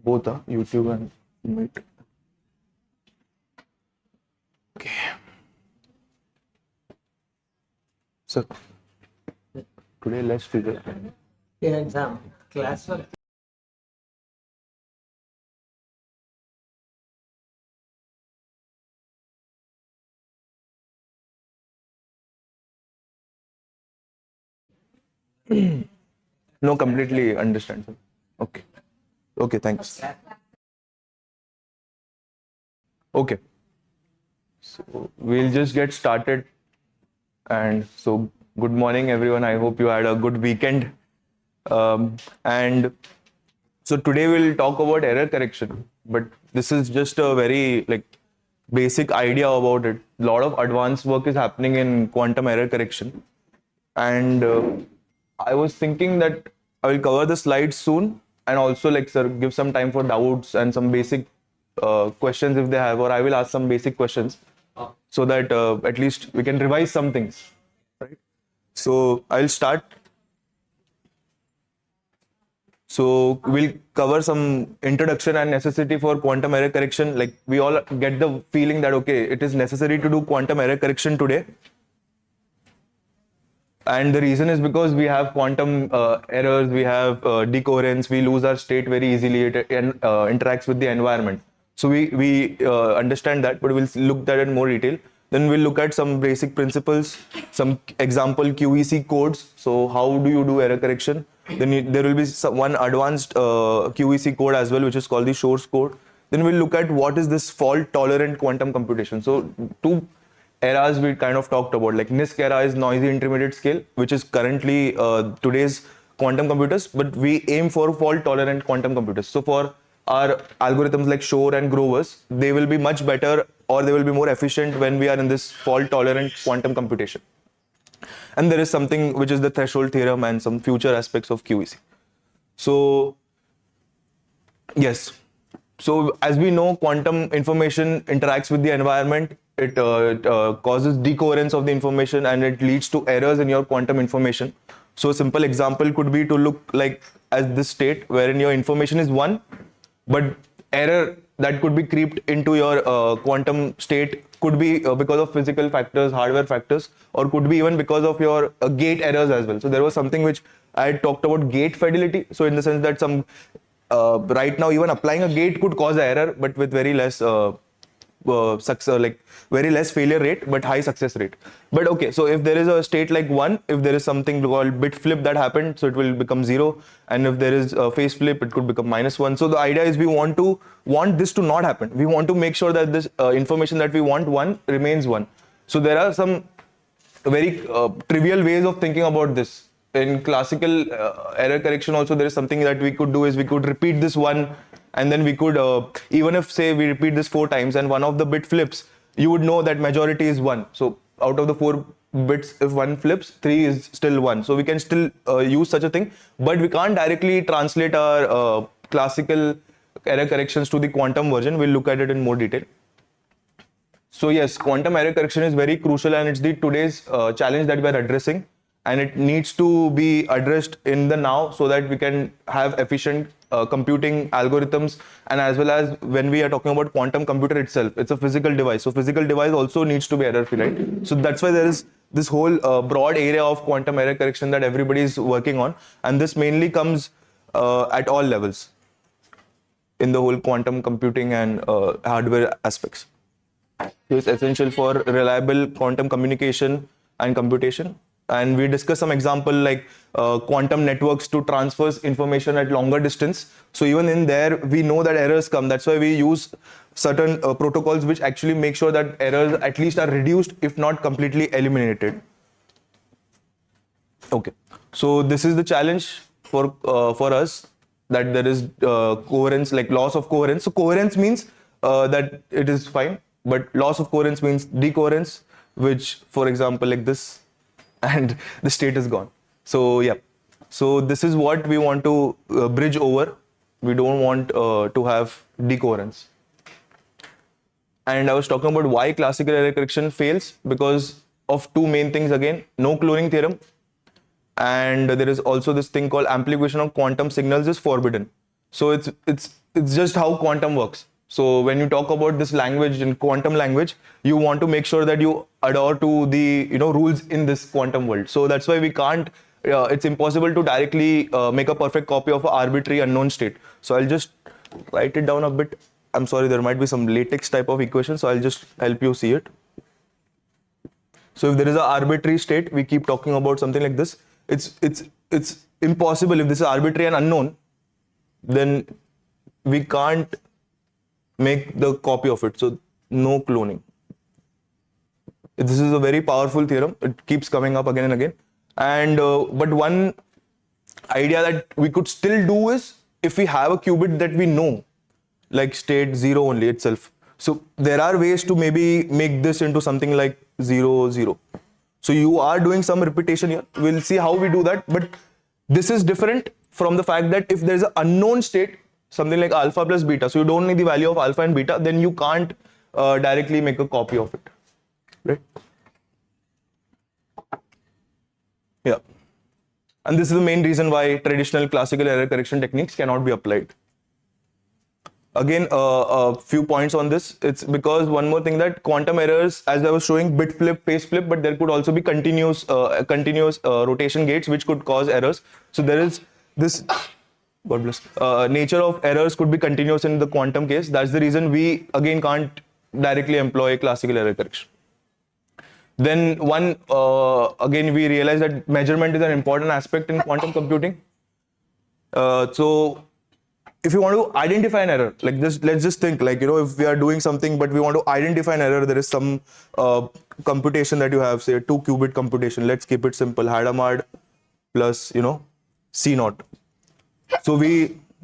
both are YouTube and Meet. Okay. So today let's do that. Yeah, exam. Classwork. No, completely understand, sir. Okay. Okay, thanks. Okay. So we'll just get started. And so, good morning, everyone. I hope you had a good weekend. And so today we'll talk about error correction, but this is just a very basic idea about it. A lot of advanced work is happening in quantum error correction, and I was thinking that I will cover the slides soon, and also sir, give some time for doubts and some basic questions if they have, or I will ask some basic questions so that at least we can revise some things, right? So I'll start. So we'll cover some introduction and necessity for quantum error correction. Like we all get the feeling that, okay, it is necessary to do quantum error correction today. And the reason is because we have quantum errors, we have decoherence, we lose our state very easily, it interacts with the environment. So we understand that, but we'll look at it in more detail. Then we'll look at some basic principles, some example QEC codes. So how do you do error correction? Then there will be one advanced QEC code as well, which is called the Shor's code. Then we'll look at what is this fault tolerant quantum computation. So two eras we kind of talked about, like NISQ era is noisy intermediate scale, which is currently today's quantum computers, but we aim for fault tolerant quantum computers. So for our algorithms like Shor and Grover's, they will be much better, or they will be more efficient when we are in this fault tolerant quantum computation. And there is something which is the threshold theorem and some future aspects of QEC. So yes, so as we know, quantum information interacts with the environment. It causes decoherence of the information, and it leads to errors in your quantum information. So a simple example could be to look like as this state wherein your information is 1, but error that could be creeped into your quantum state could be because of physical factors, hardware factors, or could be even because of your gate errors as well. So there was something which I had talked about, gate fidelity. So in the sense that some right now even applying a gate could cause an error, but with very less success, like very less failure rate, but high success rate. But okay, so if there is a state like 1, if there is something called bit flip that happened, so it will become 0, and if there is a phase flip, it could become -1. So the idea is we want this to not happen. We want to make sure that this information that we want 1 remains 1. So there are some very trivial ways of thinking about this. In classical error correction also, there is something that we could do is we could repeat this 1, and then we could, even if say we repeat this 4 times and one of the bit flips, you would know that majority is 1. So out of the 4 bits, if 1 flips, 3 is still 1. So we can still use such a thing, but we can't directly translate our classical error corrections to the quantum version. We'll look at it in more detail. So yes, quantum error correction is very crucial, and it's the today's challenge that we are addressing, and it needs to be addressed in the now so that we can have efficient computing algorithms. And as well as when we are talking about quantum computer itself, it's a physical device. So physical device also needs to be error free, right? So that's why there is this whole broad area of quantum error correction that everybody is working on. And this mainly comes at all levels in the whole quantum computing and hardware aspects. So it's essential for reliable quantum communication and computation. And we discuss some example like quantum networks to transfer information at longer distance. So even in there, we know that errors come. That's why we use certain protocols which actually make sure that errors at least are reduced, if not completely eliminated. Okay, so this is the challenge for us, that there is coherence, like loss of coherence. So coherence means that it is fine, but loss of coherence means decoherence, which, for example, like this, and the state is gone. So yeah, so this is what we want to bridge over. We don't want to have decoherence. And I was talking about why classical error correction fails, because of 2 main things again: no cloning theorem, and there is also this thing called amplification of quantum signals is forbidden. So it's just how quantum works. So when you talk about this language in quantum language, you want to make sure that you adhere to the rules in this quantum world. So that's why we can't. It's impossible to directly make a perfect copy of an arbitrary unknown state. So I'll just write it down a bit. I'm sorry, there might be some latex type of equation, so I'll just help you see it. So if there is an arbitrary state, we keep talking about something like this. It's impossible. If this is arbitrary and unknown, then we can't make the copy of it. So no cloning. This is a very powerful theorem. It keeps coming up again and again. And but one idea that we could still do is if we have a qubit that we know, like state 0 only itself. So there are ways to maybe make this into something like 0, 0. So you are doing some repetition here. We'll see how we do that. But this is different from the fact that if there's an unknown state, something like alpha plus beta, so you don't need the value of alpha and beta, then you can't directly make a copy of it, right? Yeah. And this is the main reason why traditional classical error correction techniques cannot be applied. Again, a few points on this. It's because one more thing that quantum errors, as I was showing, bit flip, phase flip, but there could also be continuous rotation gates which could cause errors. So there is this, God bless, nature of errors could be continuous in the quantum case. That's the reason we again can't directly employ classical error correction. Then again, we realize that measurement is an important aspect in quantum computing. So if you want to identify an error, like this, let's just think like, if we are doing something, but we want to identify an error, there is some computation that you have, say a 2-qubit computation. Let's keep it simple. Hadamard plus, C naught. So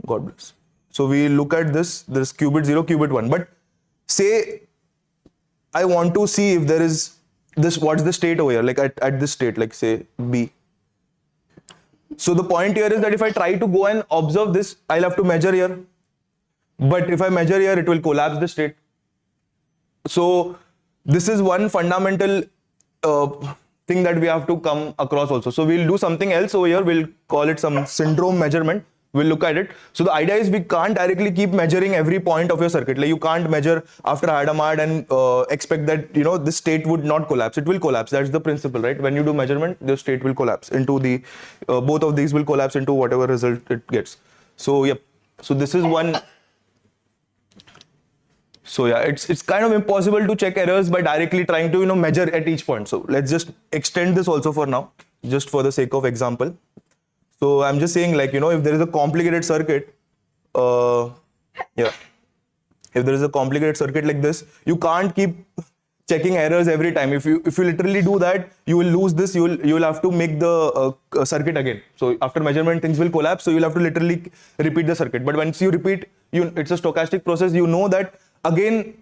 God bless. So we look at this, there's qubit 0, qubit 1. But say I want to see if there is this, what's the state over here, like at this state, like say B. So the point here is that if I try to go and observe this, I'll have to measure here. But if I measure here, it will collapse the state. So this is one fundamental thing that we have to come across also. So we'll do something else over here. We'll call it some syndrome measurement. We'll look at it. So the idea is we can't directly keep measuring every point of your circuit. Like you can't measure after Hadamard and expect that, the state would not collapse. It will collapse. That's the principle, right? When you do measurement, the state will collapse into the, both of these will collapse into whatever result it gets. So, yep. So this is one. So yeah, it's kind of impossible to check errors by directly trying to, measure at each point. So let's just extend this also for now, just for the sake of example. So I'm just saying, like, if there is a complicated circuit, if there is a complicated circuit like this, you can't keep checking errors every time. If you literally do that, you will lose this. You will have to make the circuit again. So after measurement, things will collapse. So you'll have to literally repeat the circuit. But once you repeat, it's a stochastic process. You know that again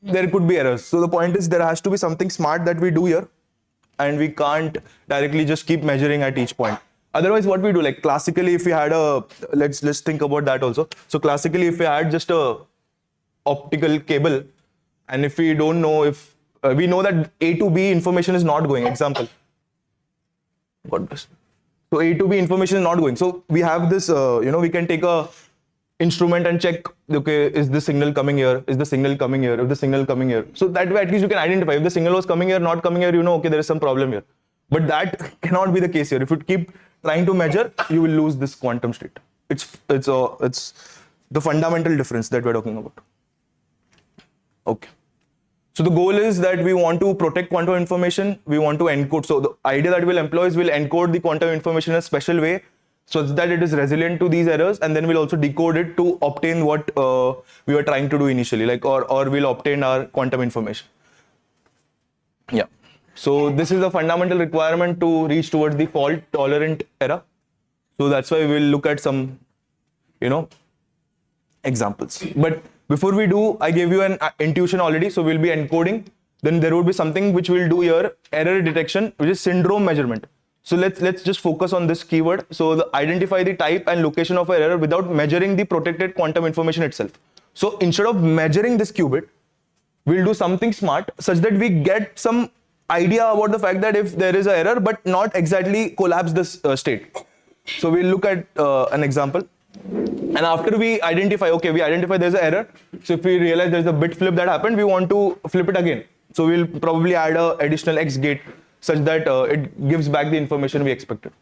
there could be errors. So the point is there has to be something smart that we do here, and we can't directly just keep measuring at each point. Otherwise, what we do, like classically, if we had let's think about that also. So classically, if we had just a optical cable, and if we don't know if we know that A to B information is not going, example. God bless. So A to B information is not going. So we have this, we can take a instrument and check, okay, is the signal coming here? Is the signal coming here? If the signal coming here? So that way, at least you can identify if the signal was coming here, not coming here, okay, there is some problem here. But that cannot be the case here. If you keep trying to measure, you will lose this quantum state. It's the fundamental difference that we're talking about. Okay. So the goal is that we want to protect quantum information. We want to encode. So the idea that we'll employ is we'll encode the quantum information in a special way so that it is resilient to these errors, and then we'll also decode it to obtain what we were trying to do initially, like or we'll obtain our quantum information. Yeah. So this is a fundamental requirement to reach towards the fault tolerant error. So that's why we'll look at some, examples. But before we do, I gave you an intuition already. So we'll be encoding. Then there would be something which we'll do here, error detection, which is syndrome measurement. So let's just focus on this keyword. So identify the type and location of an error without measuring the protected quantum information itself. So instead of measuring this qubit, we'll do something smart such that we get some idea about the fact that if there is an error, but not exactly collapse this state. So we'll look at an example. And after we identify there's an error. So if we realize there's a bit flip that happened, we want to flip it again. So we'll probably add a additional X gate such that it gives back the information we expected.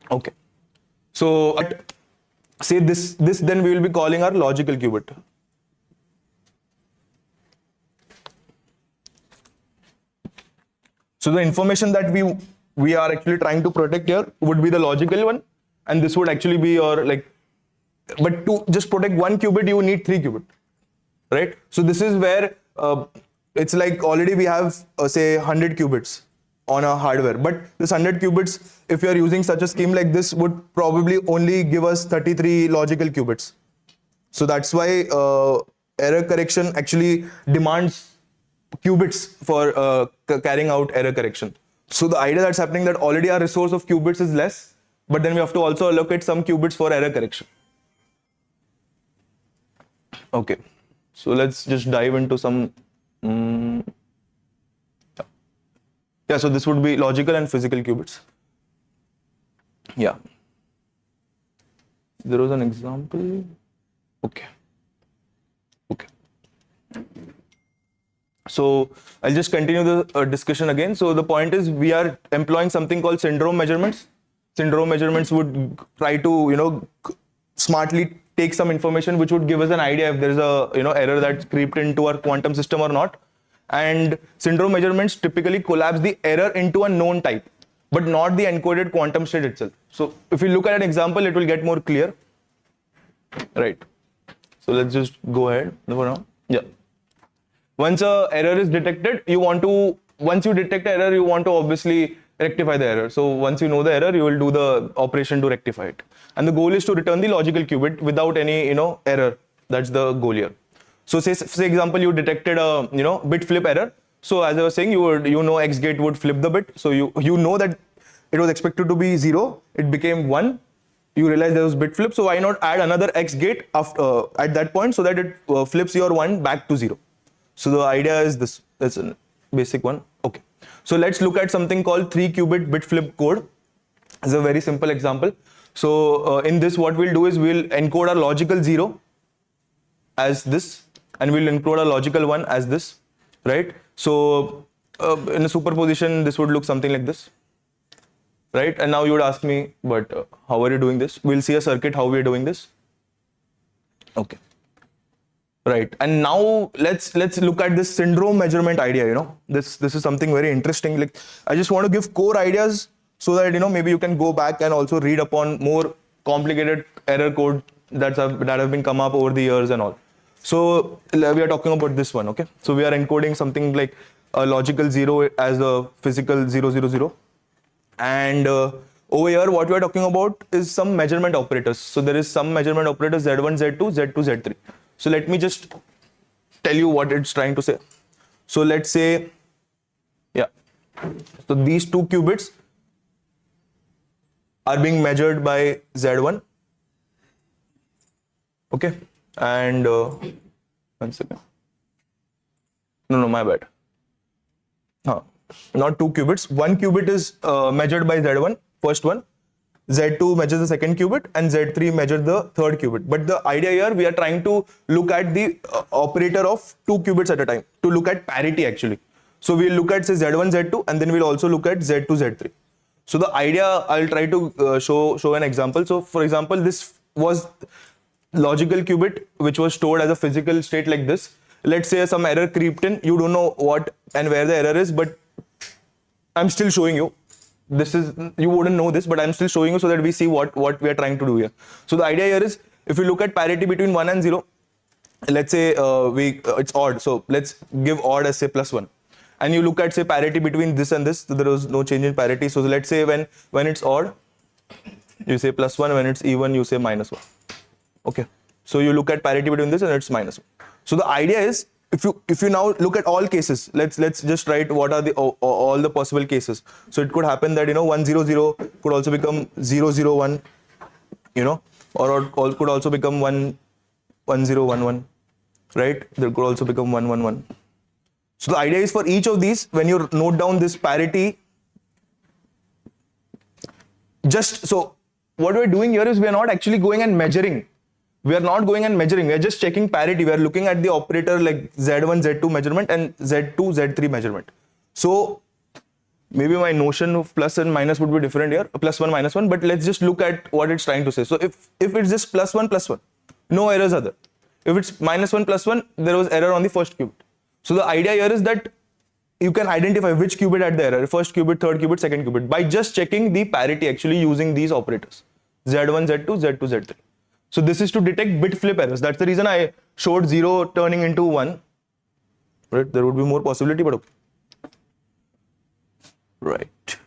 Okay. So say this then we will be calling our logical qubit. So the information that we are actually trying to protect here would be the logical one, and this would actually be your but to just protect one qubit you need 3 qubit, right? So this is where it's like already we have say 100 qubits on a hardware, but this 100 qubits, if you are using such a scheme like this, would probably only give us 33 logical qubits. So that's why error correction actually demands qubits for carrying out error correction. So the idea that's happening that already our resource of qubits is less, but then we have to also allocate some qubits for error correction. Okay, so let's just dive into some. Yeah, so this would be logical and physical qubits. Yeah. There was an example. Okay. So I'll just continue the discussion again. So the point is we are employing something called syndrome measurements. Syndrome measurements would try to, smartly take some information which would give us an idea if there is a, error that's creeped into our quantum system or not. And syndrome measurements typically collapse the error into a known type, but not the encoded quantum state itself. So if you look at an example, it will get more clear. Right. So let's just go ahead for now. Yeah. Once a error is detected, once you detect the error, you want to obviously rectify the error. So once you know the error, you will do the operation to rectify it. And the goal is to return the logical qubit without any, error. That's the goal here. So say example, you detected a, bit flip error. So as I was saying, X gate would flip the bit. So you know that it was expected to be 0. It became 1. You realize there was bit flip. So why not add another X gate after, at that point so that it flips your 1 back to 0. So the idea is this. That's a basic one. Okay. So let's look at something called 3-qubit bit flip code. It's a very simple example. So in this, what we'll do is we'll encode our logical 0 as this, and we'll encode a logical 1 as this, right? So in a superposition, this would look something like this, right? And now you would ask me, but how are you doing this? We'll see a circuit how we're doing this. Okay. Right. And now let's look at this syndrome measurement idea. This is something very interesting. Like, I just want to give core ideas so that maybe you can go back and also read upon more complicated error code that have been come up over the years and all. So we are talking about this one. Okay. So we are encoding something like a logical 0 as a physical 000, and over here what we are talking about is some measurement operators. So there is some measurement operators Z1, Z2, Z2, Z3. So let me just tell you what it's trying to say. So let's say, yeah, so these 2 qubits are being measured by Z1. Okay, and 1 second. No, my bad. Not 2 qubits. 1 qubit is measured by Z1, first one. Z2 measures the second qubit, and Z3 measures the third qubit. But the idea here, we are trying to look at the operator of 2 qubits at a time, to look at parity actually. So we'll look at say Z1, Z2, and then we'll also look at Z2, Z3. So the idea, I'll try to show an example. So for example, this was logical qubit, which was stored as a physical state like this. Let's say some error creeped in. You don't know what and where the error is, but I'm still showing you. You wouldn't know this, but I'm still showing you so that we see what we are trying to do here. So the idea here is, if you look at parity between 1 and 0, let's say it's odd. So let's give odd as say +1. And you look at say parity between this and this, so there was no change in parity. So let's say when it's odd, you say +1. When it's even, you say -1. Okay. So you look at parity between this and it's -1. So the idea is, if you now look at all cases, let's just write what are the all the possible cases. So it could happen that 1 0 0 could also become 0 0 1, or could also become 1 1 0 1 1, right? There could also become 1 1 1. So the idea is, for each of these, when you note down this parity, just so what we're doing here is we are not actually going and measuring. We are not going and measuring. We are just checking parity. We are looking at the operator like Z1, Z2 measurement and Z2, Z3 measurement. So maybe my notion of plus and minus would be different here, +1, -1, but let's just look at what it's trying to say. So if it's just +1, +1, no errors are there. If it's -1, +1, there was error on the first qubit. So the idea here is that you can identify which qubit had the error, first qubit, third qubit, second qubit, by just checking the parity actually using these operators, Z1, Z2, Z2, Z3. So this is to detect bit flip errors. That's the reason I showed 0 turning into 1. Right? There would be more possibility, but okay. Right.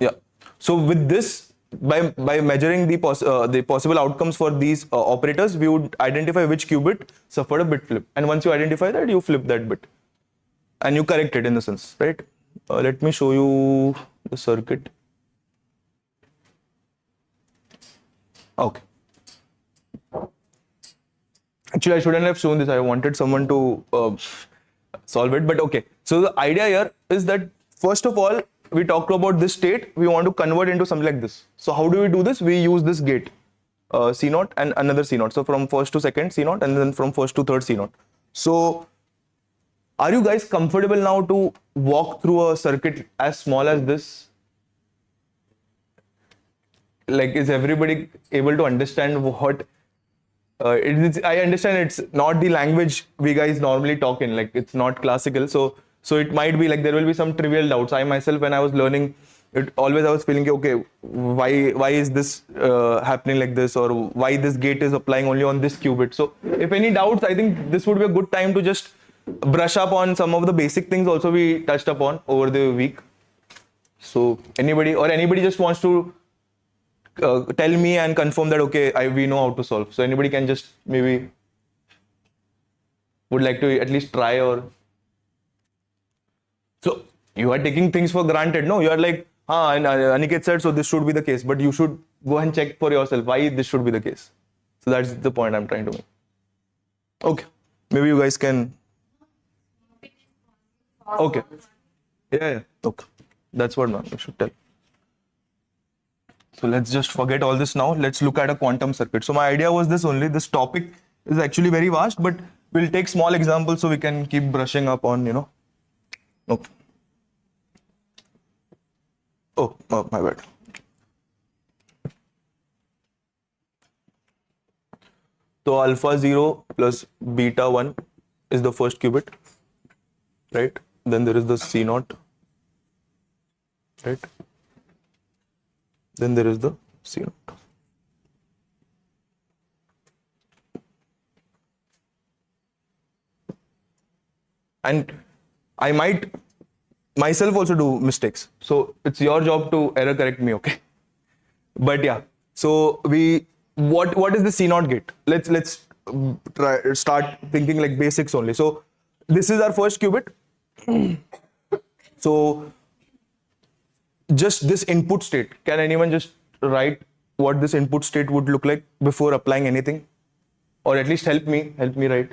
Yeah. So with this, by measuring the possible outcomes for these operators, we would identify which qubit suffered a bit flip. And once you identify that, you flip that bit. And you correct it in the sense, right? Let me show you the circuit. Okay. Actually, I shouldn't have shown this. I wanted someone to solve it, but okay. So the idea here is that first of all, we talked about this state. We want to convert into something like this. So how do we do this? We use this gate, C0 and another C0. So from first to second C0 and then from first to third C0. So are you guys comfortable now to walk through a circuit as small as this? Like, is everybody able to understand what I understand it's not the language we guys normally talk in, like it's not classical. So it might be like there will be some trivial doubts. I myself, when I was learning it, always I was feeling, okay, why is this happening like this, or why this gate is applying only on this qubit. So if any doubts, I think this would be a good time to just brush up on some of the basic things also we touched upon over the week. So anybody just wants to tell me and confirm that, okay, we know how to solve. So anybody can just maybe would like to at least try. Or so you are taking things for granted. No, you are like, and Aniket said, so this should be the case, but you should go and check for yourself why this should be the case. So that's the point I'm trying to make. Okay, maybe you guys can. Okay. Yeah. Okay. That's what man you should tell. So let's just forget all this now. Let's look at a quantum circuit. So my idea was this only. This topic is actually very vast, but we'll take small examples so we can keep brushing up on, Okay. Oh, my bad. So alpha 0 plus beta 1 is the first qubit, right? Then there is the C0, right? Then there is the C0. And I might myself also do mistakes. So it's your job to error correct me, okay? But yeah, so what is the C0 gate? Let's start thinking like basics only. So this is our first qubit. So just this input state, can anyone just write what this input state would look like before applying anything, or at least help me write?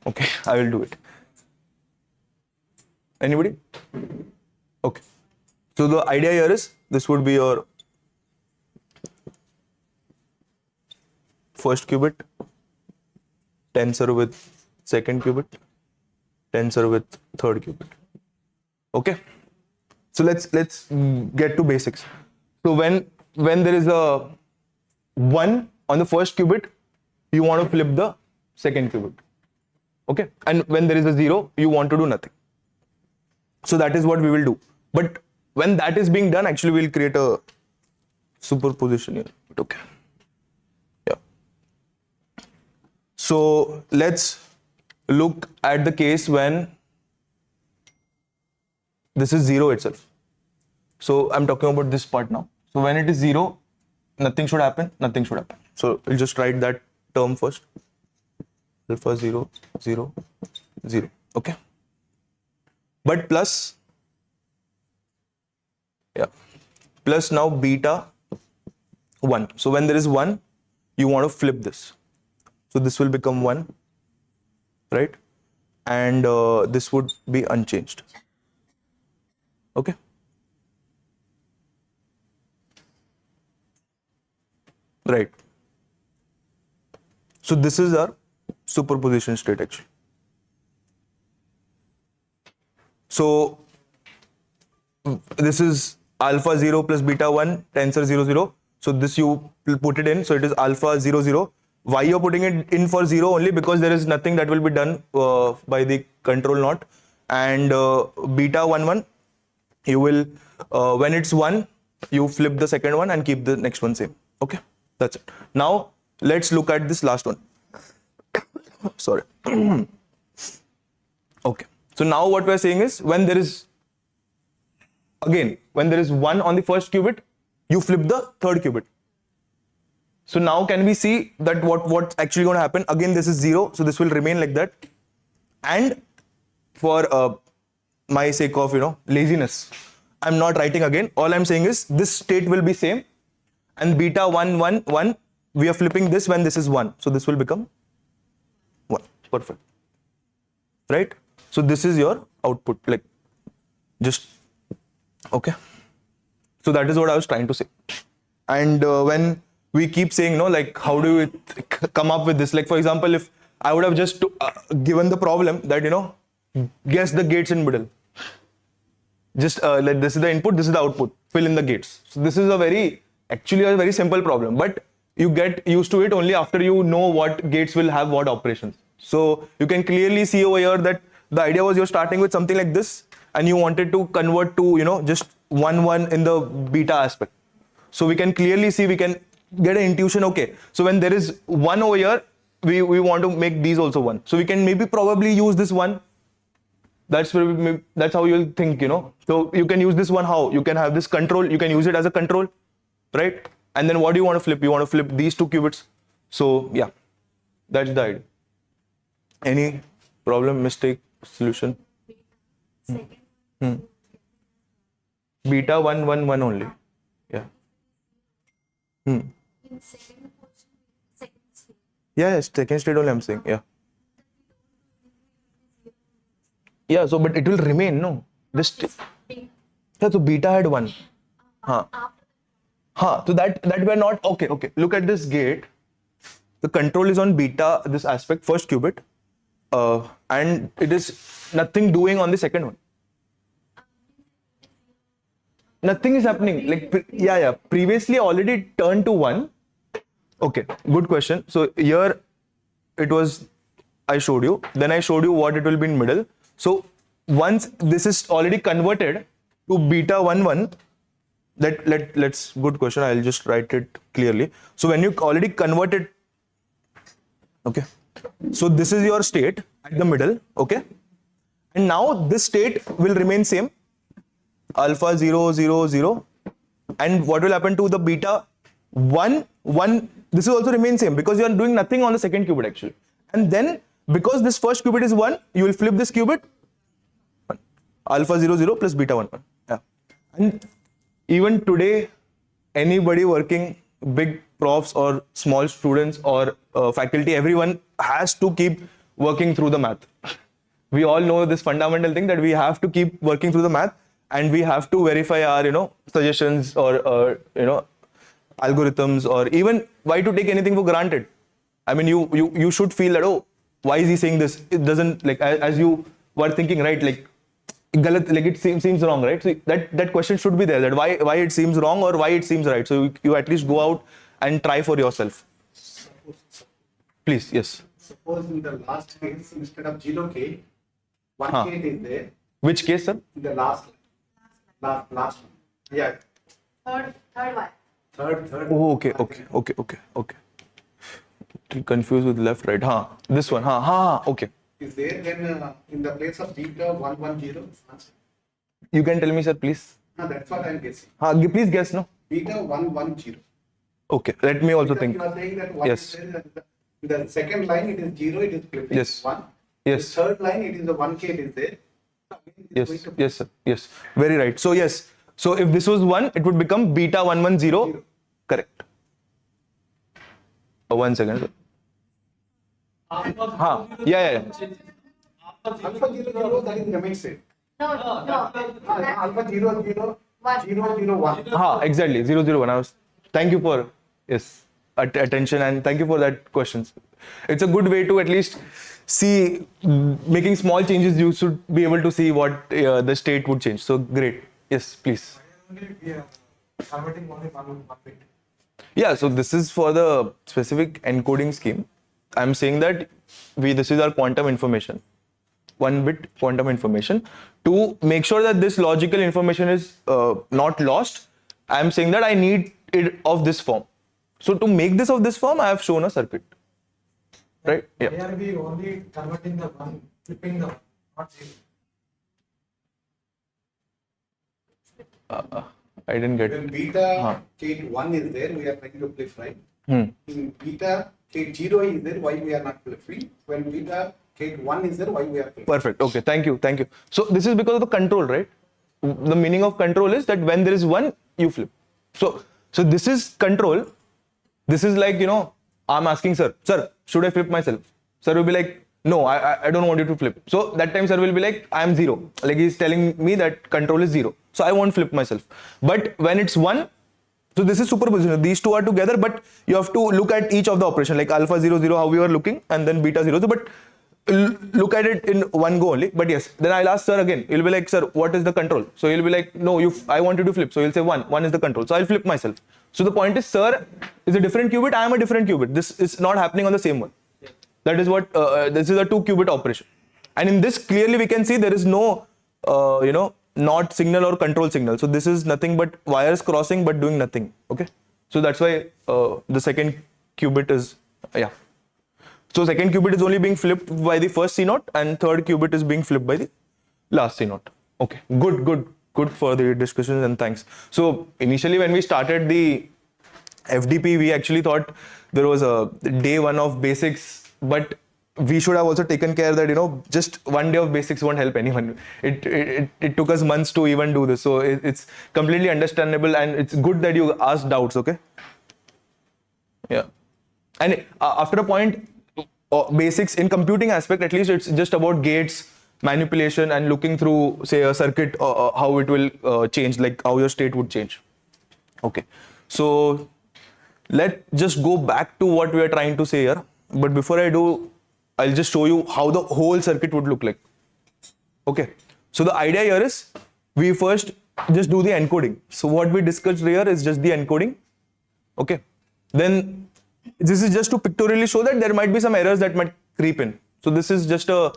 Okay, I will do it. Anybody? Okay, so the idea here is this would be your first qubit, tensor with second qubit, tensor with third qubit. Okay, so let's get to basics. So when there is a 1 on the first qubit, you want to flip the second qubit. Okay, and when there is a 0, you want to do nothing. So that is what we will do. But when that is being done, actually we'll create a superposition here. Okay. Yeah. So let's look at the case when this is 0 itself. So I'm talking about this part now. So when it is 0, nothing should happen, nothing should happen. So we'll just write that term first. Alpha 0, 0, 0. Okay. But plus, yeah, plus now beta 1. So when there is 1, you want to flip this. So this will become 1, right? And this would be unchanged. Okay. right? So this is our superposition state actually. So this is alpha 0 plus beta 1 tensor 0 0. So this you put it in. So it is alpha 0 0. Why you're putting it in for 0? Only because there is nothing that will be done by the control knot. And beta 1 1, you will when it's 1, you flip the second one and keep the next one same. Okay, that's it. Now let's look at this last one. Sorry. Okay, so now what we're saying is when there is 1 on the first qubit, you flip the third qubit. So now can we see that what's actually going to happen? Again, this is 0, so this will remain like that. And for my sake of laziness, I'm not writing again. All I'm saying is this state will be same, and beta 1 1 1, we are flipping this when this is 1, so this will become 1. Perfect, right? So this is your output, like just okay. So that is what I was trying to say. And when we keep saying like how do we come up with this, like for example, if I would have just given the problem that guess the gates in middle, just like this is the input, this is the output, fill in the gates. So this is actually a very simple problem, but you get used to it only after you know what gates will have what operations. So you can clearly see over here that the idea was you're starting with something like this and you wanted to convert to just 1 1 in the beta aspect. So we can clearly see, we can get an intuition. Okay, so when there is 1 over here, we want to make these also 1. So we can probably use this one. That's how you'll think, So you can use this one. How? You can have this control. You can use it as a control, right? And then what do you want to flip? You want to flip these 2 qubits. So yeah, that's the idea. Any problem, mistake, solution? Beta 1 1 1 only. Yeah. In second portion, second state. Yeah, second state only I'm saying. Yeah. Yeah, so but it will remain, no? This yeah, so beta had 1. So that we're not okay. Look at this gate. The control is on beta, this aspect, first qubit, and it is nothing doing on the second one. Nothing is happening. Like previously already turned to 1. Okay, good question. So here it was, I showed you. Then I showed you what it will be in middle. So once this is already converted to beta 1 1, let's good question. I'll just write it clearly. So when you already converted, okay. So this is your state at the middle, okay. And now this state will remain same, alpha 0 0 0, and what will happen to the beta 1 1? This will also remain same because you are doing nothing on the second qubit actually. And then because this first qubit is 1, you will flip this qubit 1. Alpha 0 0 plus beta 1 1. Yeah. And even today, anybody working, big profs or small students or faculty, everyone has to keep working through the math. We all know this fundamental thing that we have to keep working through the math, and we have to verify our suggestions or algorithms, or even why to take anything for granted. I mean, you should feel that, oh, why is he saying this? It doesn't, like, as you were thinking, right, like it seems wrong, right? So that question should be there, that why it seems wrong or why it seems right. So you at least go out and try for yourself. Please, yes. Suppose in the last case, instead of 0k, 1k is there. Which case, sir? In the last one. Yeah. Third one. Third. Oh, okay. Confused with left, right. This one. Okay. Is there then in the place of beta 110? You can tell me, sir, please. That's what I'm guessing. Please guess, no? Beta 110. Okay, let me also Because think. you are saying that 1 Yes. is there, the second line it is 0, it is flipping Yes. 1. Yes. The third line it is the 1k, it is there. So again, it is going to Yes, sir. Yes. Very right. So, yes. So, if this was 1, it would become beta 110. Correct. 1 second, sir. Yeah. alpha 0 that is remain same. No. Alpha 0 0 1. Exactly. 001. Thank you for, yes. attention, and thank you for that questions. It's a good way to at least see, making small changes, you should be able to see what the state would change. So great. Yes, please. Converting only one bit. Yeah, so this is for the specific encoding scheme. I'm saying that this is our quantum information, 1 bit quantum information. To make sure that this logical information is not lost, I'm saying that I need it of this form. So to make this of this form, I have shown a circuit. Right? Yeah. Why are we only converting the one, flipping the one, not zero? I didn't get When it. beta gate 1 is there, we are trying to flip, right? Hmm. In beta gate 0 is there, why we are not flipping? When beta gate 1 is there, why we are flipping? Perfect. Okay. Thank you. Thank you. So this is because of the control, right? The meaning of control is that when there is 1, you flip. So this is control. This is like, I'm asking sir, should I flip myself? Sir will be like, no, I don't want you to flip. So that time sir will be like, I am 0. Like he's telling me that control is 0. So I won't flip myself. But when it's 1, so this is superposition. These two are together, but you have to look at each of the operation, like alpha 0, 0, how we were looking, and then beta 0. So, but look at it in one go only. But yes, then I'll ask sir again. He'll be like, sir, what is the control? So he'll be like, no, I want you to flip. So he'll say 1. 1 is the control. So I'll flip myself. So the point is, sir is a different qubit. I am a different qubit. This is not happening on the same one. That is what, this is a 2 qubit operation. And in this, clearly we can see there is no, not signal or control signal. So this is nothing but wires crossing but doing nothing. Okay. So that's why the second qubit is, yeah. So second qubit is only being flipped by the first C0 and third qubit is being flipped by the last C0. Okay. Good for the discussions and thanks. So initially when we started the FDP, we actually thought there was a day 1 of basics, but we should have also taken care that, just 1 day of basics won't help anyone. It took us months to even do this. So it's completely understandable and it's good that you asked doubts, okay? Yeah. And after a point, basics in computing aspect, at least it's just about gates, manipulation and looking through, say, a circuit, how it will change, like how your state would change. Okay. So let's just go back to what we are trying to say here. But before I do, I'll just show you how the whole circuit would look like. Okay. So the idea here is we first just do the encoding. So what we discussed here is just the encoding. Okay. Then this is just to pictorially show that there might be some errors that might creep in. So this is just a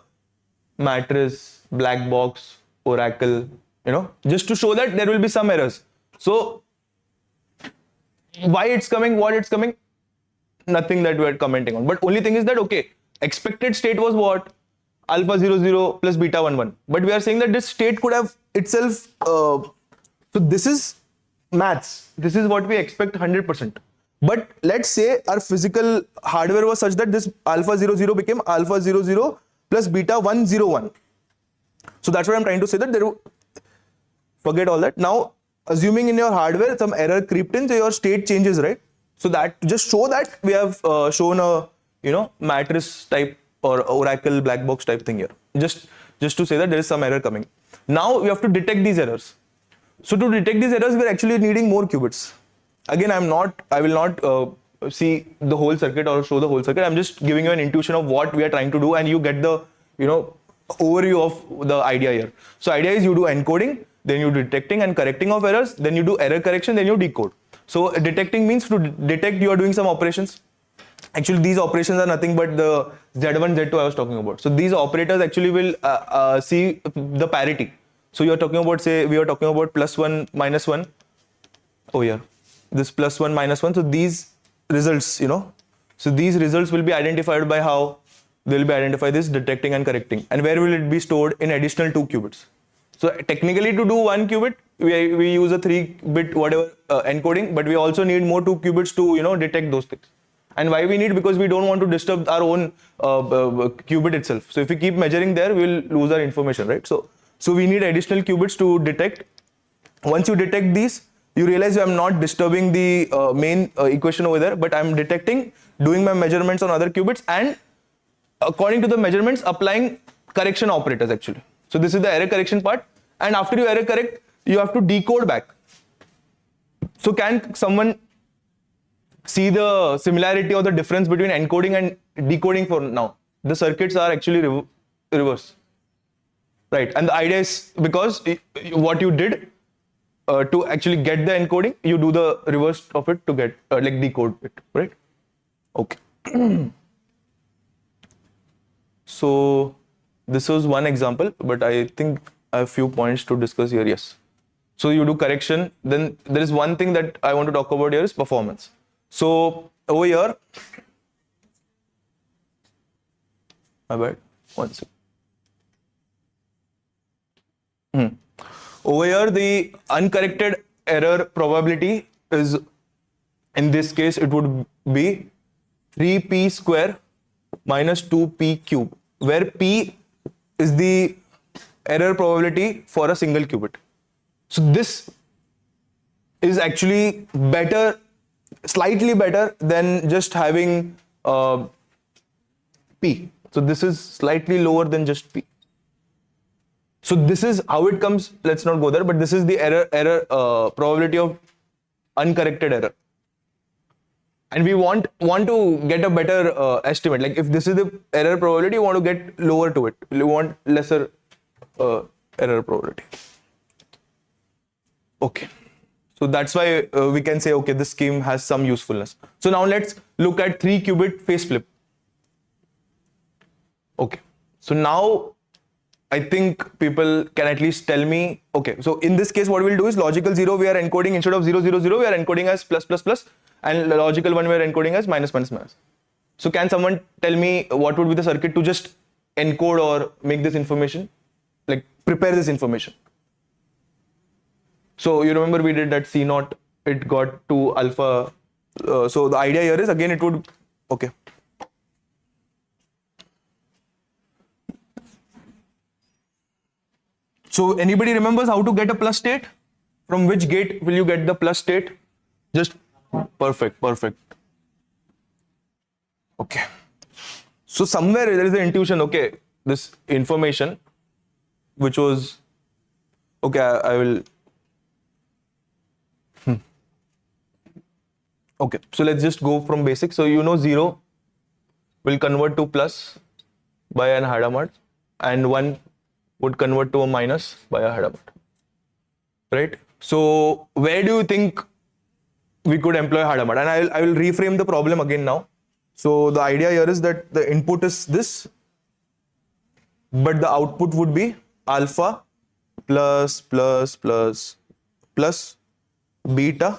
matrix, black box, oracle, just to show that there will be some errors. So why it's coming, what it's coming, nothing that we are commenting on. But only thing is that, okay, expected state was what? Alpha 0, 0 plus beta 1, 1. But we are saying that this state could have itself, so this is maths. This is what we expect 100%. But let's say our physical hardware was such that this alpha 0, 0 became alpha 0, 0 plus beta 1, 0, 1. So that's what I'm trying to say, that forget all that. Now, assuming in your hardware some error crept in, so your state changes, right? So that just show that we have shown a matrix type or oracle black box type thing here. Just to say that there is some error coming. Now we have to detect these errors. So to detect these errors, we're actually needing more qubits. Again, I will not see the whole circuit or show the whole circuit. I'm just giving you an intuition of what we are trying to do, and you get the overview of the idea here. So idea is you do encoding, then you do detecting and correcting of errors, then you do error correction, then you decode. So detecting means to detect you are doing some operations. Actually, these operations are nothing but the Z1, Z2 I was talking about. So these operators actually will see the parity. So you are talking about, say, we are talking about +1, -1. Oh yeah, this +1, -1. So these results, so these results will be identified by how they will be identified this detecting and correcting. And where will it be stored? In additional 2 qubits. So technically to do 1 qubit, we use a 3-bit whatever encoding, but we also need more 2 qubits to detect those things. And why we need? Because we don't want to disturb our own qubit itself. So if we keep measuring there, we will lose our information, right? So we need additional qubits to detect. Once you detect these, you realize I'm not disturbing the main equation over there, but I'm detecting, doing my measurements on other qubits, and according to the measurements, applying correction operators actually. So this is the error correction part. And after you error correct, you have to decode back. So can someone see the similarity or the difference between encoding and decoding for now. The circuits are actually reverse. Right, and the idea is because what you did to actually get the encoding, you do the reverse of it to get like decode it, right? Okay. So this was one example, but I think I have few points to discuss here. Yes. So you do correction. Then there is one thing that I want to talk about here is performance. So over here, my bad. One second. Over here, the uncorrected error probability is, in this case, it would be 3p square minus 2p cube, where p is the error probability for a single qubit. So this is actually better, slightly better than just having p. So this is slightly lower than just p. So this is how it comes. Let's not go there, but this is the error probability of uncorrected error. And we want to get a better estimate. Like if this is the error probability, you want to get lower to it. You want lesser error probability. Okay. So that's why we can say, okay, this scheme has some usefulness. So now let's look at 3-qubit phase flip. Okay. So now I think people can at least tell me, okay, so in this case, what we'll do is logical 0, we are encoding instead of 0, 0, 0, we are encoding as plus, plus, plus, and logical 1, we are encoding as minus, minus, minus. So can someone tell me what would be the circuit to just encode or make this information, like prepare this information? So you remember we did that C0, it got to alpha. So the idea here is, again, it would, okay. So anybody remembers how to get a plus state? From which gate will you get the plus state? Just perfect, perfect. Okay. So somewhere there is an intuition, okay, this information, which was, okay, I will, okay, so let's just go from basic. So you know 0 will convert to plus by an Hadamard, and 1 would convert to a minus by a Hadamard, right? So where do you think we could employ Hadamard? And I will reframe the problem again now. So the idea here is that the input is this, but the output would be alpha plus plus plus plus beta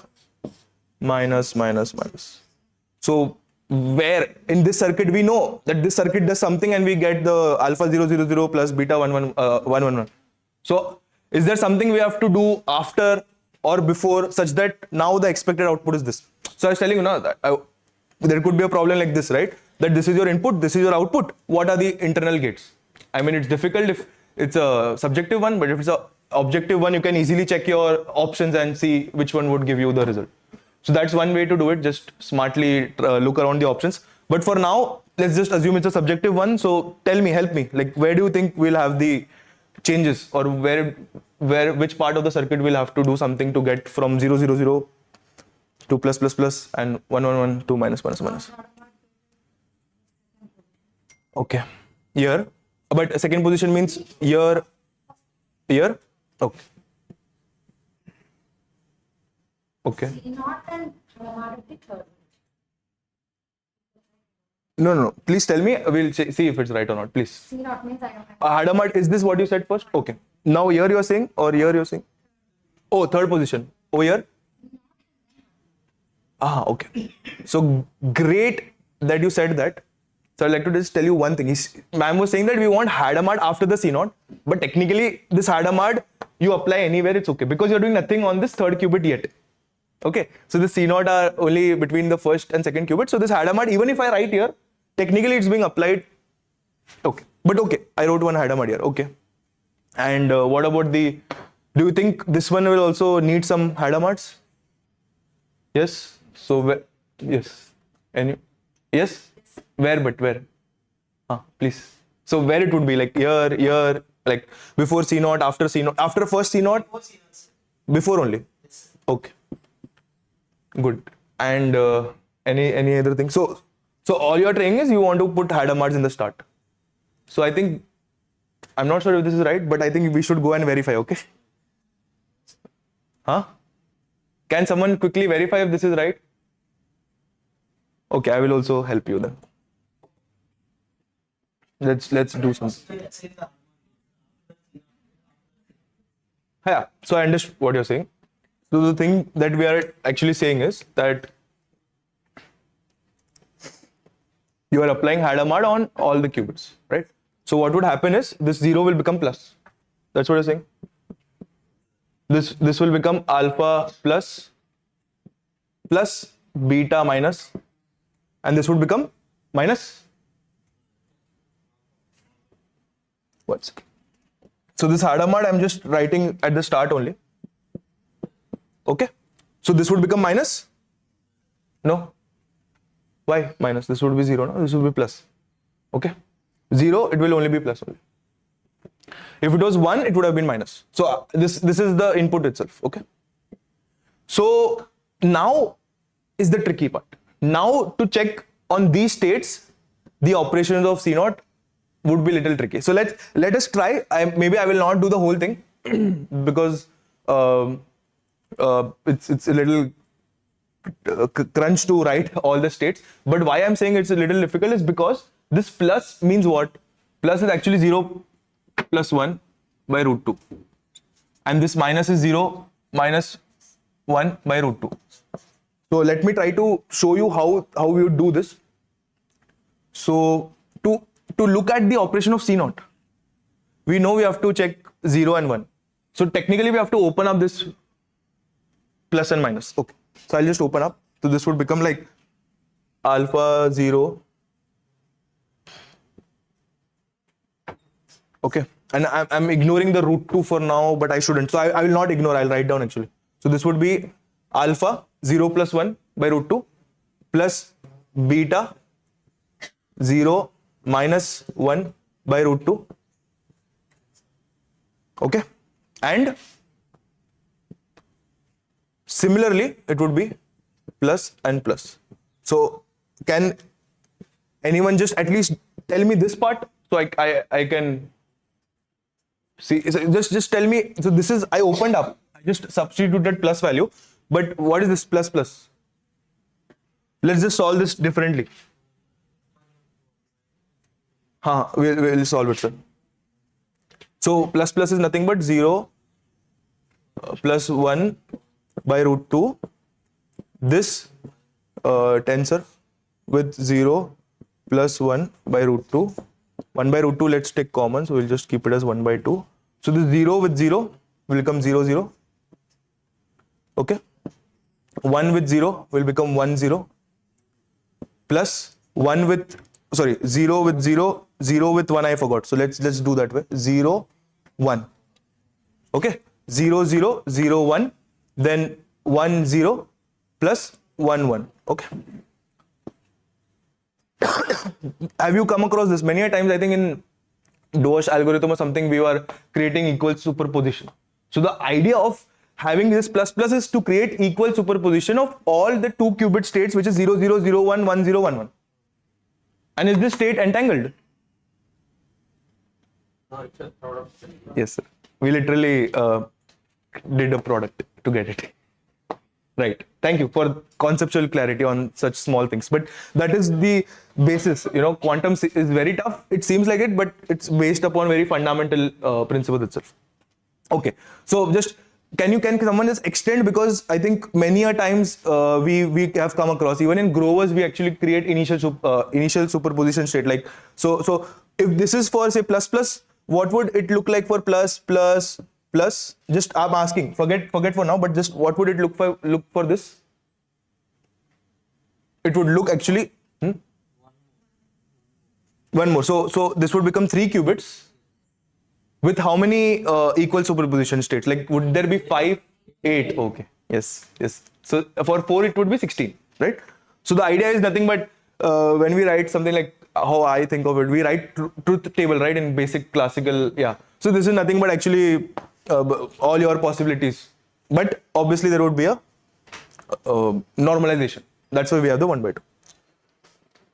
minus minus minus. So where in this circuit we know that this circuit does something and we get the alpha 0 0 0 plus beta 1 1 1 1 1. So is there something we have to do after or before such that now the expected output is this? So I was telling you now that there could be a problem like this, right? That this is your input, this is your output. What are the internal gates? I mean, it's difficult if it's a subjective one, but if it's a objective one, you can easily check your options and see which one would give you the result. So that's one way to do it, just smartly look around the options. But for now, let's just assume it's a subjective one. So tell me, help me, like where do you think we'll have the changes, or which part of the circuit will have to do something to get from 0 0 0 to plus plus plus and 1 1 1 to minus minus minus. Okay, here, but second position means here, here, okay. Okay. C0 and Hadamard would be third. No. Please tell me. We'll see if it's right or not. Please. C0 means I don't have. Hadamard, is this what you said first? Okay. Now here you're saying, or here you're saying? Oh, third position. Over here? Okay. So great that you said that. So I'd like to just tell you one thing. Ma'am was saying that we want Hadamard after the C0, but technically this Hadamard you apply anywhere, it's okay, because you're doing nothing on this third qubit yet. Okay, so the C0 are only between the first and second qubit. So this Hadamard, even if I write here, technically it's being applied. Okay, but okay, I wrote one Hadamard here. Okay, and what about the? Do you think this one will also need some Hadamards? Yes. So yes, and yes, where? But where? Please. So where it would be, like here, like before C0, after C0, after first C0, before only. Okay. Good. And Any other thing? So all you're saying is you want to put Hadamard's in the start. So I think, I'm not sure if this is right, but I think we should go and verify, okay? Huh? Can someone quickly verify if this is right? Okay, I will also help you then. Let's do something. Yeah, so I understand what you're saying. So the thing that we are actually saying is that you are applying Hadamard on all the qubits, right? So what would happen is this 0 will become plus. That's what you're saying. This will become alpha plus beta minus, and this would become minus. One second. So this Hadamard I'm just writing at the start only. Okay. So this would become minus? No. Why minus? This would be 0, no? This would be plus. Okay. 0, it will only be plus only. If it was 1, it would have been minus. So this is the input itself. Okay. So now is the tricky part. Now to check on these states, the operations of C0 would be little tricky. So let us try. Maybe I will not do the whole thing because it's a little crunch to write all the states. But why I'm saying it's a little difficult is because this plus means what? Plus is actually 0 plus 1 by root 2. And this minus is 0 minus 1 by root 2. So let me try to show you how we would do this. So to look at the operation of C0, we know we have to check 0 and 1. So technically we have to open up this plus and minus. Okay. So I'll just open up. So this would become like alpha 0. Okay. And I'm ignoring the root 2 for now, but I shouldn't. So I will not ignore. I'll write down actually. So this would be alpha 0 plus 1 by root 2 plus beta 0 minus 1 by root 2. Okay. And similarly, it would be plus and plus. So can anyone just at least tell me this part so I can see? So just tell me. So this is, I opened up. I just substituted plus value. But what is this plus plus? Let's just solve this differently. We'll solve it, sir. So plus plus is nothing but 0 plus 1 by root 2. This tensor with 0 plus 1 by root 2. 1 by root 2, let's take common, so we'll just keep it as 1 by 2. So this 0 with 0 will become 0, 0. Okay. 1 with 0 will become 1, 0. Plus 1 with, 0 with 0, 0 with 1 I forgot. So let's do that way. 0, 1. Okay. 0, 0, 0, 1. Then 1, 0 plus 1, 1. Okay. Have you come across this many a times? I think in Dosh algorithm or something, we were creating equal superposition. So the idea of having this plus plus is to create equal superposition of all the 2 qubit states, which is 0, 0, 0, 1, 1, 0, 1, 1. And is this state entangled? No, it's a product. Yes, sir. We literally did a product to get it. Right. Thank you for conceptual clarity on such small things. But that is the basis. Quantum is very tough. It seems like it, but it's based upon very fundamental principles itself. Okay. So just can someone just extend, because I think many a times we have come across, even in Grovers we actually create initial superposition state. Like so if this is for say plus plus, what would it look like for plus plus plus? Just I'm asking, forget for now, but just what would it look for this? It would look actually one more. So this would become 3 qubits with how many equal superposition states? Like would there be 5, 8? Okay. Yes. So for 4 it would be 16, right? So the idea is nothing but when we write something like how I think of it, we write truth table, right? In basic classical, yeah. So this is nothing but actually all your possibilities. But obviously there would be a normalization. That's why we have the 1 by 2.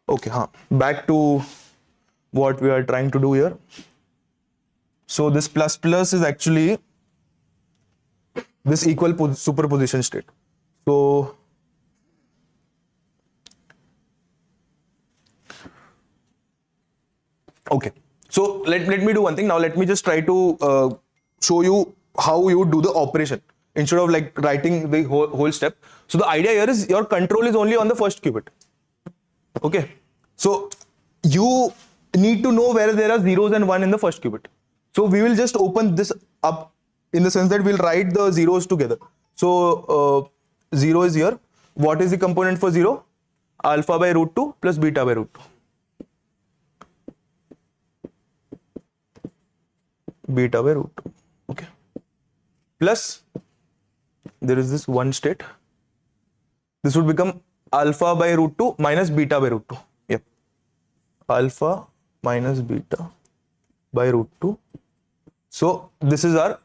Okay, back to what we are trying to do here. So this plus plus is actually this equal superposition state. So okay, so let me do one thing now. Let me just try to show you how you would do the operation instead of like writing the whole step. So the idea here is your control is only on the first qubit. Okay, so you need to know where there are zeros and 1 in the first qubit. So we will just open this up in the sense that we'll write the zeros together. So 0 is here. What is the component for 0? Alpha by root 2 plus beta by root 2. Beta by root 2. Okay. Plus there is this 1 state. This would become alpha by root 2 minus beta by root 2. Yep. Alpha minus beta by root 2. So this is our,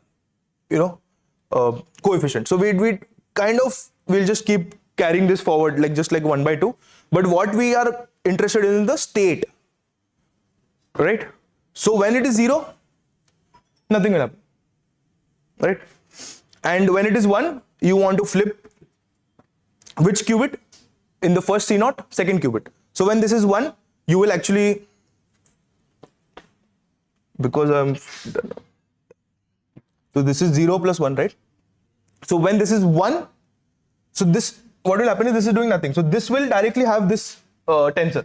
coefficient. So we kind of we'll just keep carrying this forward like just like 1 by 2. But what we are interested in is the state, right? So when it is 0, nothing will happen, right? And when it is 1, you want to flip which qubit? In the first C0, second qubit. So when this is 1, you will actually, because so this is 0 plus 1, right? So when this is 1, so this, what will happen is this is doing nothing. So this will directly have this tensor.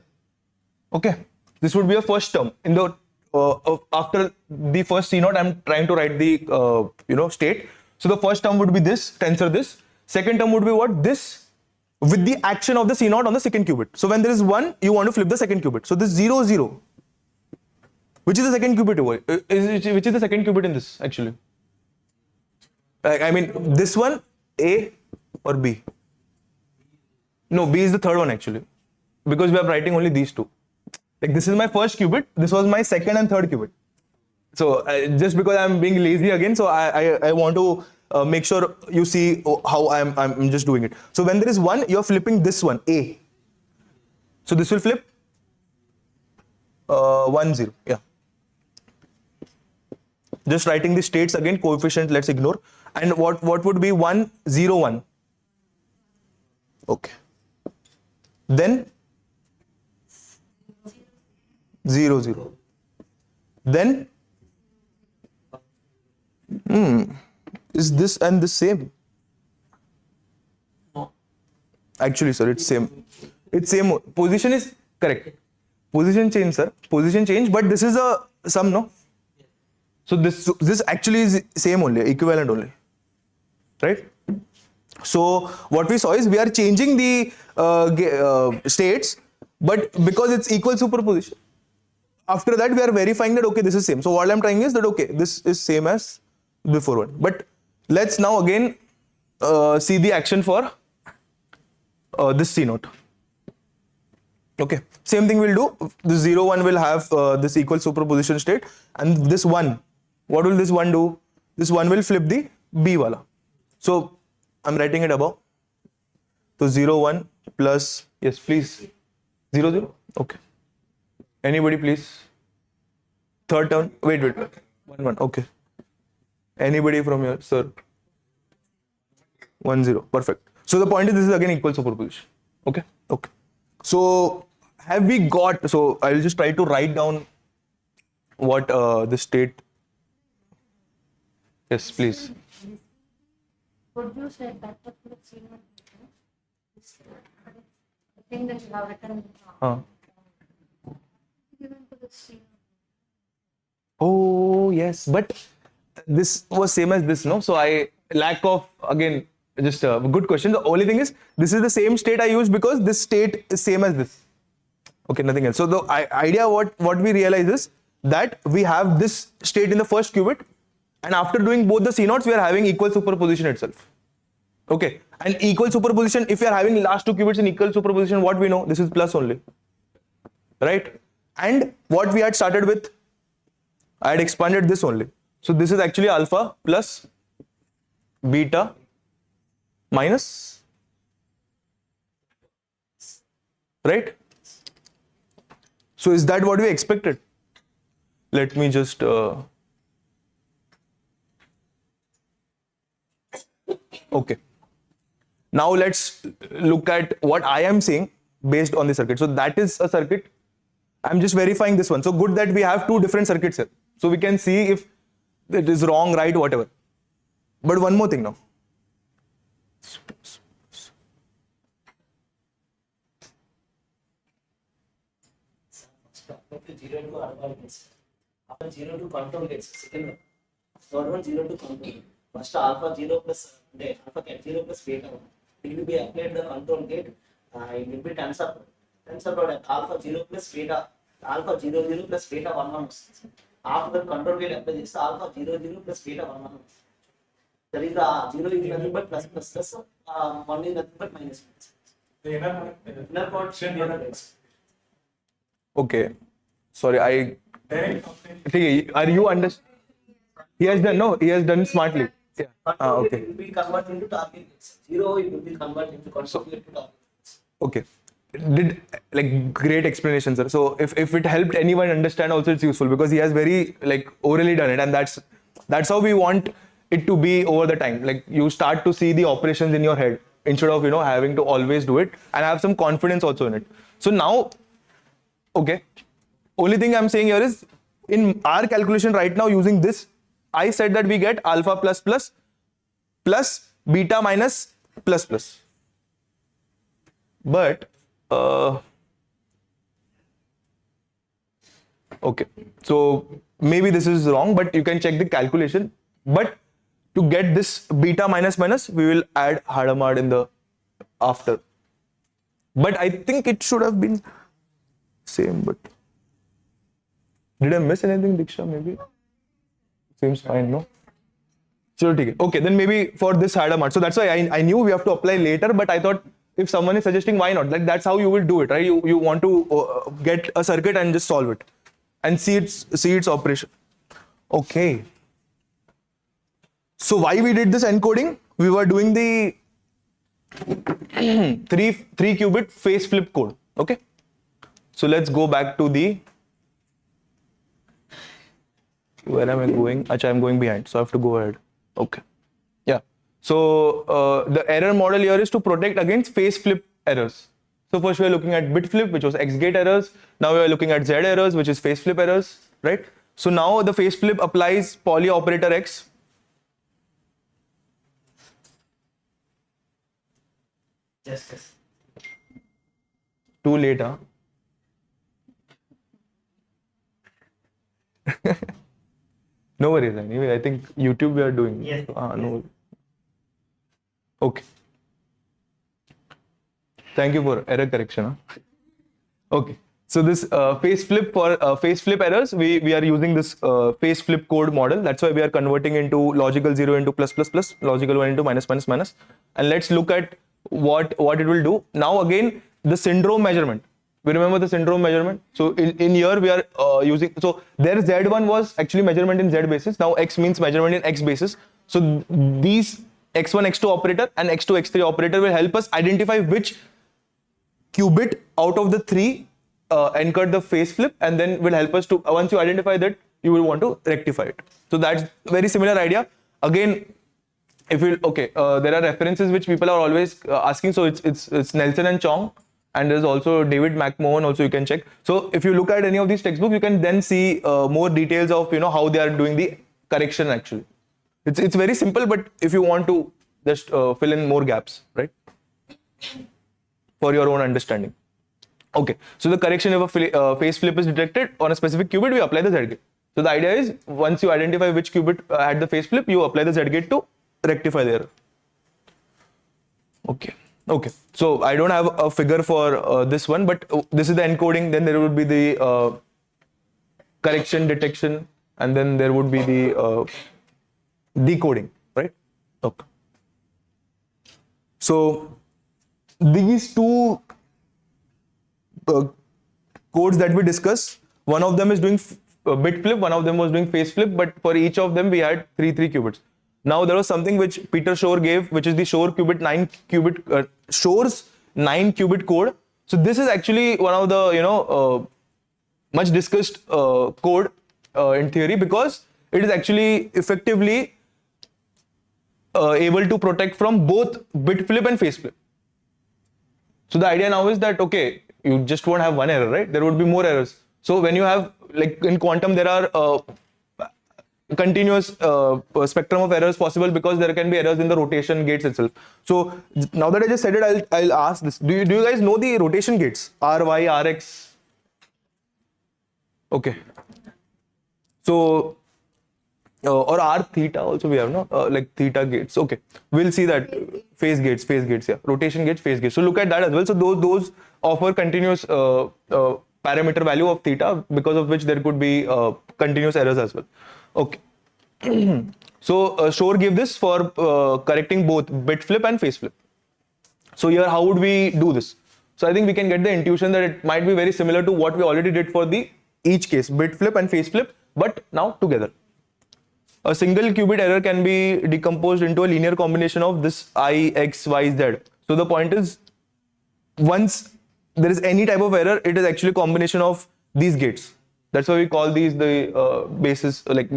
Okay, this would be a first term in the after the first C0. I'm trying to write the state. So the first term would be this tensor. This second term would be what? This with the action of the C0 on the second qubit. So when there is 1, you want to flip the second qubit. So this 0 0. Which is the second qubit? Which is the second qubit in this actually? I mean, this one, A or B? No, B is the third one actually, because we are writing only these two. Like this is my first qubit, this was my second and third qubit. So just because I'm being lazy again, so I want to make sure you see how I'm just doing it. So when there is 1, you're flipping this one, A. So this will flip 1 0. Yeah. Just writing the states again, coefficient let's ignore. And what would be 1 0 1? Okay. Then 0 0. Then is this and this same? Actually, sir, it's same. It's same. Position is correct. Position change, sir. Position change, but this is a sum, no? So this actually is same only, equivalent only, right? So what we saw is we are changing the states, but because it's equal superposition, after that we are verifying that okay, this is same. So what I'm trying is that okay, this is same as before one. But let's now again see the action for this C0. Okay, same thing we'll do. The 0 1 will have this equal superposition state, and this 1, what will this 1 do? This 1 will flip the B wala. So I'm writing it above. So 0 1 plus, yes please, 0 0. Okay. Anybody please? Third term. Wait. 1 1. Okay. Anybody from here, sir? 1 0. Perfect. So the point is this is again equal superposition. Okay. Okay. So have we got? So I'll just try to write down what the state. Yes, please. Would you say that particular C0 the thing that you have written given to the C0? Oh yes, but this was same as this, no? So I lack of again just a good question. The only thing is this is the same state I used because this state is same as this. Okay, nothing else. So the idea what we realize is that we have this state in the first qubit, and after doing both the C0s, we are having equal superposition itself. Okay, and equal superposition, if you are having last two qubits in equal superposition, what we know, this is plus only, right? And what we had started with, I had expanded this only. So this is actually alpha plus beta minus right? So is that what we expected? Let me just okay. Now let's look at what I am saying based on the circuit. So that is a circuit. I'm just verifying this one. So good that we have two different circuits here. So we can see if it is wrong, right, whatever. But one more thing now. After 0 to alpha gets. After 0 to control gets. Second one. Third one 0 to control. First alpha 0 plus alpha get 0 plus beta 1. It will be applied the control gate. It will be tensor product. Tensor product alpha 0 plus beta. Alpha 0 0 plus beta 1 1. After the control gate apply this alpha 0 0 plus beta 1 1. That is the 0 is nothing but plus plus plus. 1 is nothing but minus minus. The inner Product. Okay. Sorry, I. direct Okay, are you understand? He has done smartly. Yeah. Control Okay. gate will be converted into target gates. 0 it will be converted into control gate to target gates. Okay. Did like great explanation, sir. So if it helped anyone understand, also it's useful because he has very like orally done it, and that's how we want it to be over the time. Like you start to see the operations in your head instead of having to always do it, and have some confidence also in it. So now, okay. Only thing I'm saying here is in our calculation right now using this, I said that we get alpha plus plus plus beta minus plus plus. But okay, so maybe this is wrong, but you can check the calculation. But to get this beta minus minus, we will add Hadamard in the after. But I think it should have been same. But did I miss anything, Diksha? Maybe seems fine, no? Sure, okay, then maybe for this Hadamard. So that's why I knew we have to apply later, but I thought if someone is suggesting, why not? Like that's how you will do it, right? You want to get a circuit and just solve it and see its operation. Okay. So why we did this encoding? We were doing the 3 qubit phase flip code. Okay. So let's go back to the. Where am I going? Achha, I'm going behind, so I have to go ahead. Okay. Yeah. So the error model here is to protect against phase flip errors. So first we are looking at bit flip, which was X gate errors. Now we are looking at Z errors, which is phase flip errors, right? So now the phase flip applies poly operator X. Yes. Too late, huh? No worries. Anyway, I think YouTube we are doing. Yes. No. Okay. Thank you for error correction. Huh? Okay. So this phase flip for phase flip errors, we are using this phase flip code model. That's why we are converting into logical 0 into plus plus plus, logical 1 into minus minus minus. And let's look at what it will do. Now again, the syndrome measurement. We remember the syndrome measurement. So in here we are using, so their Z1 was actually measurement in Z basis. Now X means measurement in X basis. So these X1, X2 operator and X2, X3 operator will help us identify which qubit out of the 3 encode the phase flip, and then will help us to, once you identify that, you will want to rectify it. So that's very similar idea. Again, if you, okay, there are references which people are always asking. So it's Nelson and Chong. And there's also David McMahon also you can check. So if you look at any of these textbooks, you can then see more details of how they are doing the correction actually. It's very simple, but if you want to just fill in more gaps, right? For your own understanding. Okay, so the correction if a phase flip is detected on a specific qubit, we apply the Z gate. So the idea is once you identify which qubit had the phase flip, you apply the Z gate to rectify the error. Okay, so I don't have a figure for this one, but this is the encoding. Then there would be the correction, detection, and then there would be the decoding, right? Okay. So these two codes that we discussed, one of them is doing bit flip, one of them was doing phase flip, but for each of them we had 3 qubits. Now there was something which Peter Shor gave, which is the Shor's 9 qubit code. So this is actually one of the much discussed code in theory, because it is actually effectively able to protect from both bit flip and face flip. So the idea now is that, okay, you just won't have one error, right? There would be more errors. So when you have, like in quantum, there are continuous spectrum of errors possible, because there can be errors in the rotation gates itself. So now that I just said it, I'll ask this. Do you guys know the rotation gates? R, Y, Rx? Okay. So, or R theta also we have, no? Like theta gates. Okay. We'll see that. Phase gates, yeah. Rotation gates, phase gates. So look at that as well. So those offer continuous parameter value of theta, because of which there could be continuous errors as well. Okay. So Shore gave this for correcting both bit flip and face flip. So here, how would we do this? So I think we can get the intuition that it might be very similar to what we already did for the each case, bit flip and face flip, but now together. A single qubit error can be decomposed into a linear combination of this I, X, Y, Z. So the point is, once there is any type of error, it is actually a combination of these gates. That's why we call these the bases, like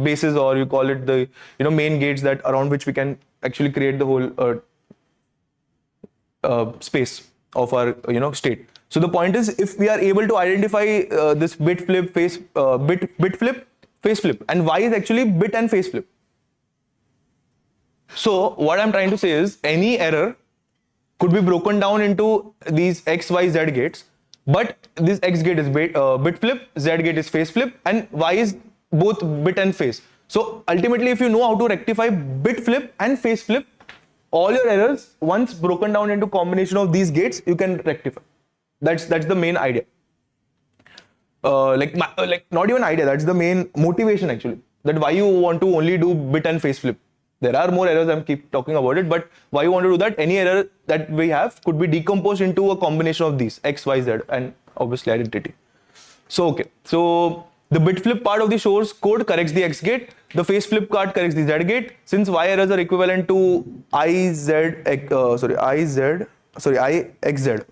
bases, or you call it the main gates that around which we can actually create the whole space of our state. So the point is, if we are able to identify this bit flip, face bit flip, face flip, and Y is actually bit and face flip. So what I'm trying to say is, any error could be broken down into these X, Y, Z gates, but this X gate is bit flip, Z gate is face flip, and Y is both bit and face. So ultimately, if you know how to rectify bit flip and face flip, all your errors, once broken down into combination of these gates, you can rectify. That's the main idea. Like not even idea, that's the main motivation actually, that why you want to only do bit and face flip. There are more errors, I'm keep talking about it, but why you want to do that? Any error that we have could be decomposed into a combination of these X, Y, Z, and obviously identity. So okay, so the bit flip part of the Shore's code corrects the X gate, the face flip part corrects the Z gate. Since Y errors are equivalent to IXZ,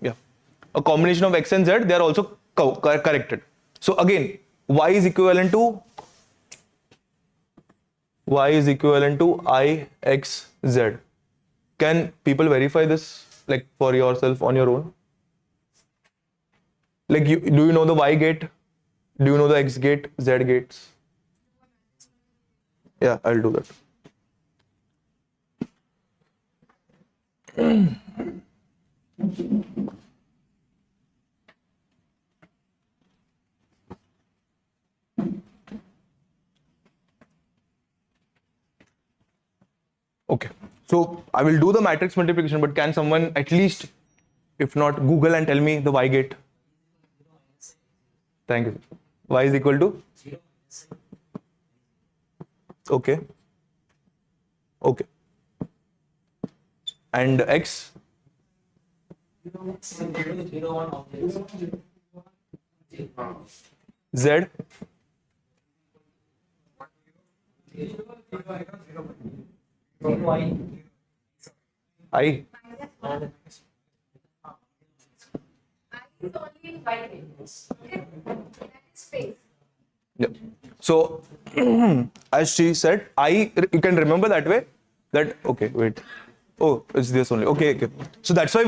yeah, a combination of X and Z, they are also corrected. So again, Y is equivalent to IXZ. Can people verify this, like for yourself on your own? Like, do you know the Y gate? Do you know the X gate, Z gates? Yeah, I'll do that. Okay, so I will do the matrix multiplication, but can someone at least, if not Google, and tell me the Y gate? Thank you. Y is equal to? Okay. Okay. And X? 0, 1, Z? I? I is only in white waves. Okay? That is space. Yeah. So, as she said, you can remember that way, that, okay, wait. Oh, it's this only. Okay, okay. So that's why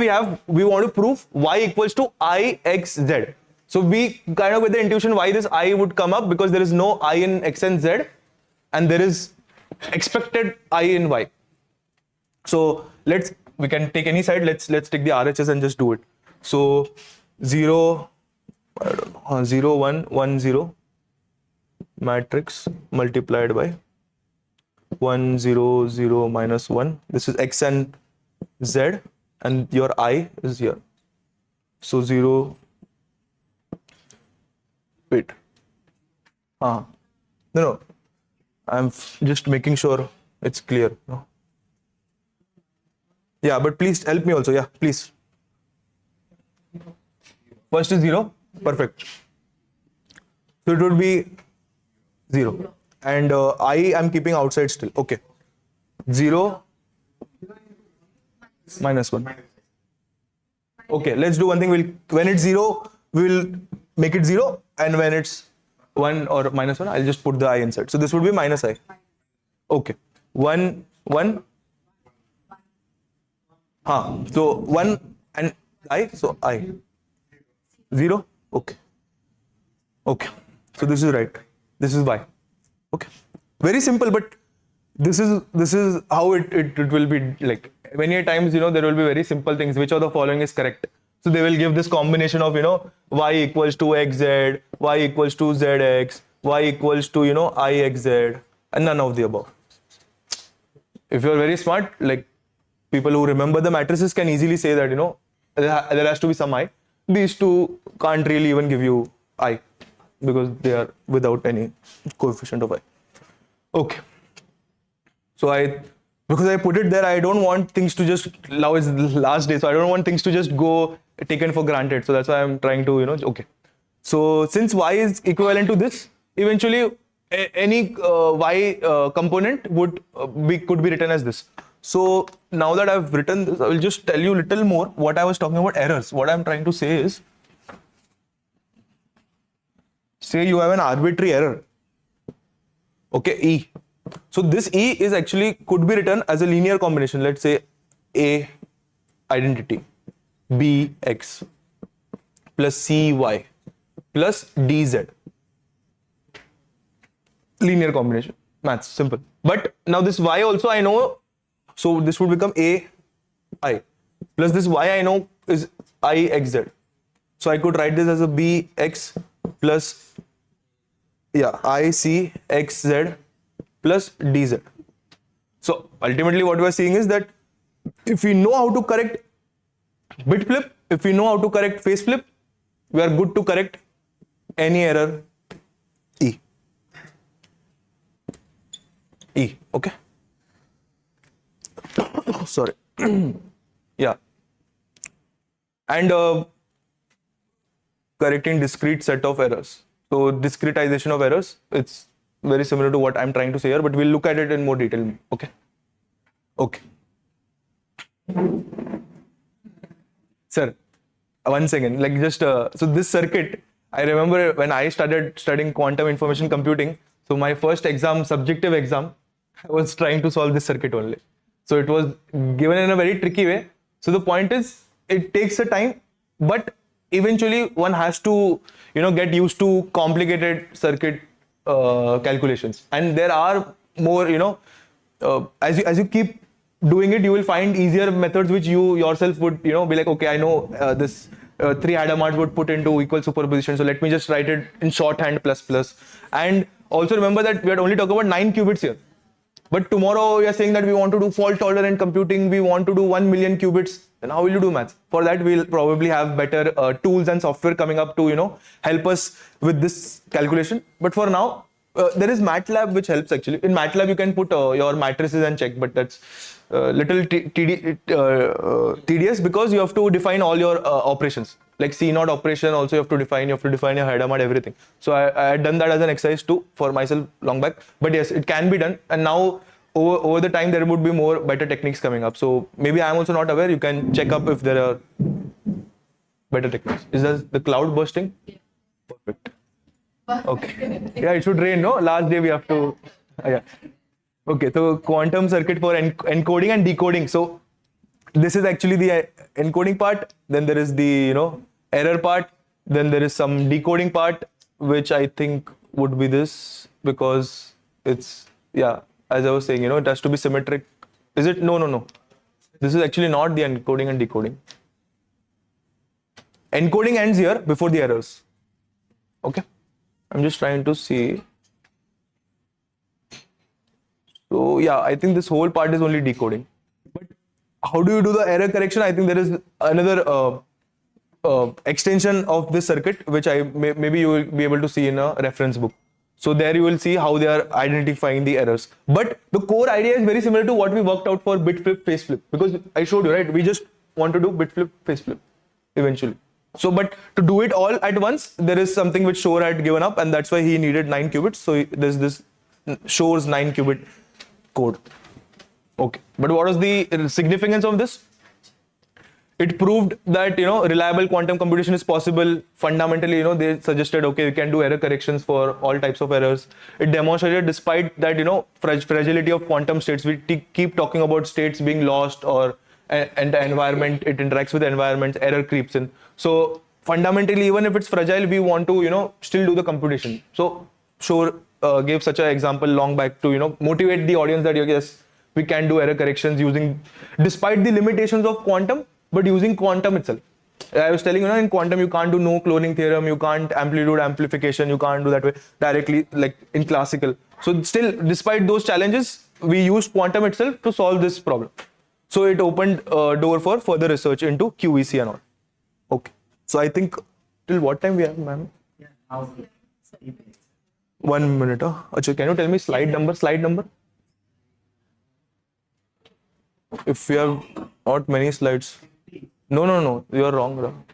we want to prove Y equals to IXZ. So we kind of with the intuition why this I would come up, because there is no I in X and Z, and there is expected I in Y. So we can take any side. Let's take the RHS and just do it. So 0, 0, 1, 1, 0 matrix multiplied by 1, 0, 0, minus 1. This is X and Z, and your I is here. So 0. Wait. No. I'm just making sure it's clear. No. Yeah, but please help me also. Yeah, please. First is 0. Perfect. So it would be 0. And I am keeping outside still. Okay. 0 minus 1. Okay, let's do one thing. When it's 0, we'll make it 0, and when it's 1 or -1, I'll just put the I inside. So this would be -I. Okay, 1, 1. So 1 and I, so I. 0. Okay. Okay. So this is right. This is Y. Okay. Very simple, but this is how it will be like. Many times, there will be very simple things. Which of the following is correct? So they will give this combination of, Y equals to XZ, Y equals to ZX, Y equals to, IXZ, and none of the above. If you're very smart, like people who remember the matrices can easily say that, there has to be some I. These two can't really even give you I because they are without any coefficient of I. Okay. So because I put it there, I don't want things to just, now is the last day, so I don't want things to just go taken for granted. So that's why I'm trying to, okay. So since Y is equivalent to this, eventually any Y component could be written as this. So now that I've written this, I will just tell you a little more what I was talking about errors. What I'm trying to say is, say you have an arbitrary error. Okay, E. So this E is actually could be written as a linear combination. Let's say A identity, B X plus C Y plus DZ. Linear combination. Maths, simple. But now this Y also I know, so this would become A I plus this Y I know is I XZ. So I could write this as a B X plus I C X Z plus DZ. So ultimately what we are seeing is that if we know how to correct bit flip, if we know how to correct phase flip, we are good to correct any error E. Okay. Sorry. Yeah. And correcting discrete set of errors. So discretization of errors, it's very similar to what I'm trying to say here, but we'll look at it in more detail. Okay. Sir, 1 second. Like just so this circuit, I remember when I started studying quantum information computing. So my first exam, subjective exam, I was trying to solve this circuit only. So it was given in a very tricky way. So the point is, it takes a time, but eventually one has to, get used to complicated circuit calculations. And there are more, as you keep doing it, you will find easier methods which you yourself would, be like, okay, I know this 3 Hadamard would put into equal superposition. So let me just write it in shorthand plus. And also remember that we are only talking about 9 qubits here. But tomorrow we are saying that we want to do fault tolerant computing, we want to do 1 million qubits. Then how will you do maths? For that, we'll probably have better tools and software coming up to, help us with this calculation. But for now, there is MATLAB which helps actually. In MATLAB, you can put your matrices and check, but that's little tedious because you have to define all your operations. Like C0 operation also you have to define your Hadamard, everything. So I had done that as an exercise too for myself long back. But yes, it can be done. And now over the time there would be more better techniques coming up. So maybe I'm also not aware. You can check up if there are better techniques. Is that the cloud bursting? Yeah. Perfect. Okay. Yeah, it should rain, no? Last day we have to. Yeah. Okay, so quantum circuit for encoding and decoding. So this is actually the encoding part. Then there is the error part. Then there is some decoding part, which I think would be this because it's as I was saying, it has to be symmetric. Is it? No. This is actually not the encoding and decoding. Encoding ends here before the errors. Okay. I'm just trying to see. So I think this whole part is only decoding. But how do you do the error correction? I think there is another extension of this circuit, which maybe you will be able to see in a reference book. So there you will see how they are identifying the errors. But the core idea is very similar to what we worked out for bit flip, phase flip. Because I showed you, right? We just want to do bit flip, phase flip eventually. So, but to do it all at once, there is something which Shor had given up, and that's why he needed 9 qubits. So there's this Shor's 9 qubit code. Okay. But what was the significance of this? it proved that reliable quantum computation is possible. Fundamentally, they suggested, okay, we can do error corrections for all types of errors. It demonstrated, despite that fragility of quantum states, we keep talking about states being lost, or and the environment, it interacts with the environment, error creeps in. So fundamentally, even if it's fragile, we want to still do the computation. So Shor gave such an example long back to motivate the audience that yes, we can do error corrections using, despite the limitations of quantum, but using quantum itself. I was telling in quantum you can't do no cloning theorem, you can't amplitude amplification, you can't do that way directly like in classical. So still, despite those challenges, we used quantum itself to solve this problem. So it opened a door for further research into QEC and all. Okay. So I think till what time we have, ma'am? Yeah, now 1 minute. Achha, can you tell me slide number? Slide number? If we have not many slides. No. You are wrong.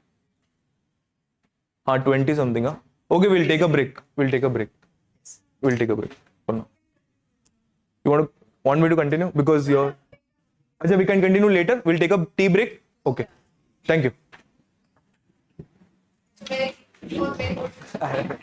20 something. Okay, we'll take a break. We'll take a break for now. You want me to continue? Because you're... Achha, we can continue later. We'll take a tea break. Okay. Thank you. Very good.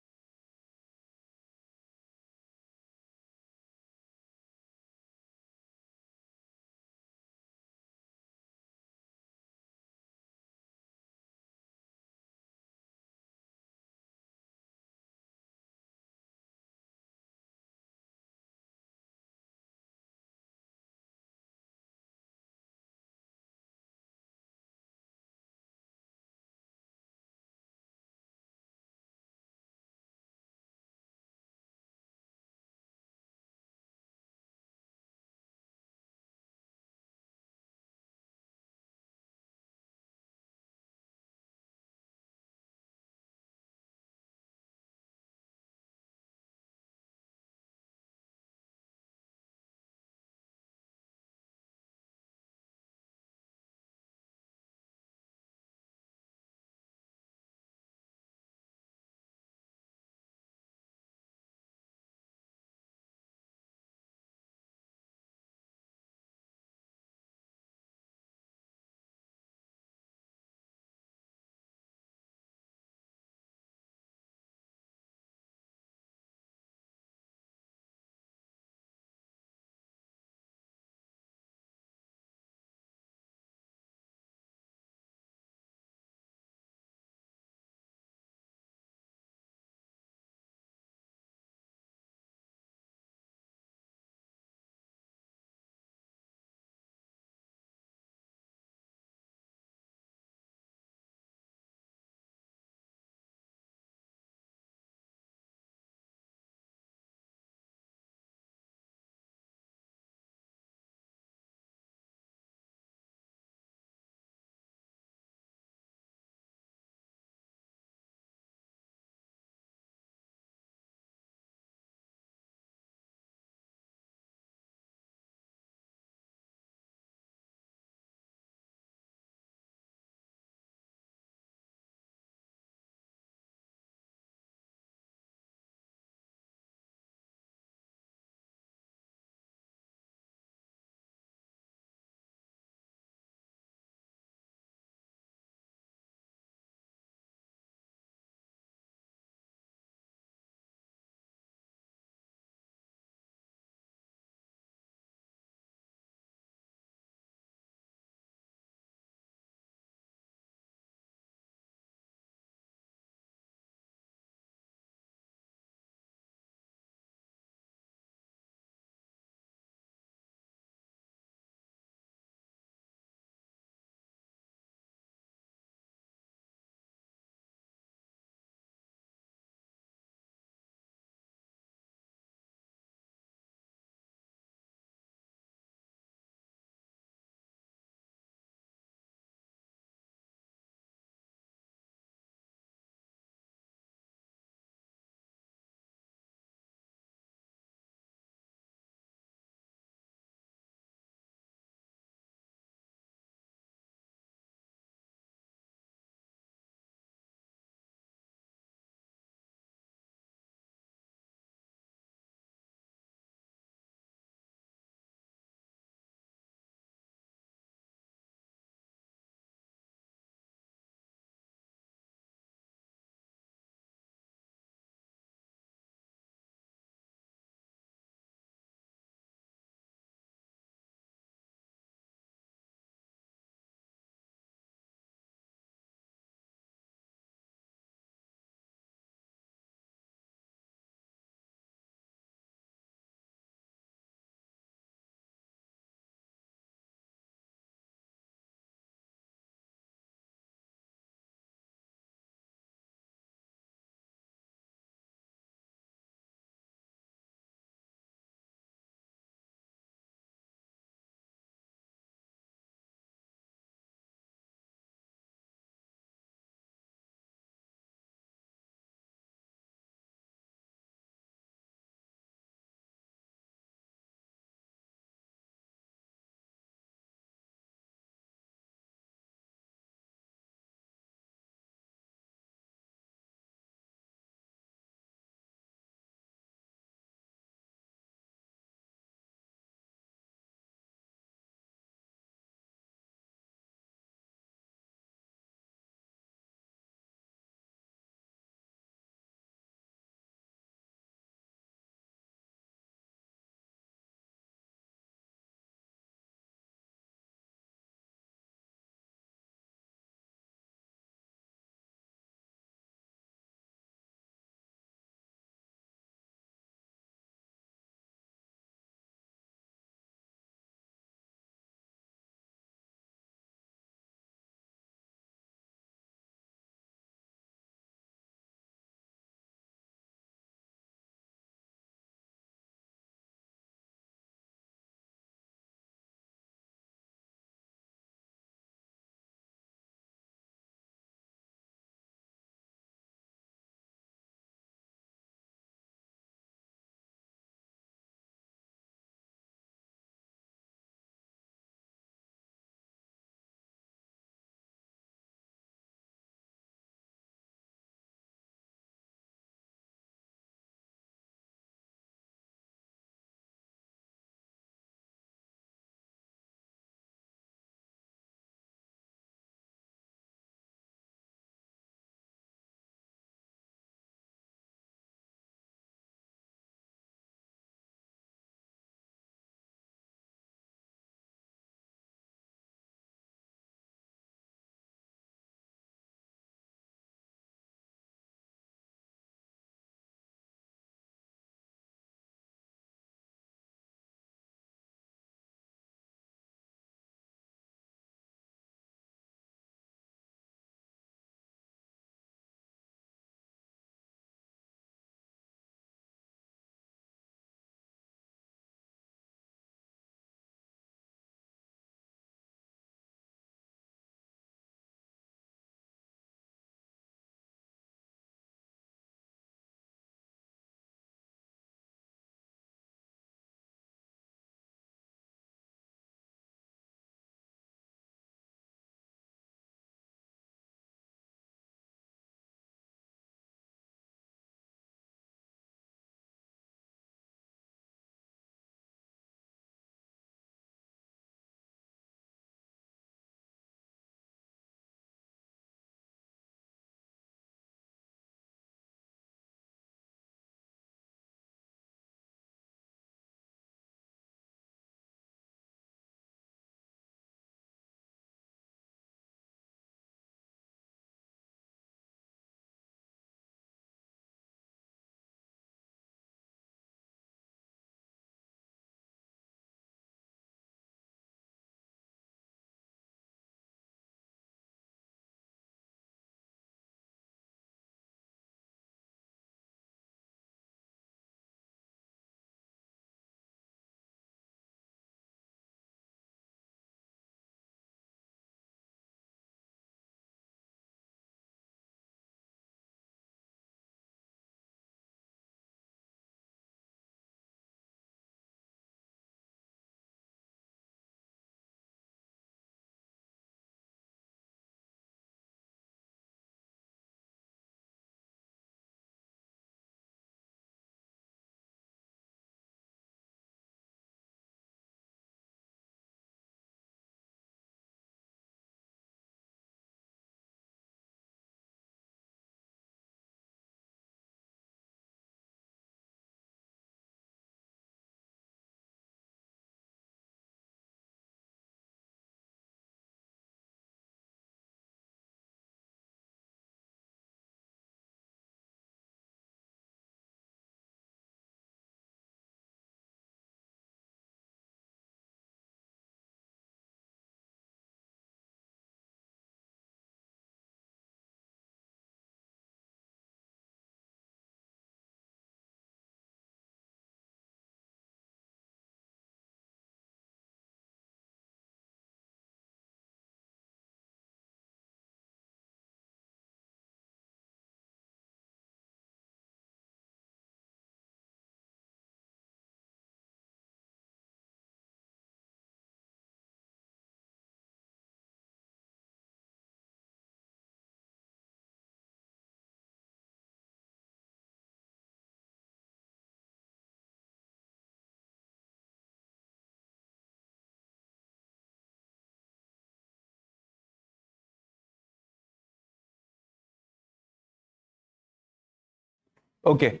Okay.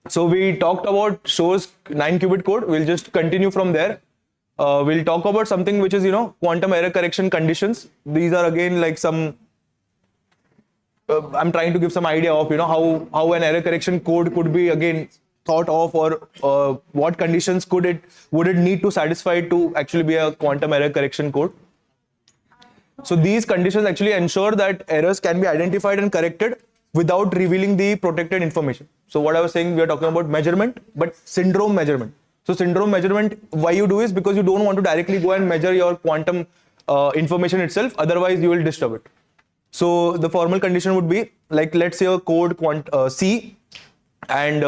So we talked about Shor's 9-qubit code. We'll just continue from there. We'll talk about something which is, quantum error correction conditions. These are again like some, I'm trying to give some idea of, how an error correction code could be again thought of, or what conditions would it need to satisfy to actually be a quantum error correction code. So these conditions actually ensure that errors can be identified and corrected without revealing the protected information. So what I was saying, we are talking about measurement, but syndrome measurement. So syndrome measurement, why you do is because you don't want to directly go and measure your quantum information itself, otherwise you will disturb it. So the formal condition would be like, let's say a code C and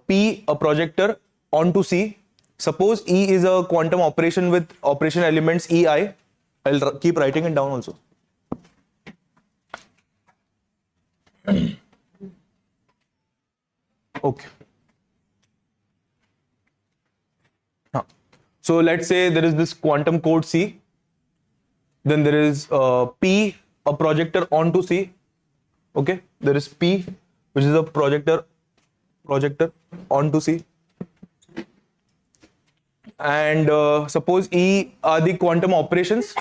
P a projector onto C. Suppose E is a quantum operation with operation elements EI. I'll keep writing it down also. Okay. So let's say there is this quantum code C. Then there is P, a projector onto C. Okay. There is P, which is a projector onto C. And suppose E are the quantum operations.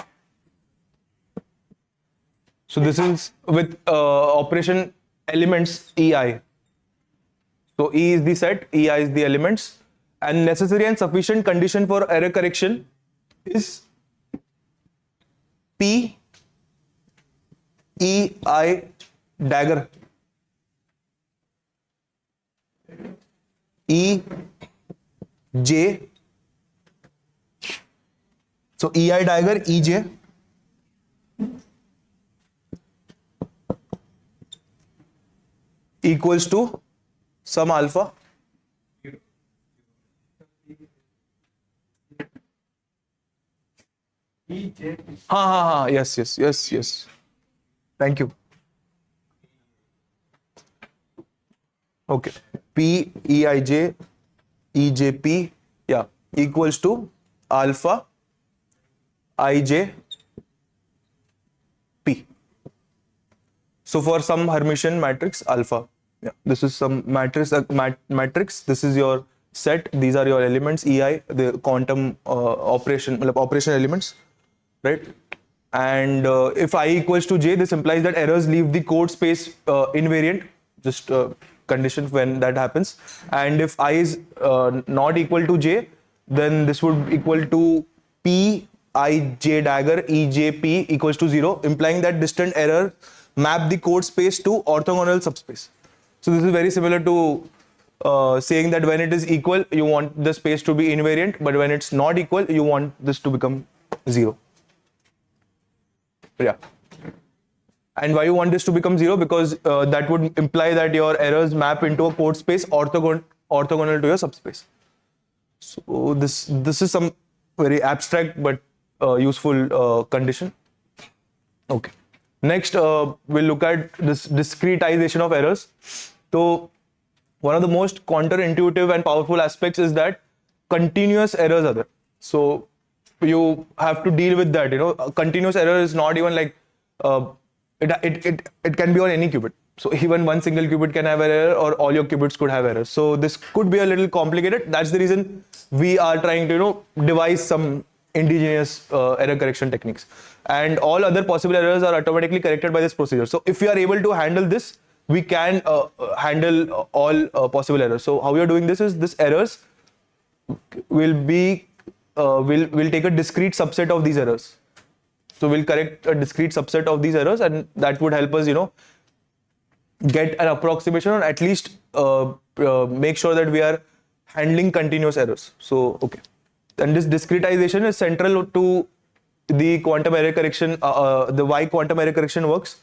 So this is with operation elements EI. So E is the set, EI is the elements, and necessary and sufficient condition for error correction is P EI dagger. E J. So EI dagger EJ. Equals to some alpha. Yes. Thank you. Okay. P EIJ EJP, yeah, equals to alpha IJ P. So for some Hermitian matrix alpha, yeah, this is some matrix. This is your set. These are your elements EI, the quantum operation elements, right? And if I equals to J, this implies that errors leave the code space invariant. Just condition when that happens. And if I is not equal to J, then this would equal to P IJ dagger EJP equals to 0, implying that distant error map the code space to orthogonal subspace. So this is very similar to saying that when it is equal, you want the space to be invariant, but when it's not equal, you want this to become 0. Yeah. And why you want this to become 0? Because that would imply that your errors map into a code space orthogonal to your subspace. So this is some very abstract but useful condition. Okay. Next, we'll look at this discretization of errors. So one of the most counterintuitive and powerful aspects is that continuous errors are there. So you have to deal with that. A continuous error is not even like it can be on any qubit. So even one single qubit can have an error, or all your qubits could have errors. So this could be a little complicated. That's the reason we are trying to devise some indigenous error correction techniques. And all other possible errors are automatically corrected by this procedure. So if we are able to handle this, we can handle all possible errors. So how we are doing this is, this errors will be we'll take a discrete subset of these errors. So we'll correct a discrete subset of these errors, and that would help us, get an approximation, or at least make sure that we are handling continuous errors. So, okay. And this discretization is central to the quantum error correction, the why quantum error correction works.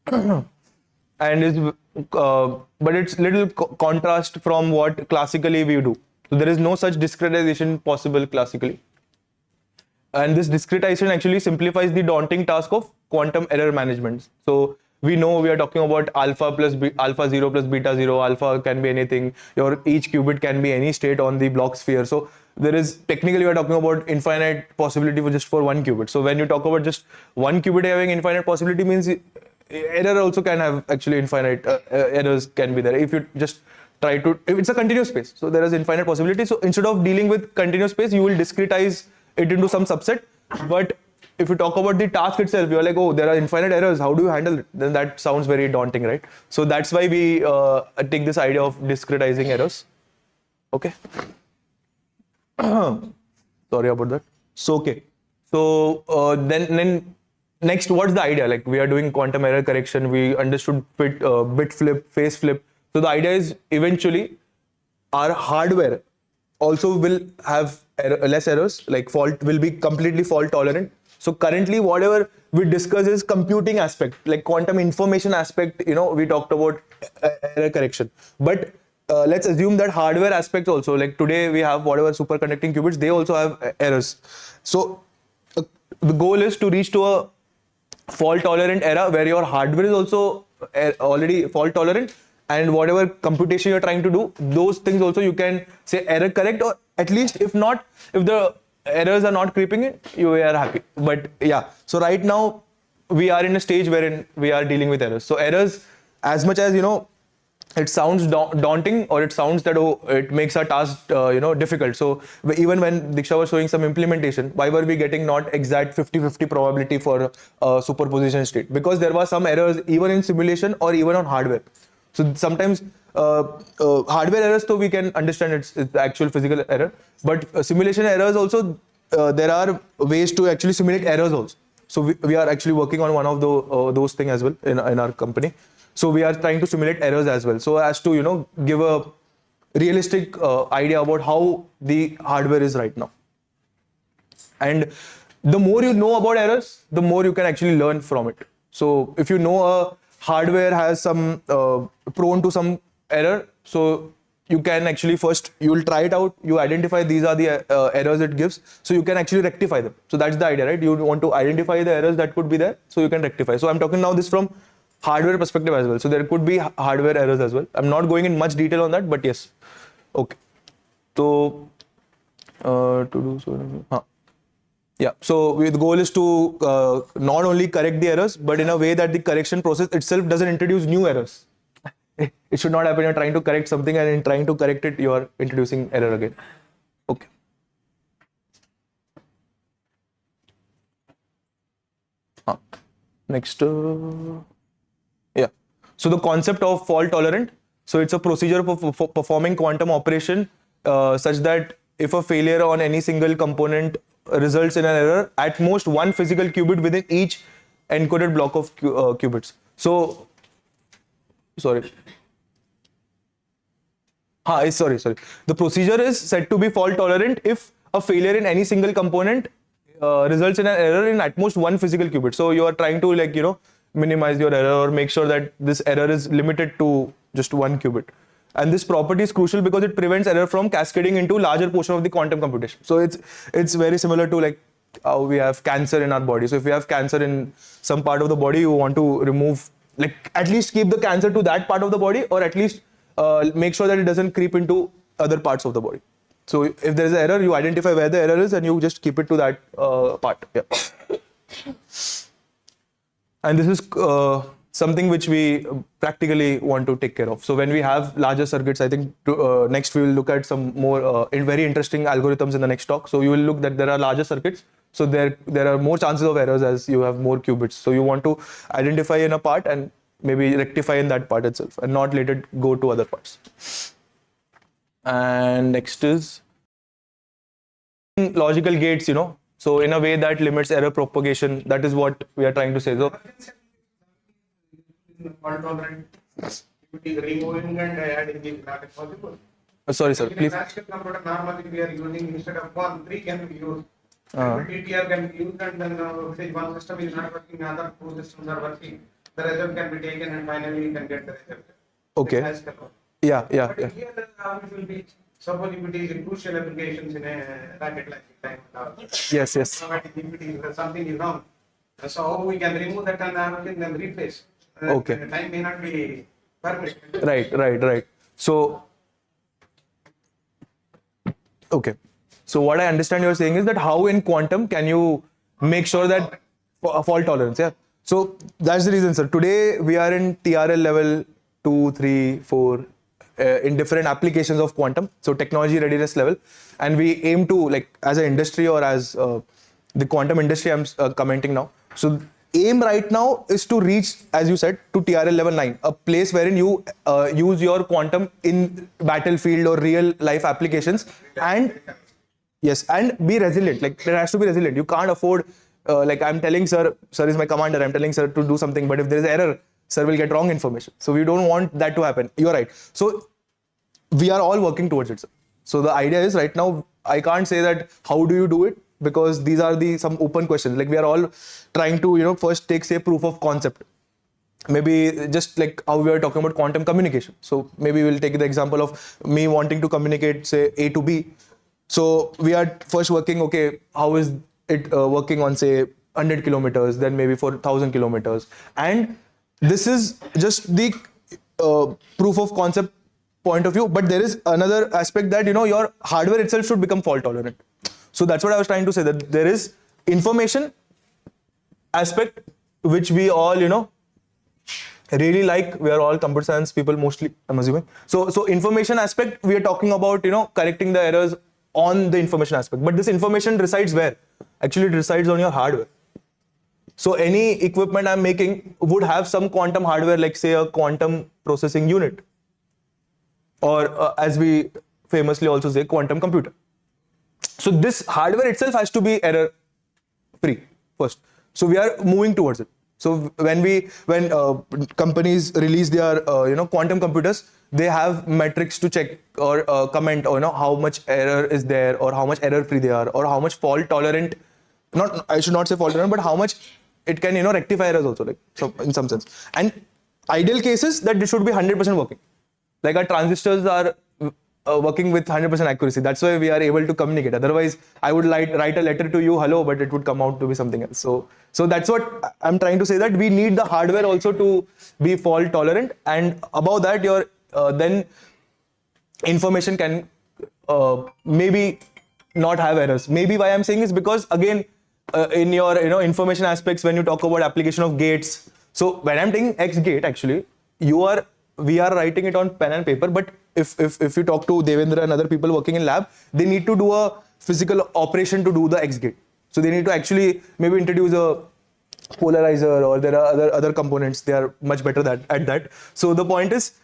And is, but it's little contrast from what classically we do. So there is no such discretization possible classically. And this discretization actually simplifies the daunting task of quantum error management. So we know we are talking about alpha plus alpha 0 plus beta 0. Alpha can be anything. Each qubit can be any state on the Bloch sphere. So there is, technically we are talking about infinite possibility for just for one qubit. So when you talk about just one qubit having infinite possibility, means error also can have actually infinite errors can be there if you just try to, if it's a continuous space, so there is infinite possibility. So instead of dealing with continuous space, you will discretize it into some subset. But if you talk about the task itself, you're like, oh, there are infinite errors, how do you handle it? Then that sounds very daunting, right? So that's why we take this idea of discretizing errors. Okay. Sorry about that. So okay, so then next, what's the idea? Like, we are doing quantum error correction, we understood bit flip, phase flip. So the idea is eventually our hardware also will have less errors, like fault will be completely fault tolerant. So currently whatever we discuss is computing aspect, like quantum information aspect, you know, we talked about error correction. But let's assume that hardware aspects also, like today we have whatever superconducting qubits, they also have errors. So the goal is to reach to a fault tolerant era where your hardware is also already fault tolerant, and whatever computation you're trying to do, those things also you can say error correct, or at least if not, if the errors are not creeping in, you are happy. But yeah, so right now we are in a stage wherein we are dealing with errors. So errors, as much as, you know, it sounds daunting, or it sounds that, oh, it makes our task difficult. So even when Diksha was showing some implementation, why were we getting not exact 50-50 probability for superposition state? Because there were some errors even in simulation or even on hardware. So sometimes hardware errors, so we can understand it's the actual physical error, but simulation errors also, there are ways to actually simulate errors also. So we are actually working on one of those things as well in our company. So we are trying to simulate errors as well, so as to, you know, give a realistic idea about how the hardware is right now. And the more you know about errors, the more you can actually learn from it. So if you know a hardware has some prone to some error, so you can actually first, you will try it out, you identify these are the errors it gives, so you can actually rectify them. So that's the idea, right? You want to identify the errors that could be there, so you can rectify. So I'm talking now this from hardware perspective as well. So there could be hardware errors as well. I'm not going in much detail on that, but yes. Okay. So to do so. Yeah. So the goal is to not only correct the errors, but in a way that the correction process itself doesn't introduce new errors. It should not happen. You're trying to correct something, and in trying to correct it, you are introducing error again. Okay. Next. Yeah. So the concept of fault tolerant. So it's a procedure for performing quantum operation such that if a failure on any single component results in an error, at most one physical qubit within each encoded block of qubits. So, sorry. Sorry. The procedure is said to be fault tolerant if a failure in any single component results in an error in at most one physical qubit. So you are trying to, like, you know, minimize your error or make sure that this error is limited to just one qubit. And this property is crucial because it prevents error from cascading into larger portion of the quantum computation. So it's very similar to like how we have cancer in our body. So if we have cancer in some part of the body, you want to remove, like, at least keep the cancer to that part of the body, or at least make sure that it doesn't creep into other parts of the body. So if there is an error, you identify where the error is and you just keep it to that part. Yeah. And this is something which we practically want to take care of. So when we have larger circuits, I think next we will look at some more very interesting algorithms in the next talk. So you will look that there are larger circuits. So there are more chances of errors as you have more qubits. So you want to identify in a part and maybe rectify in that part itself and not let it go to other parts. And next is logical gates, you know. So in a way that limits error propagation, that is what we are trying to say. So fault tolerant, it is removing and adding the bracket possible. Sorry, sir, In a please. classical computer, normally we are using, instead of 1, 3 can be used. TTR can be used, and then say one system is not working, other two systems are working. The result can be taken, and finally you can get the result. Okay. The classical one. Yeah. But here, how it will be, suppose if it is in crucial applications in a racket like time. Yes. Something is wrong. So how we can remove that and then replace. Okay. The time may not be perfect. Right. So, okay. So what I understand you're saying is that how in quantum can you make sure that fault tolerance, yeah. So that's the reason, sir. Today we are in TRL level 2, 3, 4 in different applications of quantum. So technology readiness level, and we aim to, like, as an industry or as the quantum industry I'm commenting now. So aim right now is to reach, as you said, to TRL level 9, a place wherein you use your quantum in battlefield or real life applications, and yes, and be resilient. Like, there has to be resilient. You can't afford, like, I'm telling sir is my commander, I'm telling sir to do something, but if there is error, sir will get wrong information. So we don't want that to happen. You're right. So we are all working towards it, sir. So the idea is, right now, I can't say that how do you do it, because these are some open questions. Like, we are all trying to, first take, say, proof of concept. Maybe just like how we are talking about quantum communication. So maybe we'll take the example of me wanting to communicate, say, A to B. So we are first working, okay, how is it working on, say, 100 kilometers, then maybe for 1,000 kilometers. And this is just the proof of concept point of view. But there is another aspect that, your hardware itself should become fault tolerant. So that's what I was trying to say, that there is information aspect which we all, really like. We are all computer science people mostly, I'm assuming. So information aspect, we are talking about, correcting the errors on the information aspect. But this information resides where? Actually, it resides on your hardware. So any equipment I'm making would have some quantum hardware, like, say, a quantum processing unit, or as we famously also say, quantum computer. So this hardware itself has to be error free first. So we are moving towards it. So when companies release their quantum computers, they have metrics to check or comment, or how much error is there, or how much error free they are, or how much fault tolerant. I should not say fault tolerant, but how much it can rectify errors also, like, so in some sense. And ideal cases that this should be 100% working. Like, our transistors are working with 100% accuracy. That's why we are able to communicate. Otherwise, I would write a letter to you, hello, but it would come out to be something else. So that's what I'm trying to say, that we need the hardware also to be fault tolerant, and above that, your then information can maybe not have errors. Maybe why I'm saying is because, again, in your information aspects, when you talk about application of gates. So when I'm taking X gate, actually, we are writing it on pen and paper, but if you talk to Devendra and other people working in lab, they need to do a physical operation to do the X gate. So they need to actually maybe introduce a polarizer, or there are other components. They are much better at that. So the point is,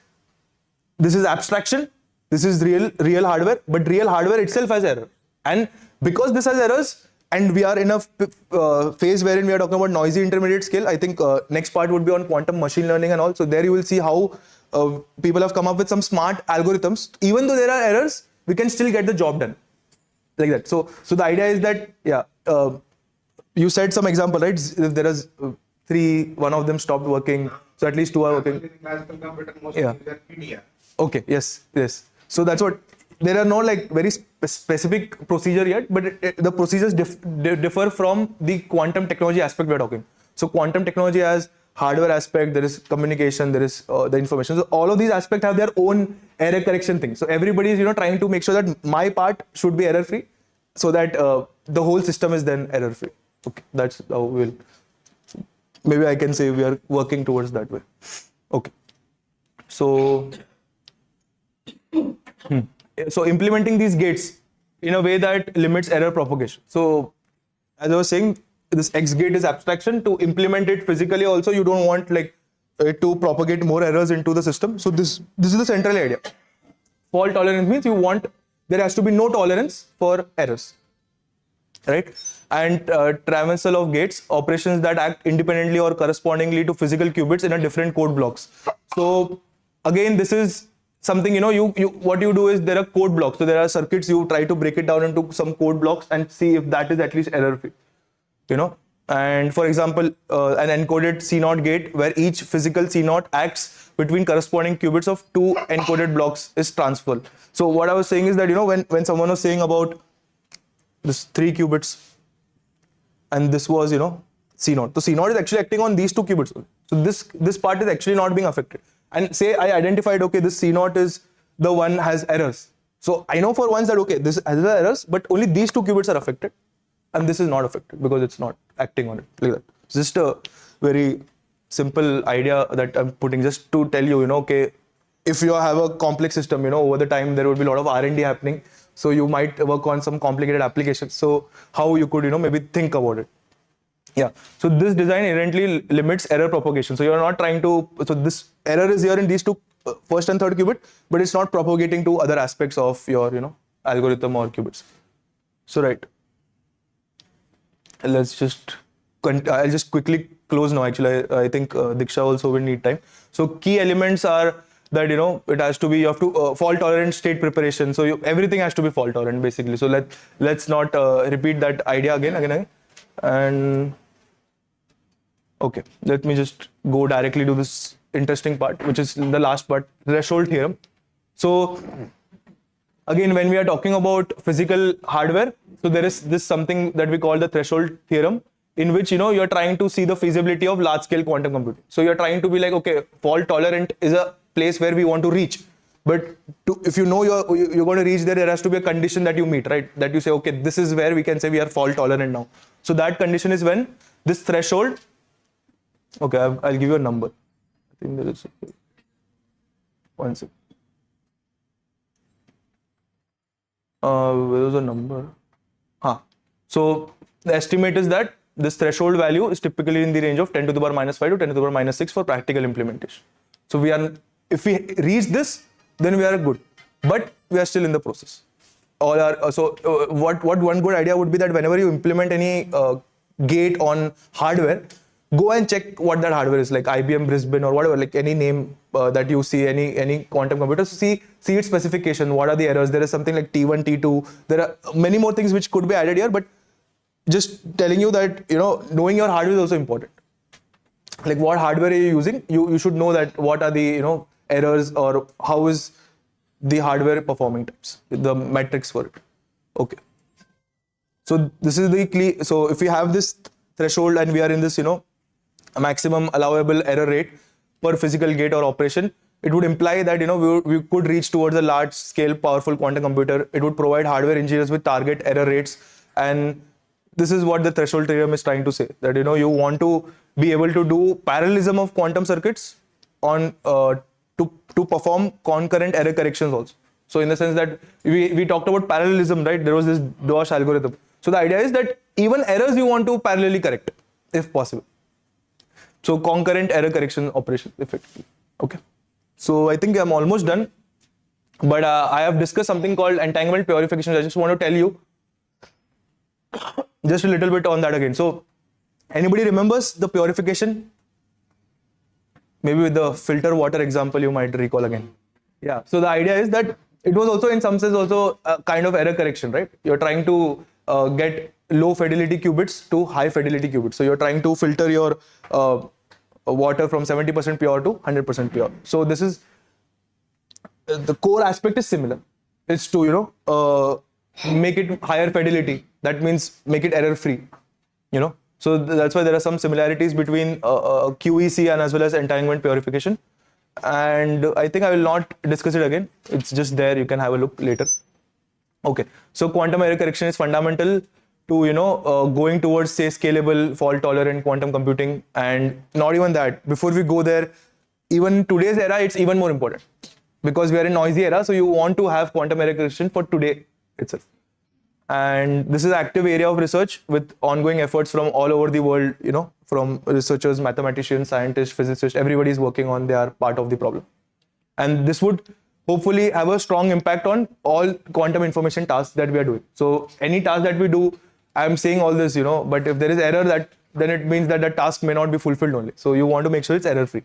this is abstraction, this is real hardware, but real hardware itself has error. And because this has errors, and we are in a phase wherein we are talking about noisy intermediate scale. I think next part would be on quantum machine learning and all. So there you will see how people have come up with some smart algorithms. Even though there are errors, we can still get the job done, like that. So the idea is that, you said some example, right? If there is 3, one of them stopped working, so at least 2 are working. Classical computer mostly Yeah. use PDR. Okay, yes. So that's what, there are no like very specific procedure yet, but the procedures differ from the quantum technology aspect we're talking. So quantum technology has hardware aspect, there is communication, there is the information. So all of these aspects have their own error correction thing. So everybody is trying to make sure that my part should be error free, so that the whole system is then error free. Okay, that's how we'll. Maybe I can say we are working towards that way. Okay. So implementing these gates in a way that limits error propagation. So as I was saying, this X gate is abstraction. To implement it physically also, you don't want like it to propagate more errors into the system. So this is the central idea. Fault tolerance means you want, there has to be no tolerance for errors, right? And traversal of gates, operations that act independently or correspondingly to physical qubits in a different code blocks. So again, this is something, what you do is there are code blocks. So there are circuits, you try to break it down into some code blocks and see if that is at least error free, And for example, an encoded C0 gate where each physical C0 acts between corresponding qubits of 2 encoded blocks is transferable. So what I was saying is that, when someone was saying about this 3 qubits and this was, C0. So C0 is actually acting on these 2 qubits. So this part is actually not being affected. And say I identified, okay, this C0 is the one has errors. So I know for once that, okay, this has errors, but only these 2 qubits are affected. And this is not affected because it's not acting on it like that. It's just very simple idea that I'm putting just to tell you, okay, if you have a complex system, over the time there will be a lot of R&D happening. So you might work on some complicated applications. So how you could, maybe think about it. Yeah. So this design inherently limits error propagation. So you're not trying to, so this error is here in these two, first and third qubit, but it's not propagating to other aspects of your, algorithm or qubits. So right. Let's just, I'll just quickly close now. Actually, I think Diksha also will need time. So key elements are that, it has to be, you have to fault tolerant state preparation. So everything has to be fault tolerant basically. So let's not repeat that idea again. And okay, let me just go directly to this interesting part, which is the last part, threshold theorem. So again, when we are talking about physical hardware, so there is this something that we call the threshold theorem, in which you're trying to see the feasibility of large scale quantum computing. So you're trying to be like, okay, fault tolerant is a place where we want to reach, but if you're going to reach there has to be a condition that you meet, right? That you say, okay, this is where we can say we are fault tolerant now. So that condition is when this threshold, okay, I'll give you a number. I think there is one second. Where was a number? So the estimate is that this threshold value is typically in the range of 10 to the power minus 5 to 10 to the power minus 6 for practical implementation. So if we reach this, then we are good, but we are still in the process. What one good idea would be that whenever you implement any gate on hardware, go and check what that hardware is, like IBM Brisbane or whatever, like any name that you see, any quantum computer, see its specification, what are the errors. There is something like T1, T2, there are many more things which could be added here, but just telling you that, knowing your hardware is also important. Like what hardware are you using? You should know that what are the, errors or how is the hardware performing types, the metrics for it. Okay. So this is the so if we have this threshold and we are in this, a maximum allowable error rate per physical gate or operation, it would imply that, we could reach towards a large scale powerful quantum computer. It would provide hardware engineers with target error rates. And this is what the threshold theorem is trying to say, that, you want to be able to do parallelism of quantum circuits on, to perform concurrent error corrections also. So in the sense that we talked about parallelism, right? There was this Dosh algorithm. So the idea is that even errors you want to parallelly correct, if possible. So concurrent error correction operation, effectively. Okay. So I think I'm almost done, but I have discussed something called entanglement purification. I just want to tell you just a little bit on that again. So anybody remembers the purification? Maybe with the filter water example, you might recall again. Yeah. So the idea is that it was also in some sense also a kind of error correction, right? You're trying to get low fidelity qubits to high fidelity qubits. So you're trying to filter your water from 70% pure to 100% pure. So this is the core aspect is similar. It's to make it higher fidelity. That means make it error free. So that's why there are some similarities between QEC and as well as entanglement purification. And I think I will not discuss it again. It's just there. You can have a look later. Okay. So quantum error correction is fundamental to, going towards, say, scalable, fault tolerant quantum computing. And not even that. Before we go there, even today's era, it's even more important because we are in noisy era. So you want to have quantum error correction for today itself. And this is an active area of research with ongoing efforts from all over the world, from researchers, mathematicians, scientists, physicists, everybody is working on their part of the problem. And this would hopefully have a strong impact on all quantum information tasks that we are doing. So any task that we do, I'm saying all this, but if there is error, then it means that the task may not be fulfilled only. So you want to make sure it's error free.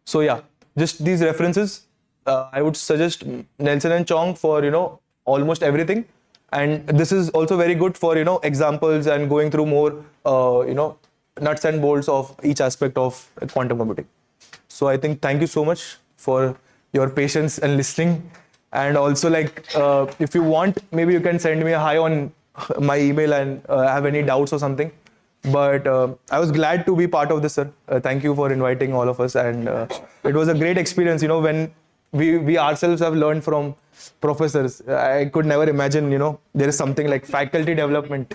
So yeah, just these references, I would suggest Nelson and Chong for, almost everything. And this is also very good for, examples and going through more, nuts and bolts of each aspect of quantum computing. So I think thank you so much for your patience and listening. And also if you want, maybe you can send me a hi on my email and have any doubts or something. But I was glad to be part of this, sir. Thank you for inviting all of us. And it was a great experience, when we ourselves have learned from professors. I could never imagine, there is something like faculty development.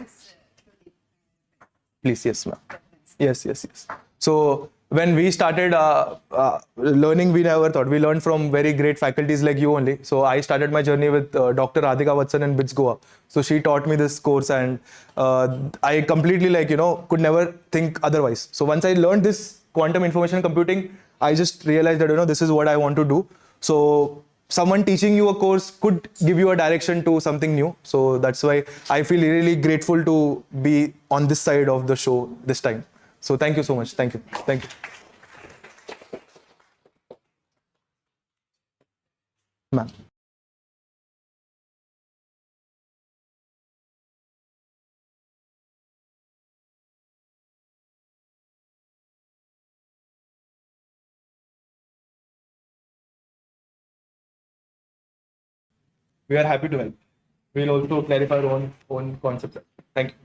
Please, yes, ma'am. Yes, yes, yes. So when we started learning, we never thought. We learned from very great faculties like you only. So I started my journey with Dr. Radhika Vatsan in BITS Goa. So she taught me this course, and I completely could never think otherwise. So once I learned this quantum information computing, I just realized that this is what I want to do. So someone teaching you a course could give you a direction to something new. So that's why I feel really grateful to be on this side of the show this time. So thank you so much. Thank you. Thank you. Ma'am. We are happy to help. We'll also clarify our own concept. Thank you.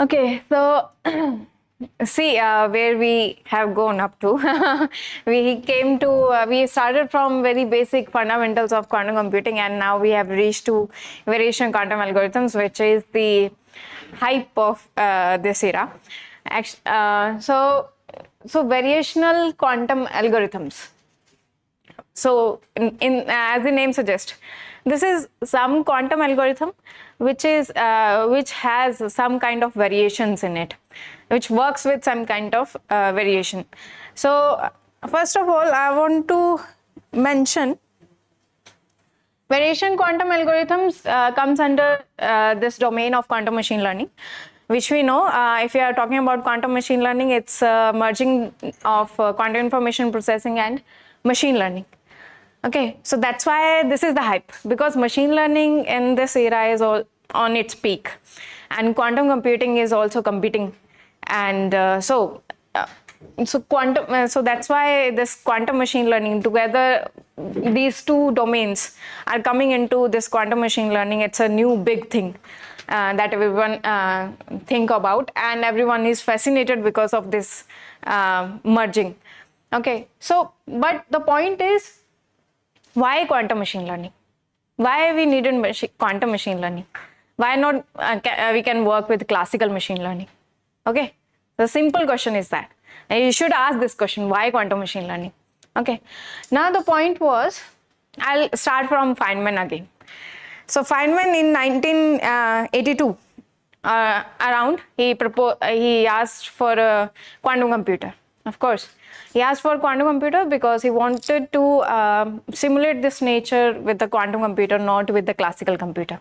Okay, so see where we have gone up to. We started from very basic fundamentals of quantum computing, and now we have reached to variation quantum algorithms, which is the hype of this era. So variational quantum algorithms. So, as the name suggests, this is some quantum algorithm which has some kind of variations in it, which works with some kind of variation. So, first of all, I want to mention variation quantum algorithms comes under this domain of quantum machine learning, which we know. If we are talking about quantum machine learning, it's merging of quantum information processing and machine learning. Okay, so that's why this is the hype, because machine learning in this era is all on its peak, and quantum computing is also competing, and so that's why this quantum machine learning together, these two domains are coming into this quantum machine learning. It's a new big thing that everyone think about, and everyone is fascinated because of this merging. Okay, so but the point is, why quantum machine learning? Why we needed quantum machine learning? Why not we can work with classical machine learning? Okay, the simple question is that. And you should ask this question, why quantum machine learning? Okay, now the point was, I'll start from Feynman again. So Feynman in 1982, around, he asked for a quantum computer. Of course. He asked for quantum computer because he wanted to simulate this nature with the quantum computer, not with the classical computer.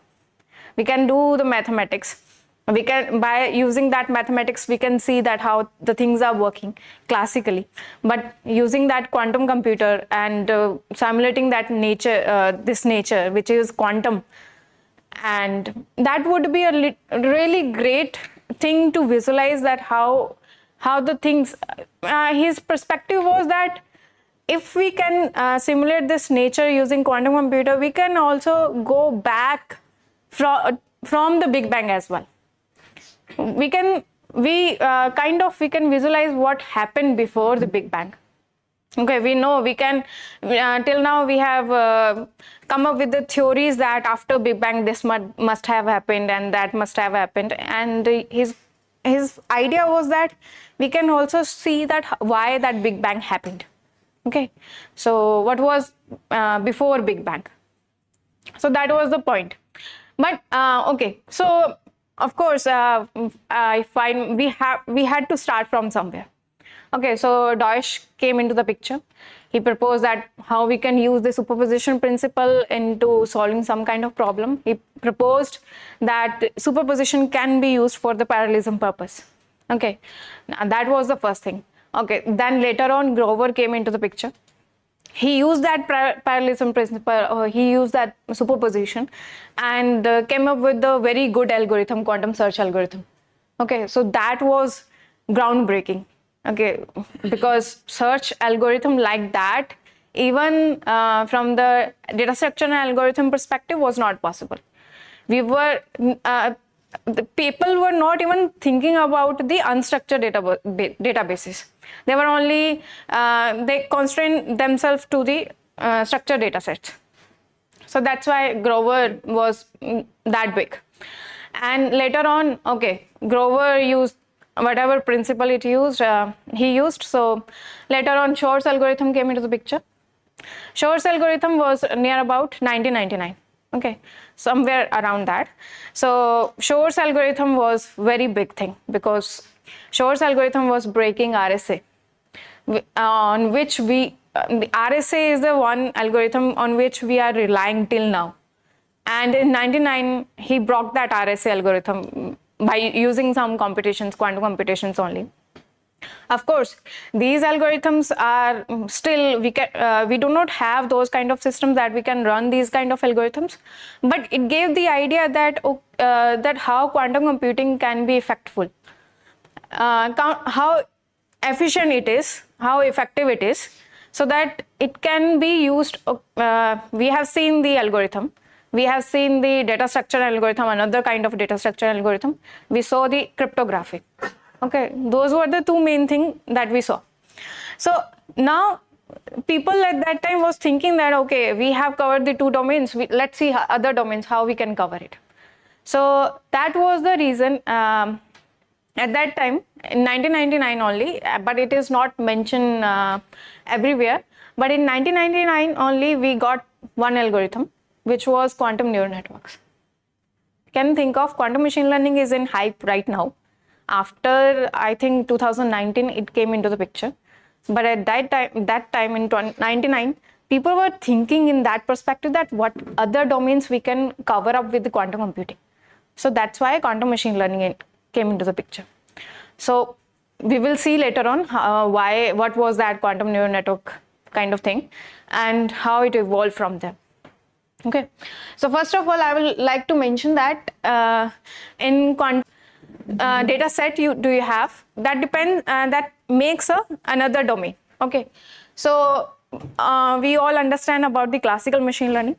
We can do the mathematics. We can, by using that mathematics, we can see that how the things are working classically. But using that quantum computer and simulating that nature, this nature, which is quantum, and that would be a really great thing to visualize that how the things, his perspective was that if we can simulate this nature using quantum computer, we can also go back from the Big Bang as well. We can visualize what happened before the Big Bang. Okay, we know we can, till now we have come up with the theories that after Big Bang this must have happened and that must have happened, and his idea was that we can also see that why that Big Bang happened. Okay, so what was before Big Bang? So that was the point. But okay, so of course I find we had to start from somewhere. Okay, so Deutsch came into the picture. He proposed that how we can use the superposition principle into solving some kind of problem. He proposed that superposition can be used for the parallelism purpose. Okay, now that was the first thing. Okay, then later on Grover came into the picture. He used that parallelism principle, he used that superposition and came up with a very good algorithm, quantum search algorithm. Okay, so that was groundbreaking. Okay, because search algorithm like that, even from the data structure and algorithm perspective, was not possible. We were, the people were not even thinking about the unstructured databases. They were only, they constrained themselves to the structured data sets. So that's why Grover was that big. And later on, okay, Grover used whatever principle he used. So later on, Shor's algorithm came into the picture. Shor's algorithm was near about 1999. Okay, somewhere around that. So Shor's algorithm was very big thing because Shor's algorithm was breaking RSA, on which the RSA is the one algorithm on which we are relying till now. And in 1999, he broke that RSA algorithm by using some computations, quantum computations only. Of course, these algorithms are still, we do not have those kind of systems that we can run these kind of algorithms, but it gave the idea that that how quantum computing can be effective, how efficient it is, how effective it is, so that it can be used. We have seen the algorithm. We have seen the data structure algorithm, another kind of data structure algorithm. We saw the cryptography. Okay, those were the two main things that we saw. So now people at that time was thinking that, okay, we have covered the two domains. Let's see other domains, how we can cover it. So that was the reason at that time, in 1999 only, but it is not mentioned everywhere. But in 1999 only, we got one algorithm, which was quantum neural networks. Can think of quantum machine learning is in hype right now. After, I think, 2019, it came into the picture. But at that time in 1999, people were thinking in that perspective that what other domains we can cover up with the quantum computing. So that's why quantum machine learning came into the picture. So we will see later on what was that quantum neural network kind of thing and how it evolved from there. Okay, so first of all, I will like to mention that in quantum data set you have, that depends, that makes another domain. Okay, so we all understand about the classical machine learning.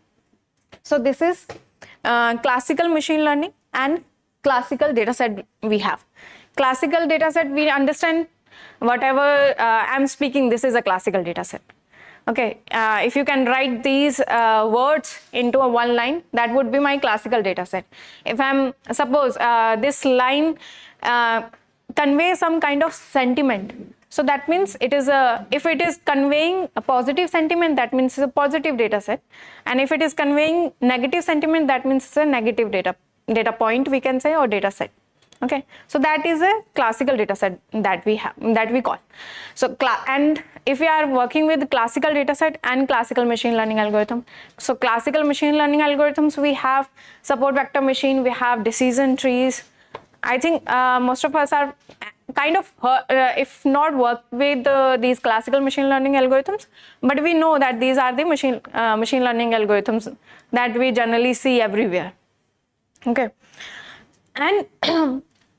So this is classical machine learning and classical data set we have. Classical data set, we understand whatever I'm speaking, this is a classical data set. Okay, if you can write these words into a one line, that would be my classical data set. If I'm, suppose this line conveys some kind of sentiment, so that means it is if it is conveying a positive sentiment, that means it's a positive data set. And if it is conveying negative sentiment, that means it's a negative data point, we can say, or data set. Okay, so that is a classical data set that we have, that we call. So and if we are working with classical data set and classical machine learning algorithm, so classical machine learning algorithms, we have support vector machine, we have decision trees. I think most of us are kind of if not work with these classical machine learning algorithms, but we know that these are the machine learning algorithms that we generally see everywhere. Okay, and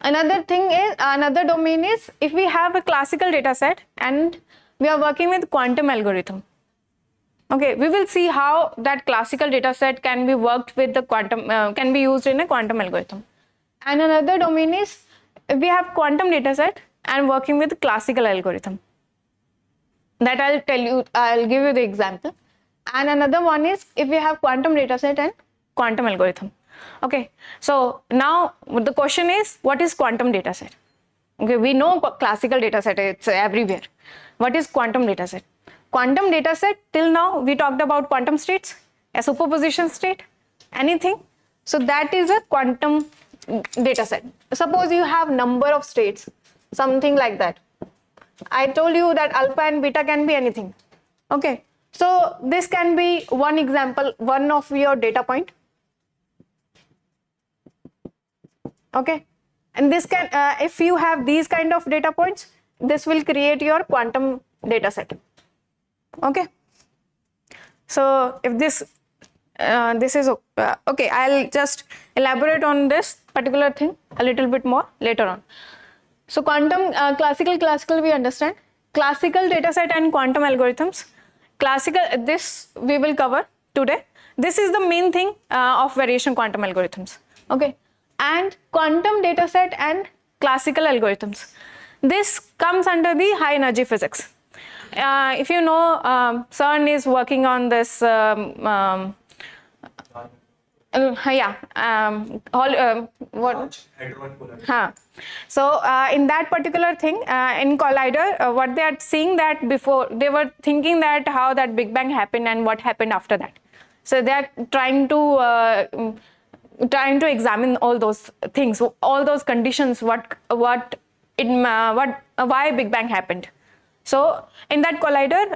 another domain is if we have a classical data set and we are working with quantum algorithm. Okay, we will see how that classical data set can be worked with the quantum, can be used in a quantum algorithm. And another domain is if we have quantum data set and working with classical algorithm. That I'll give you the example. And another one is if we have quantum data set and quantum algorithm. Okay, so now the question is, what is quantum data set? Okay, we know classical data set, it's everywhere. What is quantum data set? Quantum data set, till now we talked about quantum states, a superposition state, anything. So that is a quantum data set. Suppose you have number of states, something like that. I told you that alpha and beta can be anything. Okay, so this can be one example, one of your data point. Okay, and this can, if you have these kind of data points, this will create your quantum data set. Okay, so if this is okay, I'll just elaborate on this particular thing a little bit more later on. So quantum, classical we understand. Classical data set and quantum algorithms. Classical, this we will cover today. This is the main thing of variation quantum algorithms. Okay, and quantum data set and classical algorithms. This comes under the high energy physics. If you know, CERN is working on this what? So in that particular thing, in Collider, what they are seeing that before, they were thinking that how that Big Bang happened and what happened after that. So they are trying to examine all those things, all those conditions, why Big Bang happened. So in that collider,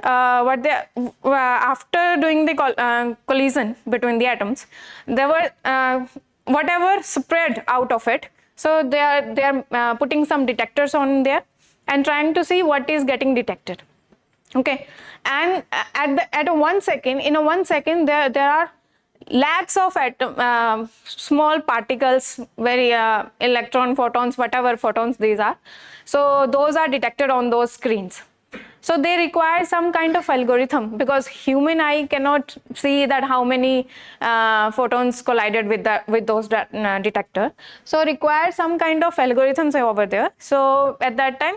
after doing the collision between the atoms, there were whatever spread out of it. So they are putting some detectors on there and trying to see what is getting detected. Okay, and at a 1 second, in a 1 second, there are lakhs of small particles, very electron, photons, whatever photons these are. So those are detected on those screens. So they require some kind of algorithm, because human eye cannot see that how many photons collided with those detector. So require some kind of algorithms over there. So at that time,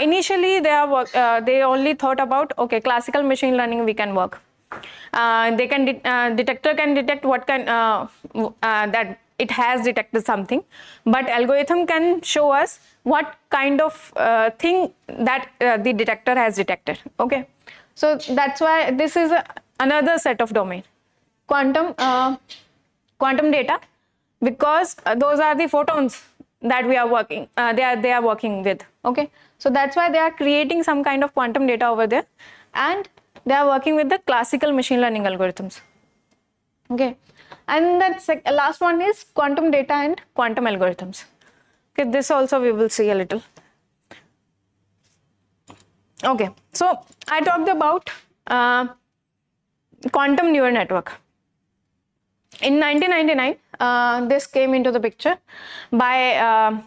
initially they only thought about, okay, classical machine learning we can work. They can detector can detect what can that it has detected something, but algorithm can show us what kind of thing that the detector has detected. Okay, so that's why this is another set of domain, quantum data, because those are the photons that we are working they are working with. Okay, so that's why they are creating some kind of quantum data over there, and they are working with the classical machine learning algorithms. Okay, and that's last one is quantum data and quantum algorithms. Okay, this also we will see a little. Okay, so I talked about quantum neural network. In 1999, this came into the picture by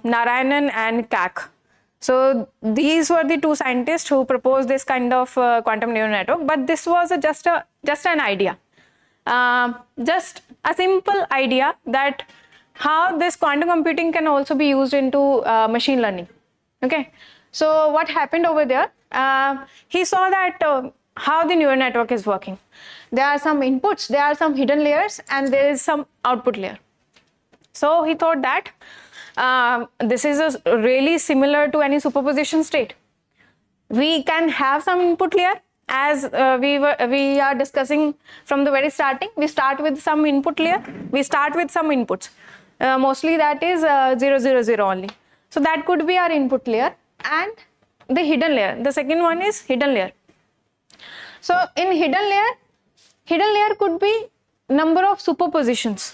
Narayanan and Kak. So these were the two scientists who proposed this kind of quantum neural network, but this was just an idea, just a simple idea that how this quantum computing can also be used into machine learning. Okay, so what happened over there? He saw that how the neural network is working. There are some inputs, there are some hidden layers, and there is some output layer. So he thought that this is really similar to any superposition state. We can have some input layer, as we are discussing from the very starting. We start with some input layer, we start with some inputs. mostly that is 0, 0, 0 only. So that could be our input layer. And the hidden layer, the second one is hidden layer. So in hidden layer could be number of superpositions.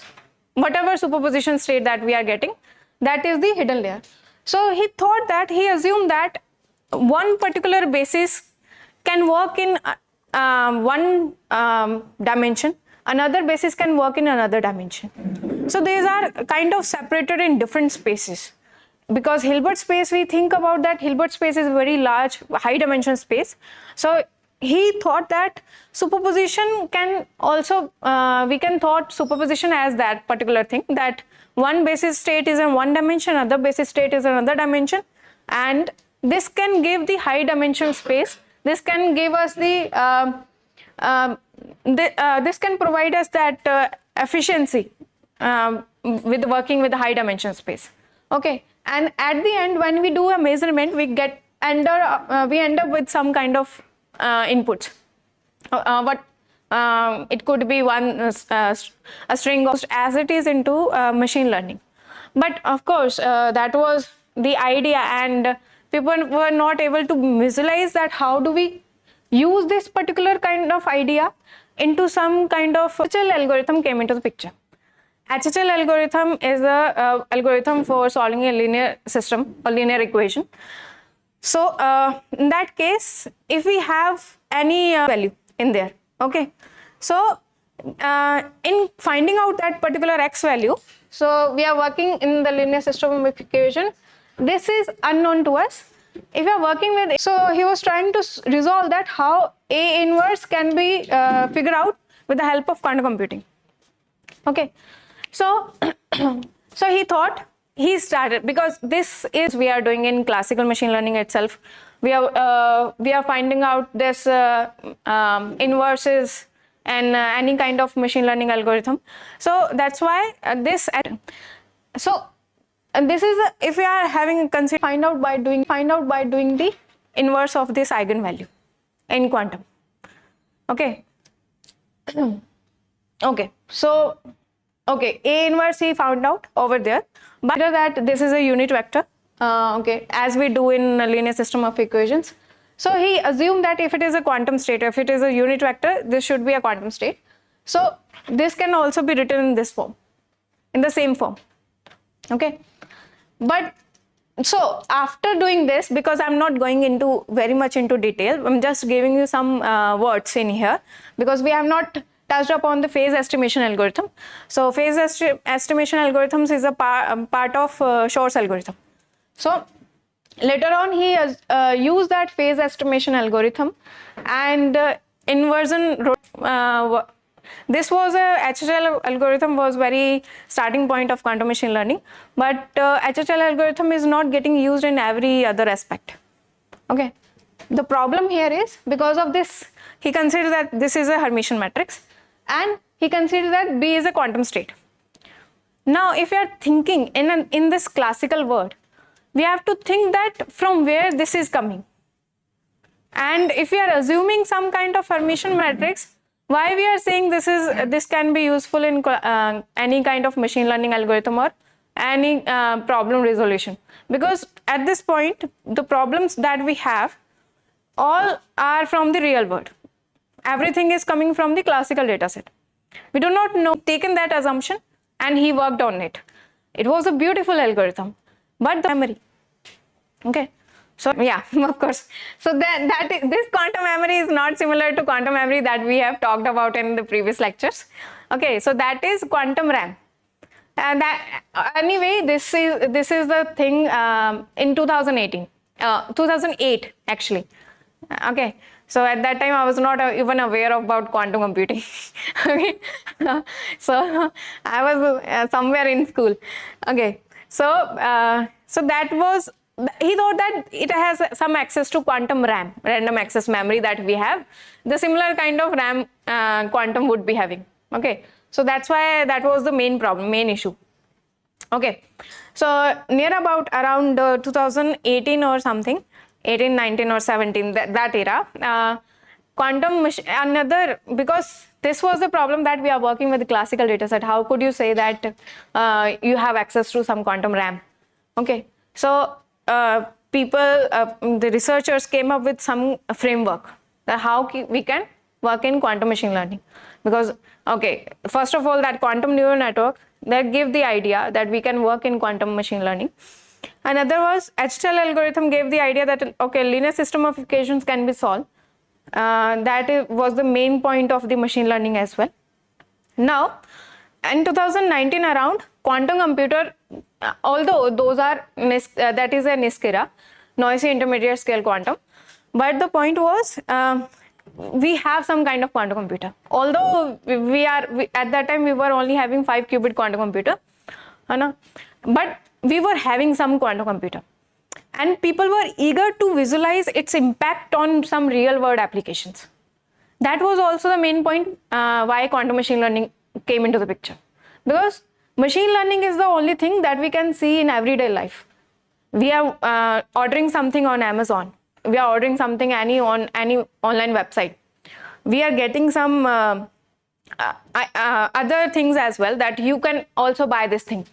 Whatever superposition state that we are getting, that is the hidden layer. So he assumed that one particular basis can work in one dimension, another basis can work in another dimension. So these are kind of separated in different spaces. Because Hilbert space, we think about that Hilbert space is a very large, high dimension space. So he thought that superposition can also, we can thought superposition as that particular thing, that one basis state is in one dimension, other basis state is another dimension, and this can give the high dimension space. This can give us this can provide us that efficiency with working with the high dimension space. Okay, and at the end, when we do a measurement, we end up with some kind of inputs. It could be a string of, as it is into machine learning. But of course, that was the idea, and people were not able to visualize that how do we use this particular kind of idea into some kind of HHL algorithm came into the picture. HHL algorithm is a algorithm for solving a linear system or linear equation. So in that case, if we have any value in there, okay, so in finding out that particular x value, so we are working in the linear system of equation. This is unknown to us. If we are working with, so he was trying to resolve that how A inverse can be figured out with the help of quantum computing. Okay, so so he started, because this is we are doing in classical machine learning itself. We are finding out this inverses and any kind of machine learning algorithm. So that's why this. So this is if we are having find out by doing the inverse of this eigenvalue in quantum. Okay. Okay. So okay, A inverse he found out over there, but that this is a unit vector. Okay, as we do in a linear system of equations. So he assumed that if it is a quantum state, if it is a unit vector, this should be a quantum state. So this can also be written in this form, in the same form. Okay, but so after doing this, because I'm not going into very much into detail, I'm just giving you some words in here, because we have not touched upon the phase estimation algorithm. So phase estimation algorithms is a part of Shor's algorithm. So later on he used that phase estimation algorithm, and inversion this was a HHL algorithm was very starting point of quantum machine learning, but HHL algorithm is not getting used in every other aspect. Okay, the problem here is because of this, he considers that this is a Hermitian matrix, and he considers that B is a quantum state. Now if you are thinking in this classical world, we have to think that from where this is coming, and if we are assuming some kind of Hermitian matrix, why we are saying this can be useful in any kind of machine learning algorithm or any problem resolution, because at this point the problems that we have all are from the real world. Everything is coming from the classical data set. We do not know, taken that assumption, and he worked on it. It was a beautiful algorithm, but the memory. Okay, so yeah, of course. So this quantum memory is not similar to quantum memory that we have talked about in the previous lectures. Okay, so that is quantum RAM. And that anyway, this is the thing in 2008 actually. Okay, so at that time I was not even aware about quantum computing. Okay, so I was somewhere in school. Okay, so that was, he thought that it has some access to quantum RAM, random access memory that we have. The similar kind of RAM quantum would be having. Okay, so that's why that was the main issue. Okay, so near about around 2018 or something, 18, 19 or 17, that era, quantum another, because this was the problem that we are working with the classical data set. How could you say that you have access to some quantum RAM? Okay, so the researchers came up with some framework that how we can work in quantum machine learning. Because, okay, first of all, that quantum neural network that gave the idea that we can work in quantum machine learning. Another was HTL algorithm gave the idea that, okay, linear system of equations can be solved. That was the main point of the machine learning as well. Now, in 2019 around, quantum computer, although those are, that is a NISQ era, noisy intermediate scale quantum, but the point was, we have some kind of quantum computer. Although at that time we were only having 5-qubit quantum computer, but we were having some quantum computer. And people were eager to visualize its impact on some real world applications. That was also the main point why quantum machine learning came into the picture. Because machine learning is the only thing that we can see in everyday life. We are ordering something on Amazon. We are ordering something on any online website. We are getting some other things as well that you can also buy this thing.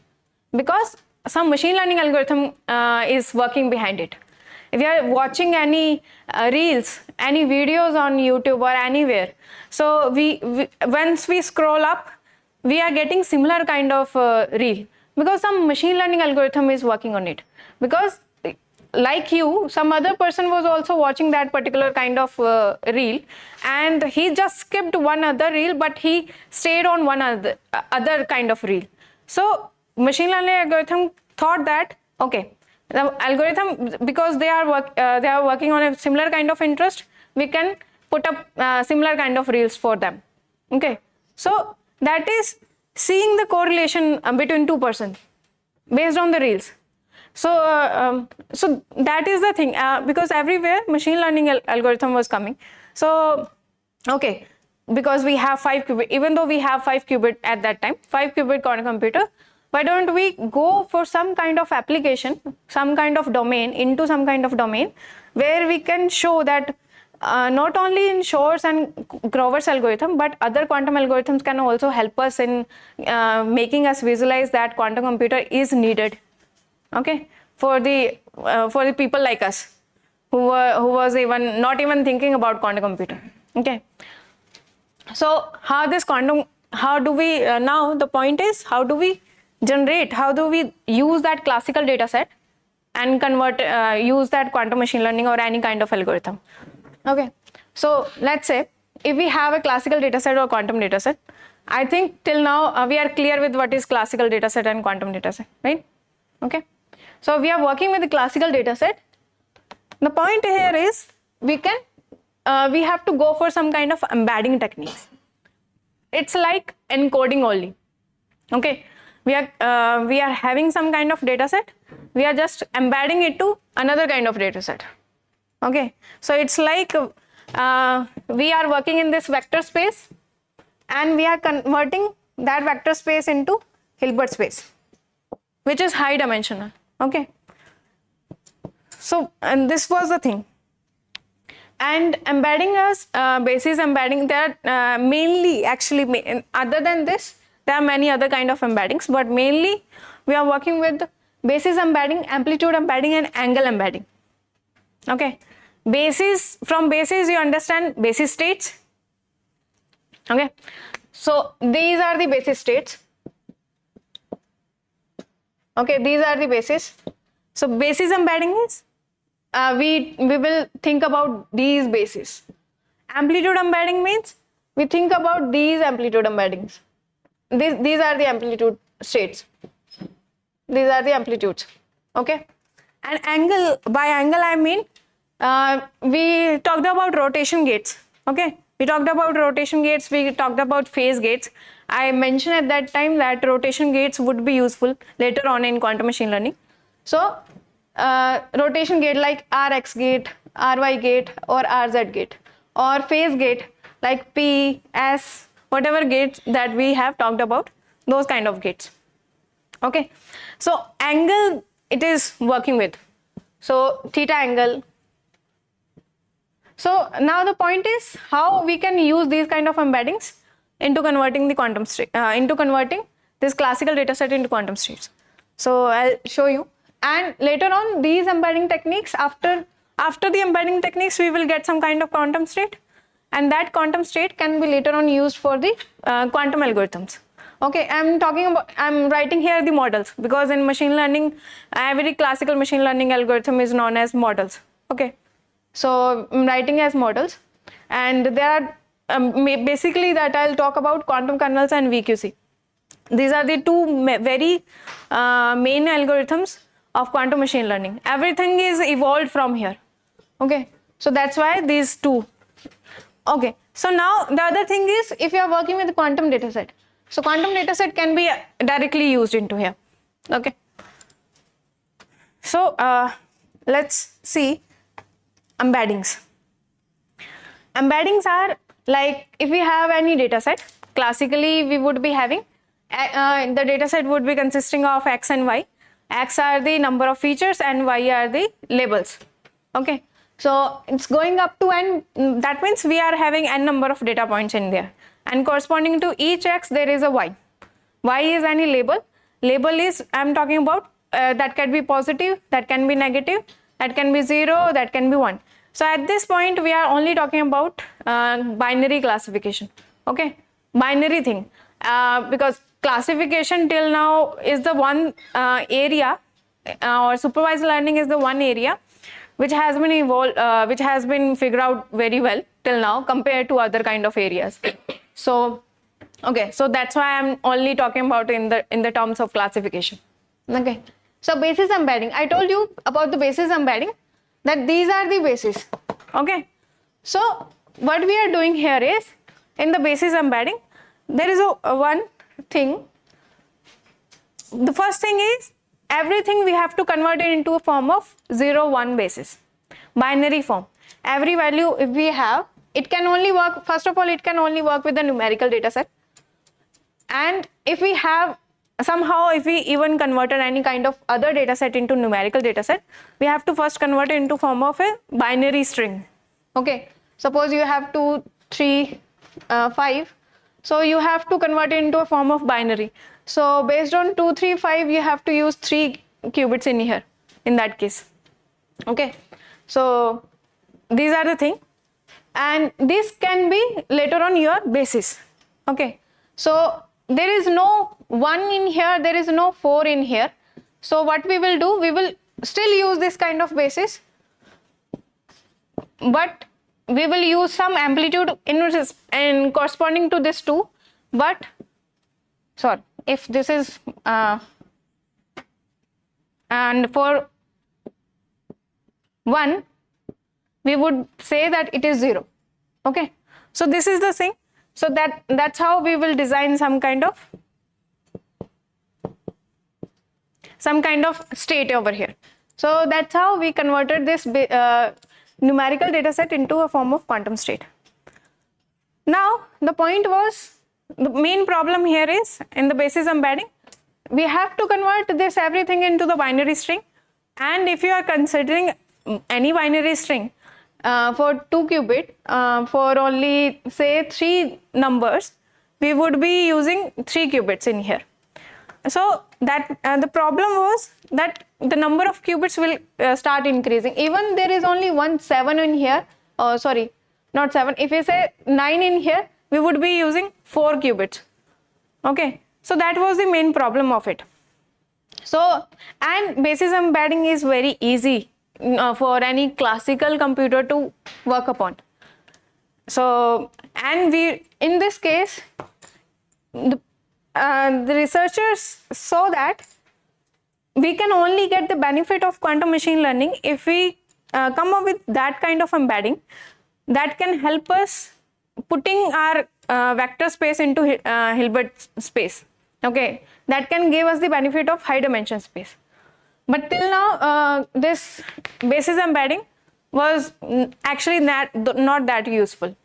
Because some machine learning algorithm is working behind it. If you are watching any reels, any videos on YouTube or anywhere, so once we scroll up, we are getting similar kind of reel because some machine learning algorithm is working on it. Because like you, some other person was also watching that particular kind of reel, and he just skipped one other reel, but he stayed on one other kind of reel. So machine learning algorithm thought that, okay, the algorithm, because they are working on a similar kind of interest, we can put up similar kind of reels for them. Okay, so that is seeing the correlation between 2% based on the reels. So so that is the thing, because everywhere machine learning algorithm was coming. So okay, because we have 5 qubit, even though we have 5 qubit at that time, 5 qubit quantum computer, why don't we go for some kind of application, some kind of domain, into some kind of domain where we can show that not only in Shor's and Grover's algorithm, but other quantum algorithms can also help us in making us visualize that quantum computer is needed. Okay, for the people like us who was not even thinking about quantum computer. Okay, so how do we now the point is, how do we generate, how do we use that classical data set and use that quantum machine learning or any kind of algorithm. Okay, so let's say if we have a classical data set or quantum data set, I think till now we are clear with what is classical data set and quantum data set, right? Okay, so we are working with the classical data set. The point here is we have to go for some kind of embedding techniques. It's like encoding only. Okay, we are having some kind of data set, we are just embedding it to another kind of data set. Okay, so it's like we are working in this vector space and we are converting that vector space into Hilbert space, which is high dimensional. Okay, so and this was the thing. And embedding us, basis embedding, there are mainly, actually, other than this, there are many other kind of embeddings, but mainly we are working with basis embedding, amplitude embedding, and angle embedding. Okay, from basis you understand basis states. Okay, so these are the basis states. Okay, these are the basis. So basis embedding is we will think about these bases. Amplitude embedding means we think about these amplitude embeddings. These are the amplitude states. These are the amplitudes. Okay, and angle, by angle I mean we talked about rotation gates. Okay, we talked about rotation gates, we talked about phase gates. I mentioned at that time that rotation gates would be useful later on in quantum machine learning. So rotation gate like Rx gate, Ry gate, or Rz gate, or phase gate like P, S, whatever gates that we have talked about, those kind of gates. Okay, so angle it is working with, so theta angle. So now the point is how we can use these kind of embeddings into converting the quantum state, into converting this classical data set into quantum states. So I'll show you. And later on, these embedding techniques, after the embedding techniques, we will get some kind of quantum state, and that quantum state can be later on used for the quantum algorithms. Okay, I'm writing here the models, because in machine learning, every classical machine learning algorithm is known as models. Okay, so I'm writing as models, and there are basically that I'll talk about quantum kernels and VQC. These are the two very main algorithms of quantum machine learning. Everything is evolved from here. Okay, so that's why these two. Okay, so now the other thing is, if you are working with quantum dataset, so quantum dataset can be directly used into here. Okay, so let's see embeddings. Embeddings are like, if we have any dataset, classically we would be having the dataset would be consisting of X and Y. X are the number of features and Y are the labels. Okay, so it's going up to n, that means we are having n number of data points in there, and corresponding to each X there is a Y. Y is any label. Label is, I'm talking about that can be positive, that can be negative, that can be 0, that can be 1. So at this point we are only talking about binary classification. Okay, binary thing, because classification till now is the one area, or supervised learning is the one area which has been evolved, which has been figured out very well till now compared to other kind of areas. So okay, so that's why I'm only talking about in the terms of classification. Okay, so basis embedding, I told you about the basis embedding, that these are the bases. Okay, so what we are doing here is, in the basis embedding, there is a one thing. The first thing is, everything we have to convert it into a form of 0, 1 basis, binary form. Every value if we have, it can only work, first of all, it can only work with the numerical data set. And if we have somehow, if we even converted any kind of other data set into numerical data set, we have to first convert it into form of a binary string. Okay, suppose you have 2, 3, 5, so you have to convert it into a form of binary. So based on 2, 3, 5, you have to use 3 qubits in here, in that case. Okay, so these are the thing, and this can be later on your basis. Okay, so there is no 1 in here, there is no 4 in here. So what we will do, we will still use this kind of basis, but we will use some amplitude in corresponding to this 2, but sorry, if this is and for 1 we would say that it is 0. Okay, so this is the thing. So that's how we will design some kind of state over here. So that's how we converted this numerical data set into a form of quantum state. Now the point was, the main problem here is, in the basis embedding, we have to convert this everything into the binary string, and if you are considering any binary string for 2 qubit, for only say 3 numbers, we would be using 3 qubits in here. So that the problem was that the number of qubits will start increasing. Even there is only 7 in here, sorry, not 7, if we say 9 in here, we would be using 4 qubits. Okay, so that was the main problem of it. So, and basis embedding is very easy for any classical computer to work upon. So, and we, in this case, the researchers saw that we can only get the benefit of quantum machine learning if we come up with that kind of embedding that can help us putting our vector space into Hilbert space. Okay, that can give us the benefit of high dimension space. But till now, this basis embedding was actually not that useful.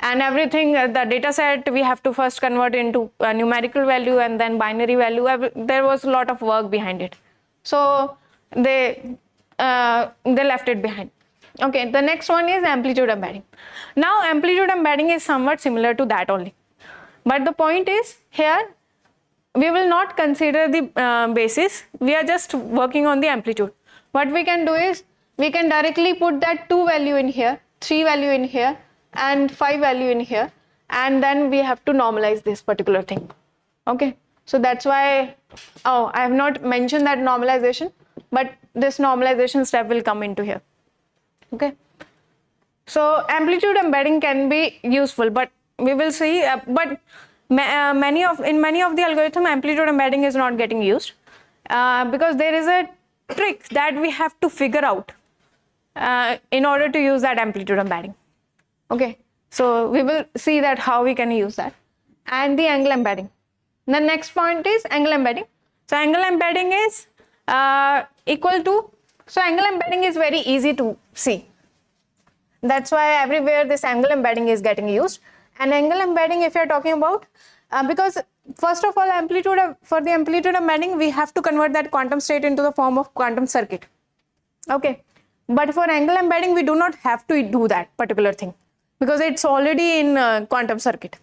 And everything, the data set, we have to first convert into a numerical value and then binary value. There was a lot of work behind it. So they left it behind. Okay, the next one is amplitude embedding. Now amplitude embedding is somewhat similar to that only. But the point is here, we will not consider the basis. We are just working on the amplitude. What we can do is, we can directly put that 2 value in here, 3 value in here, and 5 value in here, and then we have to normalize this particular thing. Okay, so that's why, oh, I have not mentioned that normalization, but this normalization step will come into here. Okay, so amplitude embedding can be useful, but we will see, but many of the algorithm, amplitude embedding is not getting used because there is a trick that we have to figure out in order to use that amplitude embedding. Okay, so we will see that how we can use that. And the angle embedding. The next point is angle embedding. So angle embedding is equal to, so angle embedding is very easy to see. That's why everywhere this angle embedding is getting used. And angle embedding, if you are talking about, because first of all, for the amplitude embedding, we have to convert that quantum state into the form of quantum circuit. Okay, but for angle embedding, we do not have to do that particular thing because it's already in quantum circuit.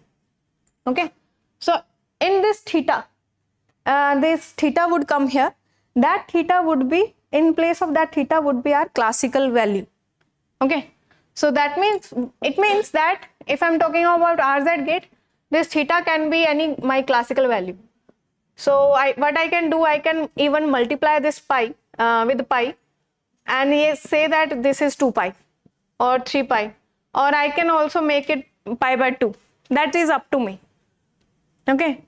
Okay, so in this theta would come here. That theta would be, in place of that theta would be our classical value. Okay, so that means, it means that if I'm talking about RZ gate, this theta can be my classical value. So what I can do, I can even multiply this pi with pi and say that this is 2 pi or 3 pi, or I can also make it pi by 2. That is up to me. Okay,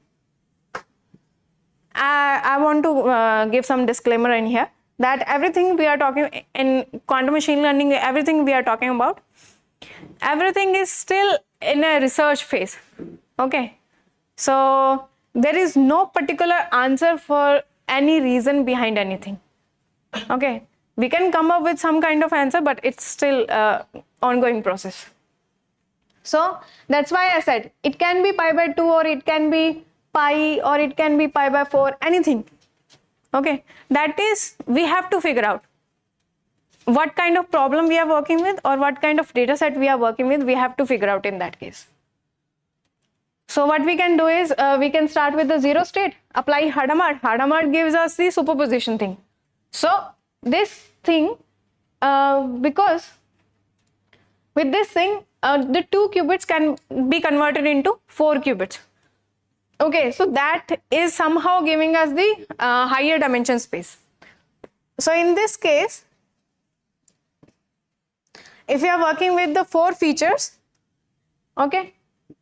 I want to give some disclaimer in here that everything we are talking in quantum machine learning, everything we are talking about, everything is still in a research phase. Okay, so there is no particular answer for any reason behind anything. Okay, we can come up with some kind of answer, but it's still ongoing process. So that's why I said it can be pi by 2, or it can be pi, or it can be pi by 4, anything. Okay, that is, we have to figure out what kind of problem we are working with or what kind of data set we are working with. We have to figure out in that case. So what we can do is, we can start with the 0 state, apply Hadamard. Hadamard gives us the superposition thing. So this thing, because with this thing, the 2 qubits can be converted into 4 qubits. Okay, so that is somehow giving us the higher dimension space. So in this case, if we are working with the 4 features, okay,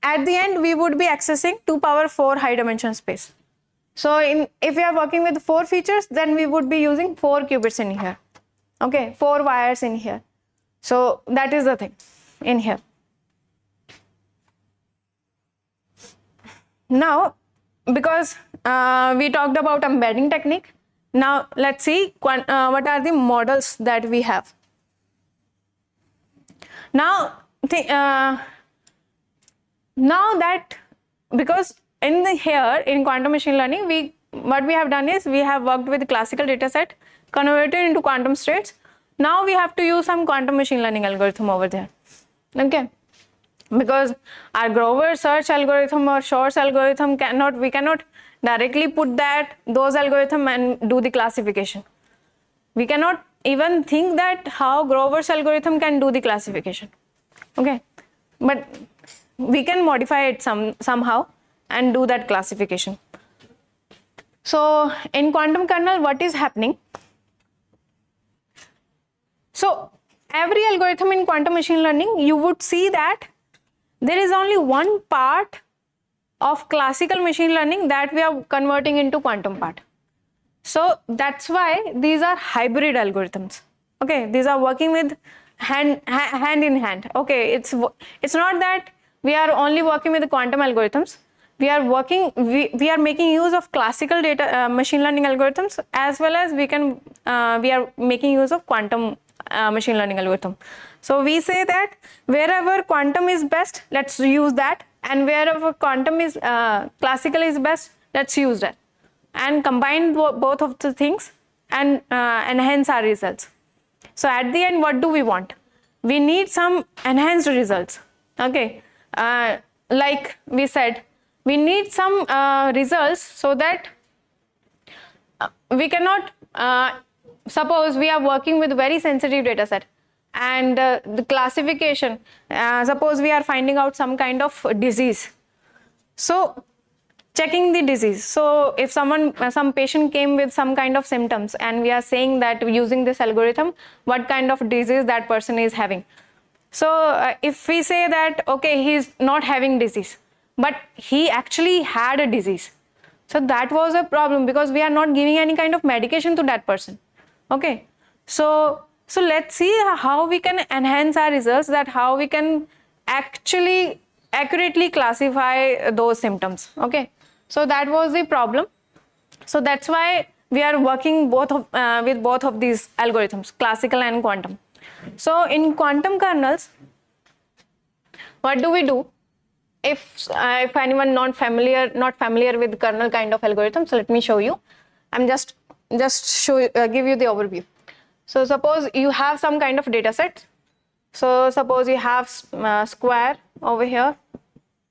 at the end we would be accessing 2 power 4 high dimension space. So if we are working with 4 features, then we would be using 4 qubits in here. Okay, 4 wires in here. So that is the thing in here. Now, because we talked about embedding technique, now let's see what are the models that we have. Now that, because here in quantum machine learning, what we have done is we have worked with classical data set, converted into quantum states. Now we have to use some quantum machine learning algorithm over there. Okay, because our Grover search algorithm or Shor's algorithm we cannot directly put those algorithm and do the classification. We cannot even think that how Grover's algorithm can do the classification. Okay, but we can modify it somehow and do that classification. So in quantum kernel, what is happening? So every algorithm in quantum machine learning, you would see that there is only one part of classical machine learning that we are converting into quantum part. So that's why these are hybrid algorithms. Okay, these are working with hand in hand. Okay, it's not that we are only working with the quantum algorithms. We are making use of classical data machine learning algorithms, as well as we are making use of quantum machine learning algorithm. So we say that wherever quantum is best, let's use that, and wherever quantum is classical is best, let's use that, and combine both of the things and enhance our results. So at the end, what do we want? We need some enhanced results. Okay, like we said, we need some results so that we cannot, suppose we are working with very sensitive data set and the classification, suppose we are finding out some kind of disease. So checking the disease. So if some patient came with some kind of symptoms and we are saying that using this algorithm, what kind of disease that person is having. So if we say that, okay, he is not having disease, but he actually had a disease. So that was a problem because we are not giving any kind of medication to that person. Okay. So let's see how we can enhance our results, that how we can actually accurately classify those symptoms. Okay. So that was the problem. So that's why we are working with both of these algorithms, classical and quantum. So in quantum kernels, what do we do? If anyone not familiar with kernel kind of algorithms, so let me show you. I'm just give you the overview. So suppose you have some kind of data set. So suppose you have square over here.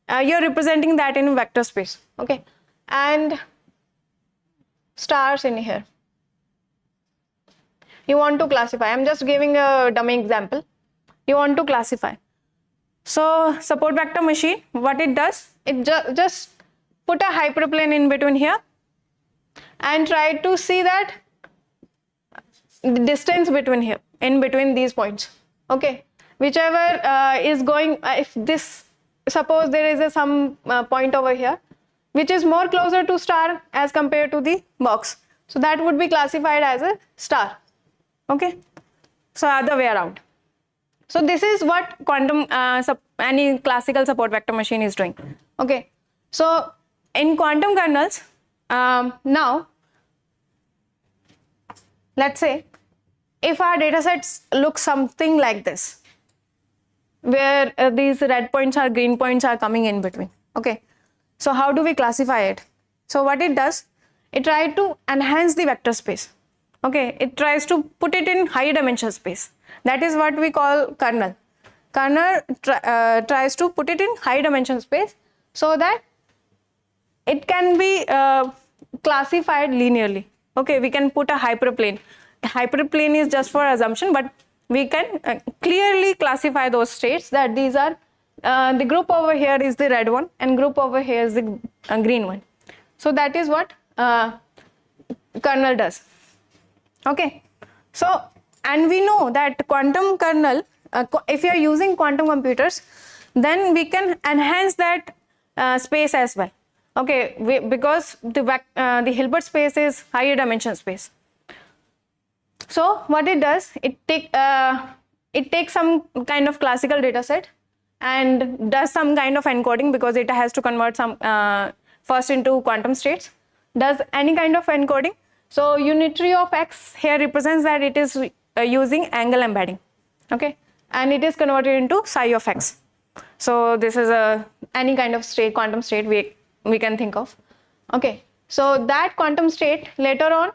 You're representing that in vector space, okay, and stars in here. You want to classify. I'm just giving a dummy example. You want to classify. So support vector machine, what it does, it just put a hyperplane in between here and try to see that the distance between here, in between these points. Okay, whichever is going, if this, suppose there is some point over here which is more closer to star as compared to the box, so that would be classified as a star. Okay, so other way around. So this is what quantum any classical support vector machine is doing. Okay, so in quantum kernels, now let's say if our data sets look something like this, where these red points or green points are coming in between. Okay, so how do we classify it? So what it does, it tries to enhance the vector space. Okay, it tries to put it in higher dimension space. That is what we call kernel. Kernel tries to put it in high dimension space so that it can be classified linearly. Okay, we can put a hyperplane. Hyperplane is just for assumption, but we can clearly classify those states that these are the group over here is the red one and group over here is the green one. So that is what kernel does. Okay, so and we know that quantum kernel, if you are using quantum computers, then we can enhance that space as well. Okay, because the Hilbert space is higher dimension space. So what it does, it takes some kind of classical data set and does some kind of encoding, because it has to convert some first into quantum states, does any kind of encoding. So unitary of x here represents that it is using angle embedding. Okay, and it is converted into psi of x. So this is any kind of state, quantum state we can think of. Okay, so that quantum state later on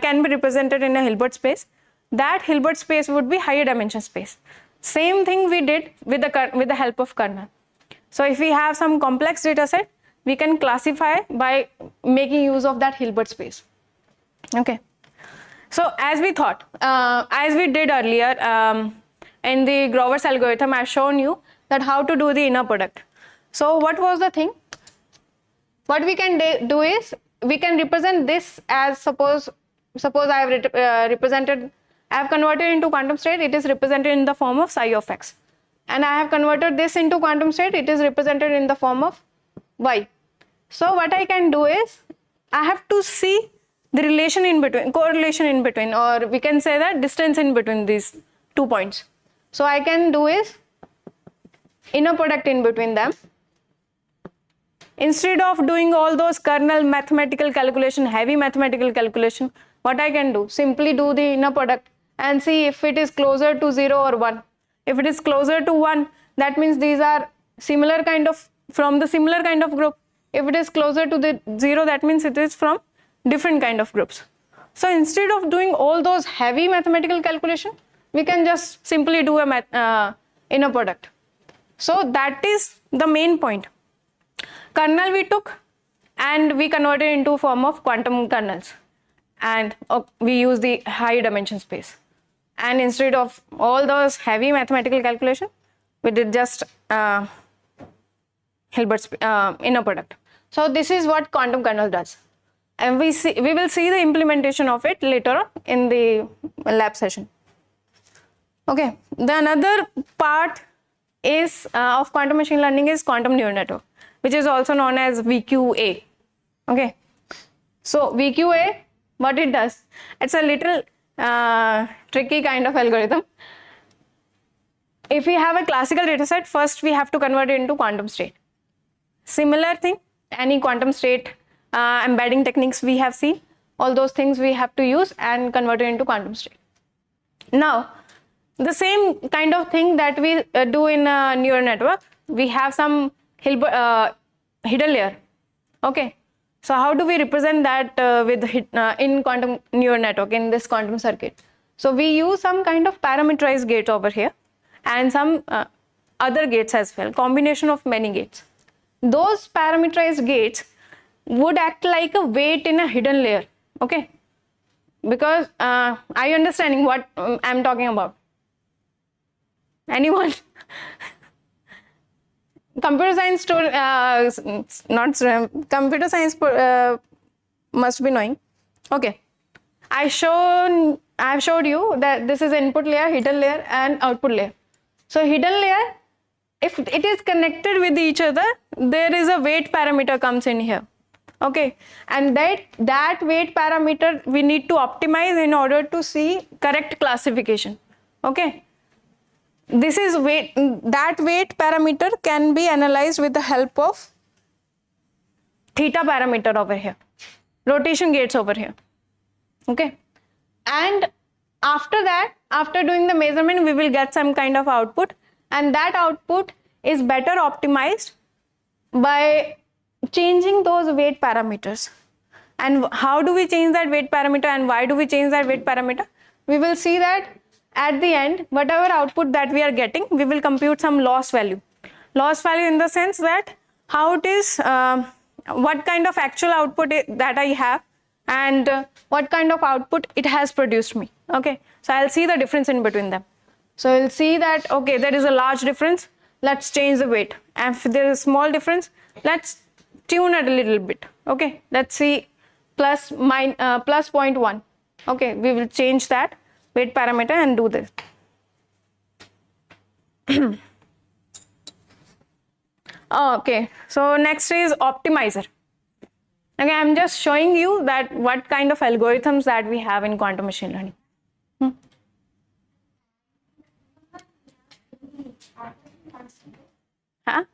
can be represented in a Hilbert space. That Hilbert space would be higher dimension space. Same thing we did with the help of kernel. So if we have some complex data set, we can classify by making use of that Hilbert space. Okay, so as we thought, as we did earlier in the Grover's algorithm, I've shown you that how to do the inner product. So what was the thing? What we can do is we can represent this as, suppose I have I have converted into quantum state, it is represented in the form of psi of x, and I have converted this into quantum state, it is represented in the form of y. So what I can do is I have to see the relation in between, correlation in between, or we can say that distance in between these 2 points. So I can do is inner product in between them. Instead of doing all those kernel mathematical calculation, heavy mathematical calculation, what I can do, simply do the inner product and see if it is closer to 0 or 1. If it is closer to 1, that means these are similar kind of, from the similar kind of group. If it is closer to the 0, that means it is from different kind of groups. So instead of doing all those heavy mathematical calculation, we can just simply do a inner product. So that is the main point. kernel we took and we converted into form of quantum kernels, and we use the high dimension space. And instead of all those heavy mathematical calculation, we did just Hilbert's inner product. So this is what quantum kernel does, and we will see the implementation of it later on in the lab session. Okay, the another part is of quantum machine learning is quantum neural network, which is also known as VQA. Okay, so VQA, what it does, it's a little tricky kind of algorithm. If we have a classical data set, first we have to convert it into quantum state. Similar thing, any quantum state embedding techniques we have seen, all those things we have to use and convert it into quantum state. Now, the same kind of thing that we do in a neural network, we have some hidden layer. Okay, so how do we represent that in quantum neural network, in this quantum circuit? So we use some kind of parameterized gates over here and some other gates as well, combination of many gates. Those parameterized gates would act like a weight in a hidden layer. Okay, because are you understanding what I'm talking about? Anyone? Computer science computer science must be knowing. Okay, I have showed you that this is input layer, hidden layer and output layer. So hidden layer, if it is connected with each other, there is a weight parameter comes in here. Okay, and that weight parameter we need to optimize in order to see correct classification. Okay, this is weight. That weight parameter can be analyzed with the help of theta parameter over here, rotation gates over here. Okay, and after that, after doing the measurement, we will get some kind of output, and that output is better optimized by changing those weight parameters. And how do we change that weight parameter and why do we change that weight parameter? We will see that at the end, whatever output that we are getting, we will compute some loss value. Loss value in the sense that how it is, what kind of actual output that I have and what kind of output it has produced me. Okay, so I'll see the difference in between them. So I'll see that, okay, there is a large difference, let's change the weight. And if there is a small difference, let's tune it a little bit. Okay, let's see plus 0.1. Okay, we will change that weight parameter and do this. Okay, so next is optimizer. Okay, I'm just showing you that what kind of algorithms that we have in quantum machine learning. Huh?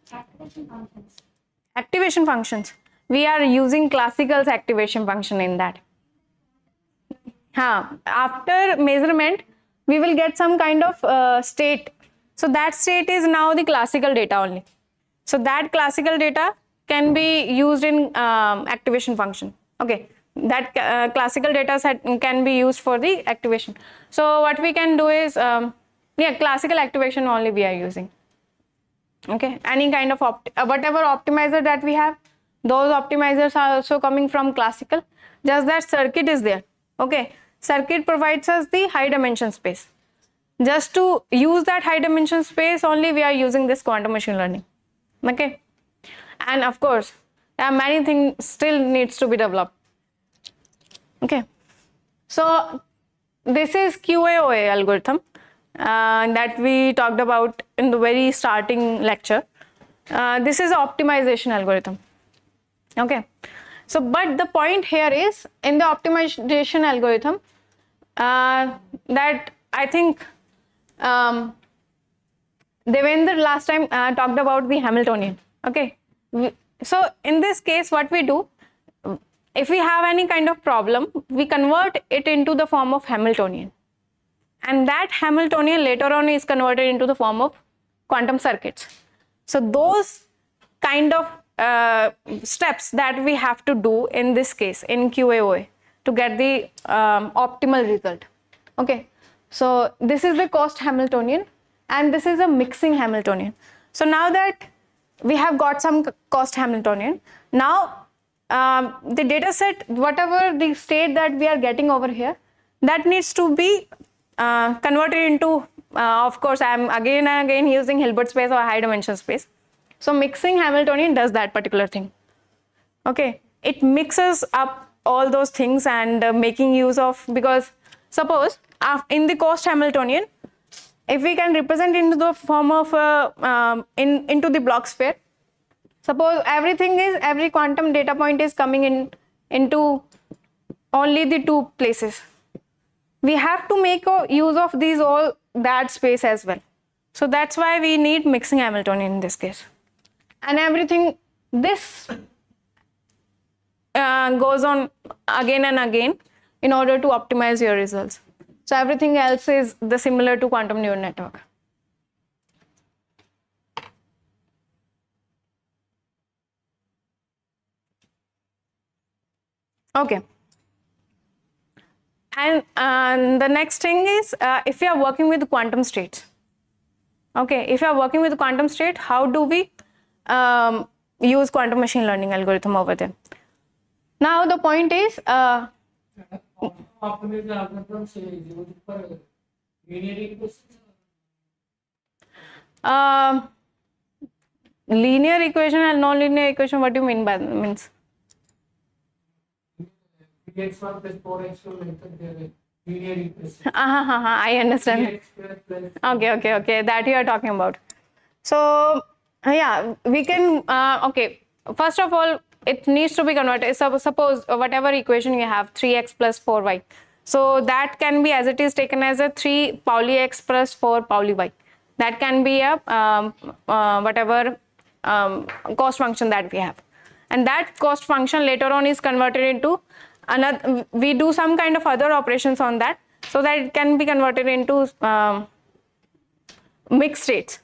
Activation functions. We are using classical's activation function in that. After measurement, we will get some kind of state. So that state is now the classical data only. So that classical data can be used in activation function. Okay, that classical data set can be used for the activation. So what we can do is, classical activation only we are using. Okay, any kind of whatever optimizer that we have, those optimizers are also coming from classical. Just that circuit is there. Okay, circuit provides us the high dimension space. Just to use that high dimension space only we are using this quantum machine learning. Okay, and of course there are many things still needs to be developed. Okay, so this is QAOA algorithm that we talked about in the very starting lecture. This is optimization algorithm. Okay, so but the point here is in the optimization algorithm that I think Devendra last time talked about the Hamiltonian. Okay, so in this case what we do, if we have any kind of problem, we convert it into the form of Hamiltonian, and that Hamiltonian later on is converted into the form of quantum circuits. So those kind of steps that we have to do in this case in QAOA to get the optimal result. Okay, so this is the cost Hamiltonian and this is a mixing Hamiltonian. So now that we have got some cost Hamiltonian. Now, the data set, whatever the state that we are getting over here, that needs to be converted into, of course, I am again and again using Hilbert space or high dimension space. So mixing Hamiltonian does that particular thing. Okay, it mixes up all those things and making use of, because suppose in the cost Hamiltonian, if we can represent into the form of into the block sphere, suppose every quantum data point is coming into only the two places. We have to make a use of that space as well. So that's why we need mixing Hamiltonian in this case. And everything, this goes on again and again in order to optimize your results. So everything else is similar to quantum neural network. Okay. And the next thing is if you are working with quantum states. Okay, if you are working with quantum state, how do we use quantum machine learning algorithm over there? Now the point is optimization algorithms is used for linear equations. Linear equation and non-linear equation, what do you mean by means? X1 plus 4x to linear equation. I understand. 3x square plus Okay, that you are talking about. So yeah, we can okay, first of all, it needs to be converted. So suppose whatever equation you have, 3x plus 4y, so that can be, as it is, taken as a 3 Pauli x plus 4 Pauli y. That can be a whatever cost function that we have, and that cost function later on is converted into another, we do some kind of other operations on that, so that it can be converted into mixed states.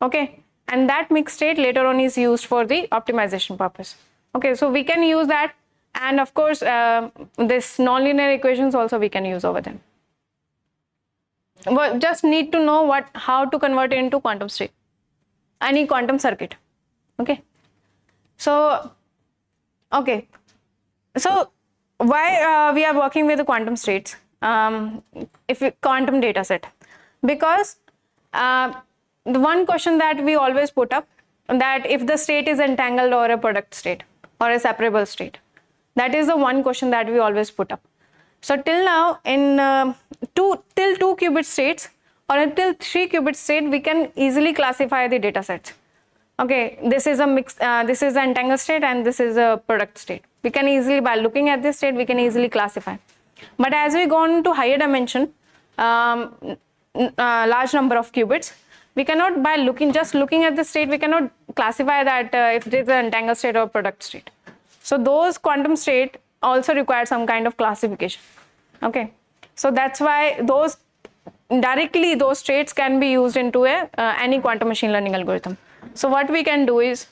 Okay, and that mixed state later on is used for the optimization purpose. Okay, so we can use that, and of course this nonlinear equations also we can use over them. But just need to know how to convert it into quantum state, any quantum circuit. Okay, so okay, so why we are working with the quantum states, quantum data set? Because the one question that we always put up, that if the state is entangled or a product state or a separable state, that is the one question that we always put up. So till now, in till 2 qubit states or until 3 qubit state, we can easily classify the data sets. Okay, this is a mix, this is an entangled state and this is a product state. We can easily, by looking at this state, we can easily classify. But as we go on to higher dimension, large number of qubits, we cannot, by just looking at the state, we cannot classify that if it is an entangled state or product state. So those quantum state also require some kind of classification. Okay, so that's why those states can be used into any quantum machine learning algorithm. So what we can do is,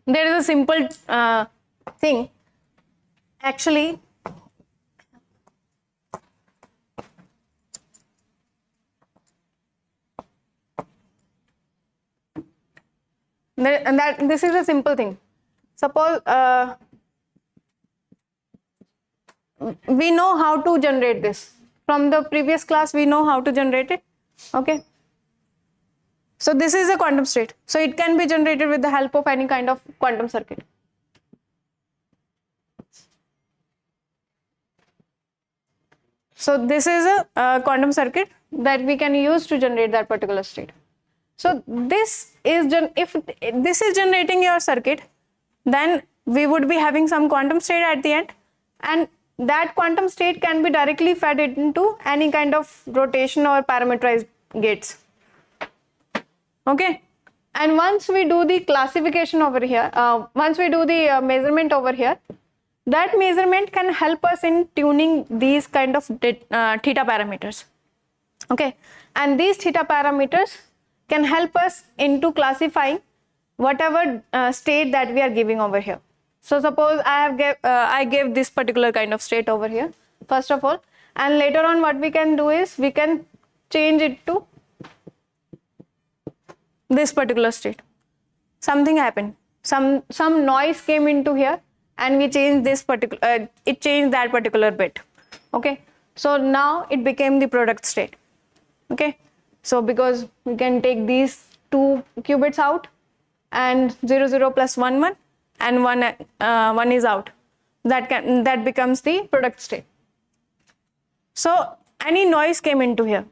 there is a simple thing. Actually, this is a simple thing. Suppose we know how to generate this. From the previous class, we know how to generate it. Okay. So this is a quantum state. So it can be generated with the help of any kind of quantum circuit. So this is a quantum circuit that we can use to generate that particular state. So this is if this is generating your circuit, then we would be having some quantum state at the end, and that quantum state can be directly fed into any kind of rotation or parameterized gates. Okay, and once we do the classification over here, once we do the measurement over here, that measurement can help us in tuning these kind of theta parameters. Okay, and these theta parameters can help us into classifying whatever state that we are giving over here. So suppose I gave this particular kind of state over here, first of all, and later on what we can do is we can change it to this particular state. Something happened. Some noise came into here, and we changed this particular. It changed that particular bit. Okay. So now it became the product state. Okay. So because we can take these 2 qubits out, and 0 0 plus 1 1, and 1 is out. That becomes the product state. So any noise came into here.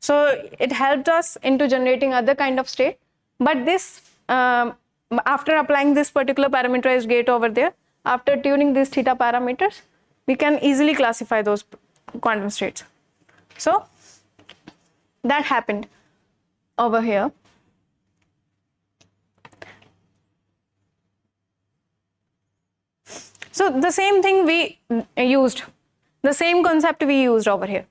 So it helped us into generating other kind of state. But this, after applying this particular parameterized gate over there, after tuning these theta parameters, we can easily classify those quantum states. So that happened over here. So the same thing we used, the same concept we used over here.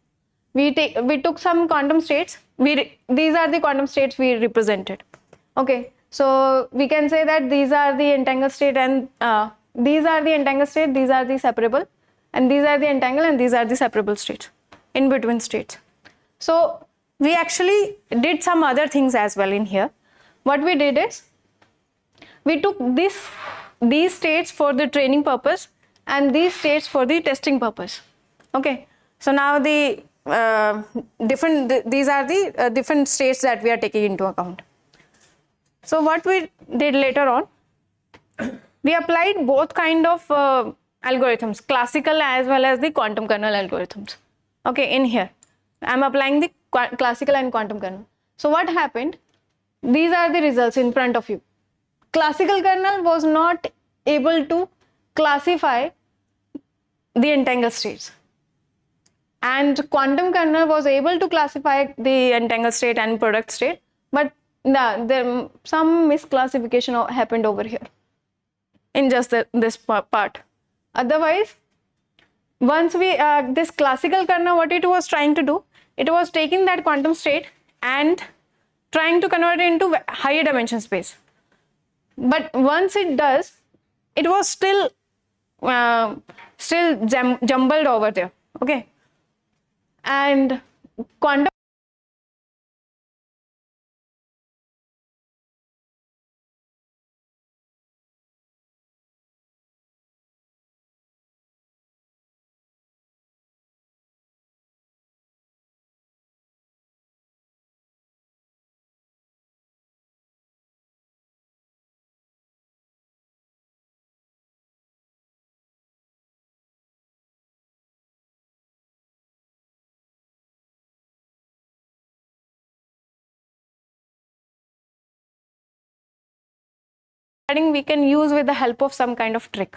We took some quantum states. These are the quantum states we represented. Okay, so we can say that these are the entangled state, and these are the entangled state. These are the separable, and these are the entangled, and these are the separable states, in between states. So we actually did some other things as well in here. What we did is we took these states for the training purpose and these states for the testing purpose. Okay, so now these are the different states that we are taking into account. So what we did later on, we applied both kind of algorithms, classical as well as the quantum kernel algorithms. Okay, in here I'm applying the classical and quantum kernel. So what happened? These are the results in front of you. Classical kernel was not able to classify the entangled states, and quantum kernel was able to classify the entangled state and product state, but some misclassification happened over here in just this part. Otherwise, once we this classical kernel, what it was trying to do, it was taking that quantum state and trying to convert it into higher dimension space. But once it does, it was still jumbled over there. Okay, and quantum we can use with the help of some kind of trick.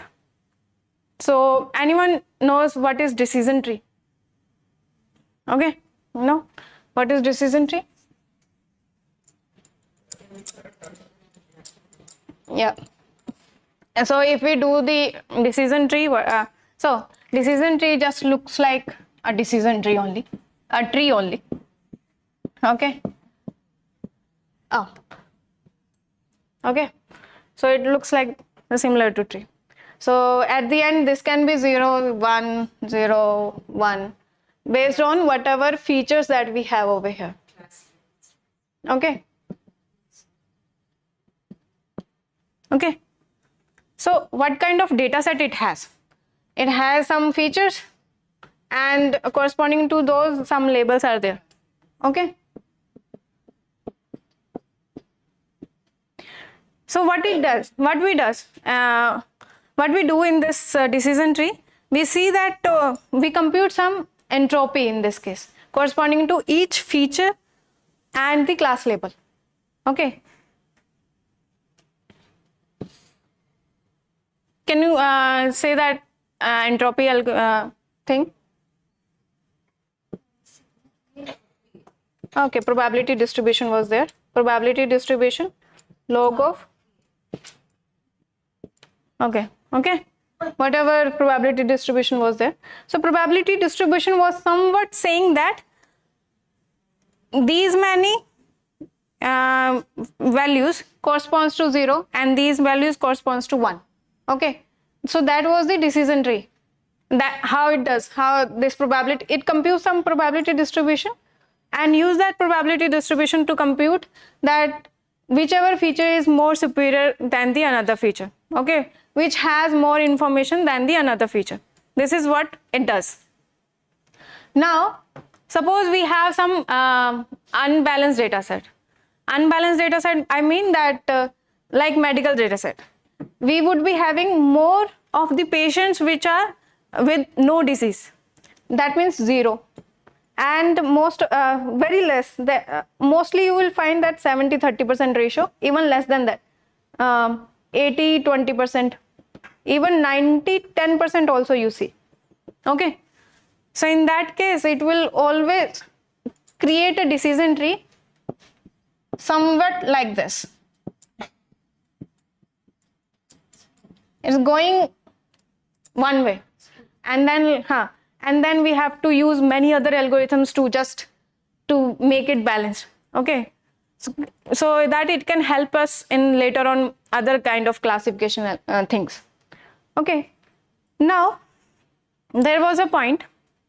So anyone knows what is decision tree? Okay, no? What is decision tree? Yeah. And so if we do the decision tree, so decision tree just looks like a decision tree only, a tree only. Okay. Oh. Okay. So it looks like similar to tree. So at the end, this can be 0, 1, 0, 1, based on whatever features that we have over here. Okay. Okay. So what kind of data set it has? It has some features, and corresponding to those, some labels are there. Okay. So what it does, what we do in this decision tree, we see that we compute some entropy in this case, corresponding to each feature and the class label. Okay. Can you say that entropy thing? Okay, probability distribution was there. Probability distribution, log of. Okay, okay. Whatever probability distribution was there. So probability distribution was somewhat saying that these many values corresponds to 0 and these values corresponds to 1. Okay. So that was the decision tree. That how it does, how this probability, it computes some probability distribution and use that probability distribution to compute that whichever feature is more superior than the another feature, okay, which has more information than the another feature. This is what it does. Now, suppose we have some unbalanced data set. Unbalanced data set, I mean that like medical data set, we would be having more of the patients which are with no disease. That means 0. And most very less, mostly you will find that 70-30% ratio, even less than that, 80-20%, even 90-10% also you see. Okay, so in that case it will always create a decision tree somewhat like this. It's going one way, and then we have to use many other algorithms to just to make it balanced. Okay, so that it can help us in later on other kind of classification things. Okay, now there was a point,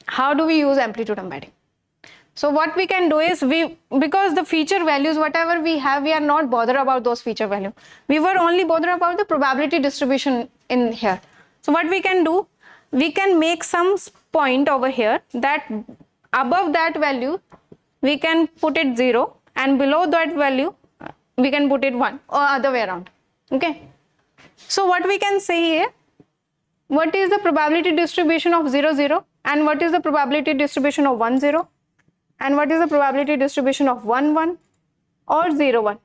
how do we use amplitude embedding? So what we can do is, because the feature values whatever we have, we are not bothered about those feature value. We were only bothered about the probability distribution in here. So what we can do, we can make some point over here that above that value we can put it 0, and below that value we can put it 1, or other way around. Okay, so what we can say here, what is the probability distribution of 0, 0, and what is the probability distribution of 1, 0, and what is the probability distribution of 1, 1 or 0, 1.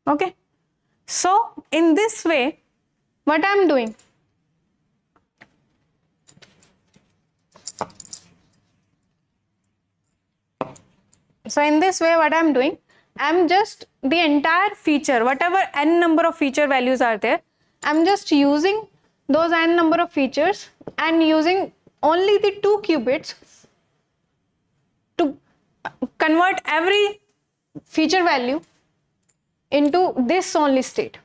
Okay, so in this way what I am doing, I'm just the entire feature, whatever n number of feature values are there, I'm just using those n number of features and using only the 2 qubits to convert every feature value into this only state,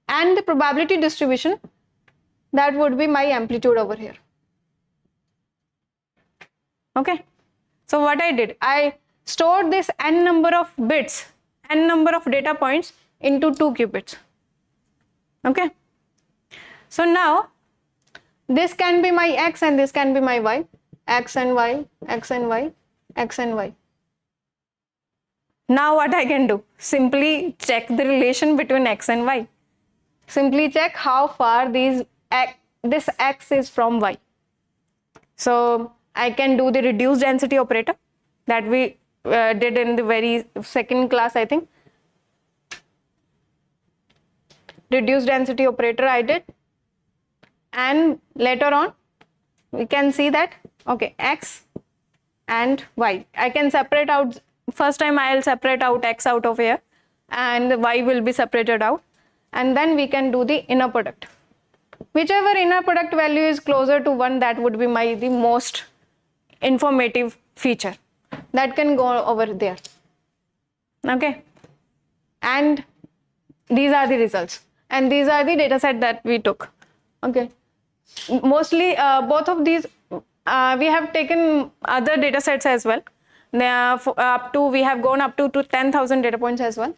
and the probability distribution, that would be my amplitude over here. Okay, so what I did, I stored this n number of bits, n number of data points into 2 qubits. Okay, so now this can be my x and this can be my y, x and y, x and y, x and y. Now what I can do, simply check the relation between x and y. Simply check how far this x is from y. So I can do the reduced density operator that we did in the very second class, I think. Reduced density operator I did, and later on we can see that, okay, x and y, I can separate out, first time I'll separate out x out of here and y will be separated out, and then we can do the inner product. Whichever inner product value is closer to 1, that would be the most informative feature that can go over there. Okay, and these are the results, and these are the data set that we took. Okay, mostly both of these we have taken other data sets as well. We have gone up to 10,000 data points as well,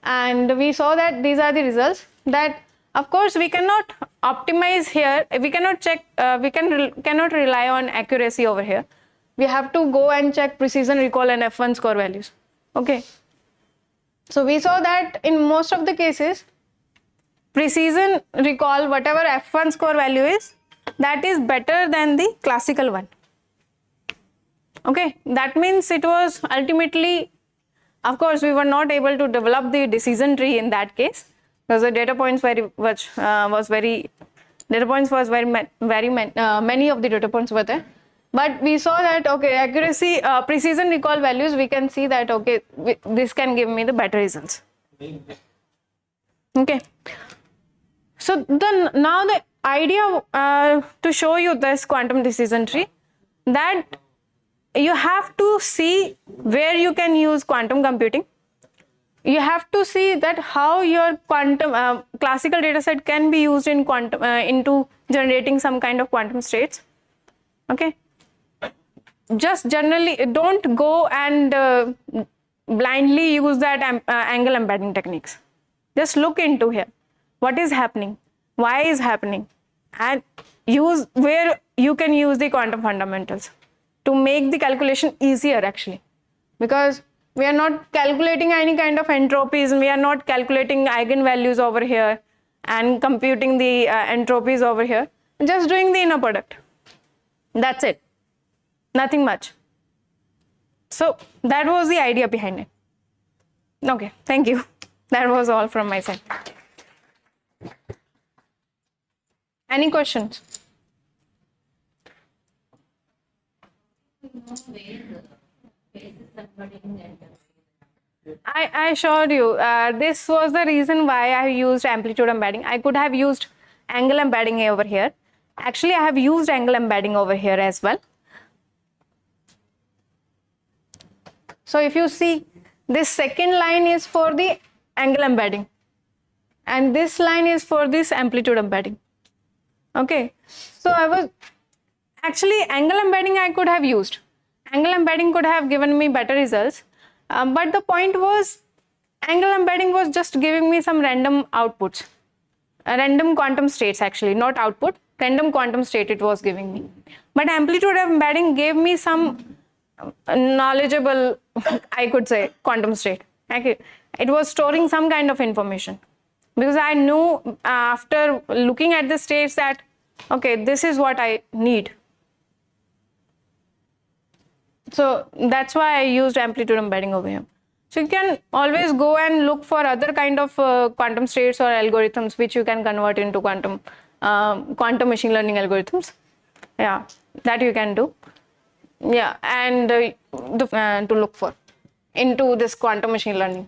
and we saw that these are the results. That of course we cannot optimize here, we cannot check, we cannot rely on accuracy over here. We have to go and check precision recall and F1 score values. Okay, so we saw that in most of the cases, precision recall, whatever F1 score value is, that is better than the classical one. Okay, that means it was ultimately, of course we were not able to develop the decision tree in that case, because the data points many of the data points were there. But we saw that, okay, accuracy, precision recall values, we can see that, okay, this can give me the better results. Okay, so now the idea to show you this quantum decision tree, that you have to see where you can use quantum computing. You have to see that how your quantum classical data set can be used in quantum into generating some kind of quantum states. Okay, just generally don't go and blindly use that angle embedding techniques. Just look into here. What is happening? Why is happening? And use where you can use the quantum fundamentals to make the calculation easier actually. Because we are not calculating any kind of entropies, we are not calculating eigenvalues over here and computing the entropies over here. Just doing the inner product. That's it. Nothing much. So that was the idea behind it. Okay, thank you. That was all from my side. Any questions? I assured you, this was the reason why I used amplitude embedding. I could have used angle embedding over here. Actually, I have used angle embedding over here as well. So if you see, this second line is for the angle embedding and this line is for this amplitude embedding. Okay, so I was actually angle embedding I could have used. Angle embedding could have given me better results, but the point was angle embedding was just giving me some random outputs, random quantum states actually, not output, random quantum state it was giving me. But amplitude embedding gave me some knowledgeable, I could say, quantum state. Okay. It was storing some kind of information because I knew after looking at the states that, okay, this is what I need. So that's why I used amplitude embedding over here. So you can always go and look for other kind of quantum states or algorithms which you can convert into quantum machine learning algorithms. Yeah, that you can do. Yeah, and to look for into this quantum machine learning.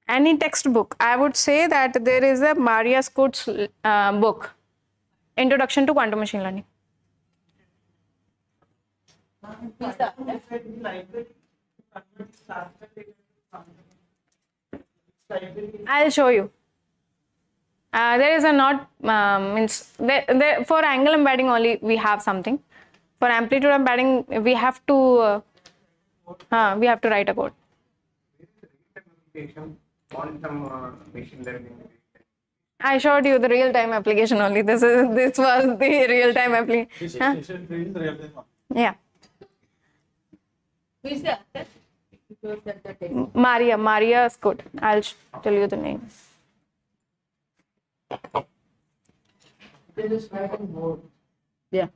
Any textbook, I would say that there is a Maria Scott's book, Introduction to Quantum Machine Learning. I'll show you. There is a not there for angle embedding only we have something. For amplitude embedding we have to write a code. Quantum machine learning. I showed you the real-time application only. This was the real-time application. Yeah. Who is the author? Maria Scott. I'll tell you the name. They just write on board. Yeah.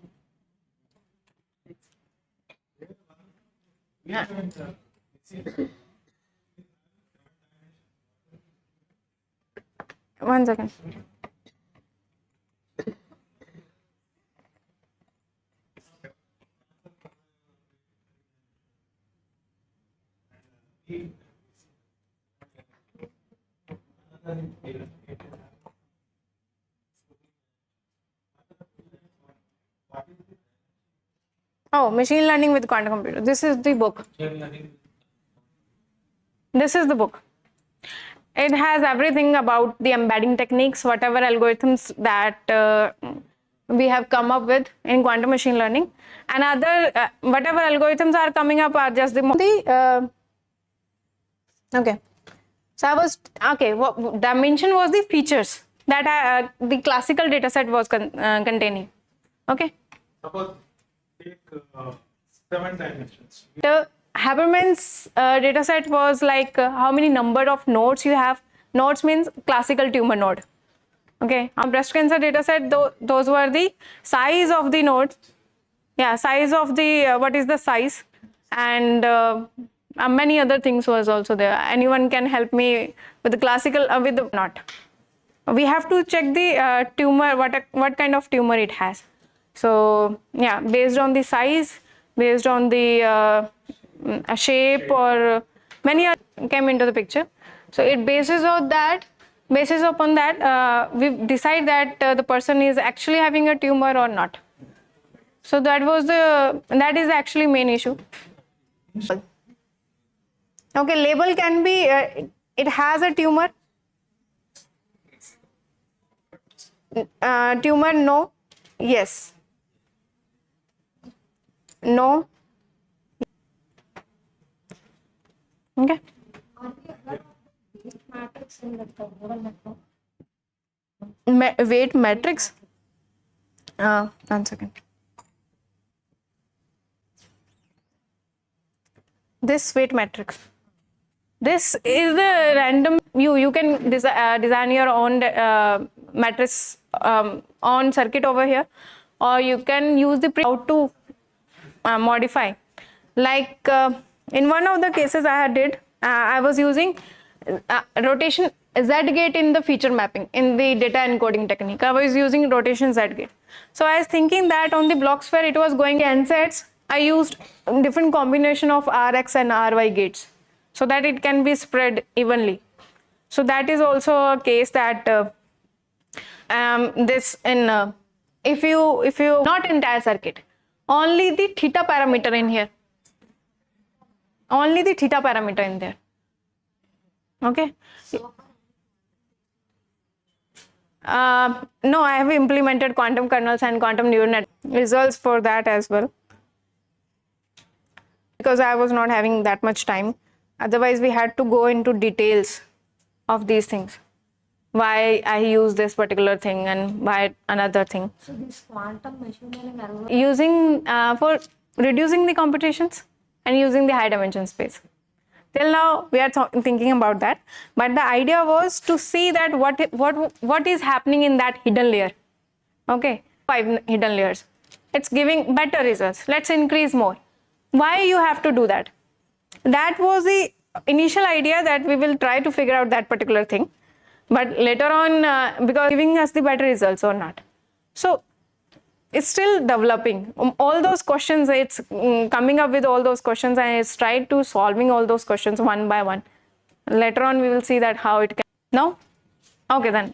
One second. Oh, machine learning with quantum computer. This is the book. This is the book. It has everything about the embedding techniques, whatever algorithms that we have come up with in quantum machine learning, and other whatever algorithms are coming up are just the okay. So I was okay. What dimension was the features that the classical dataset was containing. Okay. Suppose take 7 dimensions. The Haberman's dataset was like how many number of nodes you have. Nodes means classical tumor node. Okay. On breast cancer dataset, those were the size of the nodes. Yeah, size of the what is the size, and many other things was also there. Anyone can help me with the classical with the not. We have to check the tumor, what kind of tumor it has. So yeah, based on the size, based on the shape or many other came into the picture. So it basis upon that we decide that the person is actually having a tumor or not. So that is actually main issue. Okay, label can be it has a tumor. Tumor no, yes. No. Okay. Are we aware of the weight matrix in the neural network? Weight matrix. 1 second. This weight matrix. This is the random. You can design your own matrix on circuit over here, or you can use the how to modify. Like in one of the cases I did, I was using rotation Z gate in the feature mapping in the data encoding technique. I was using rotation Z gate. So I was thinking that on the block sphere it was going nsets. I used different combination of Rx and Ry gates so that it can be spread evenly. So that is also a case that this in if you not entire circuit, only the theta parameter in here, only the theta parameter in there. Okay. No, I have implemented quantum kernels and quantum neural net results for that as well, because I was not having that much time. Otherwise, we had to go into details of these things. Why I use this particular thing and why another thing. So this quantum machine learning algorithm, Using for reducing the computations and using the high dimension space. Till now we are thinking about that, but the idea was to see that what is happening in that hidden layer. Okay, 5 hidden layers. It's giving better results. Let's increase more. Why you have to do that? That was the initial idea, that we will try to figure out that particular thing, but later on because giving us the better results or not. So it's still developing. All those questions, it's coming up with all those questions, and it's tried to solving all those questions one by one. Later on we will see that how it can. No? Okay then.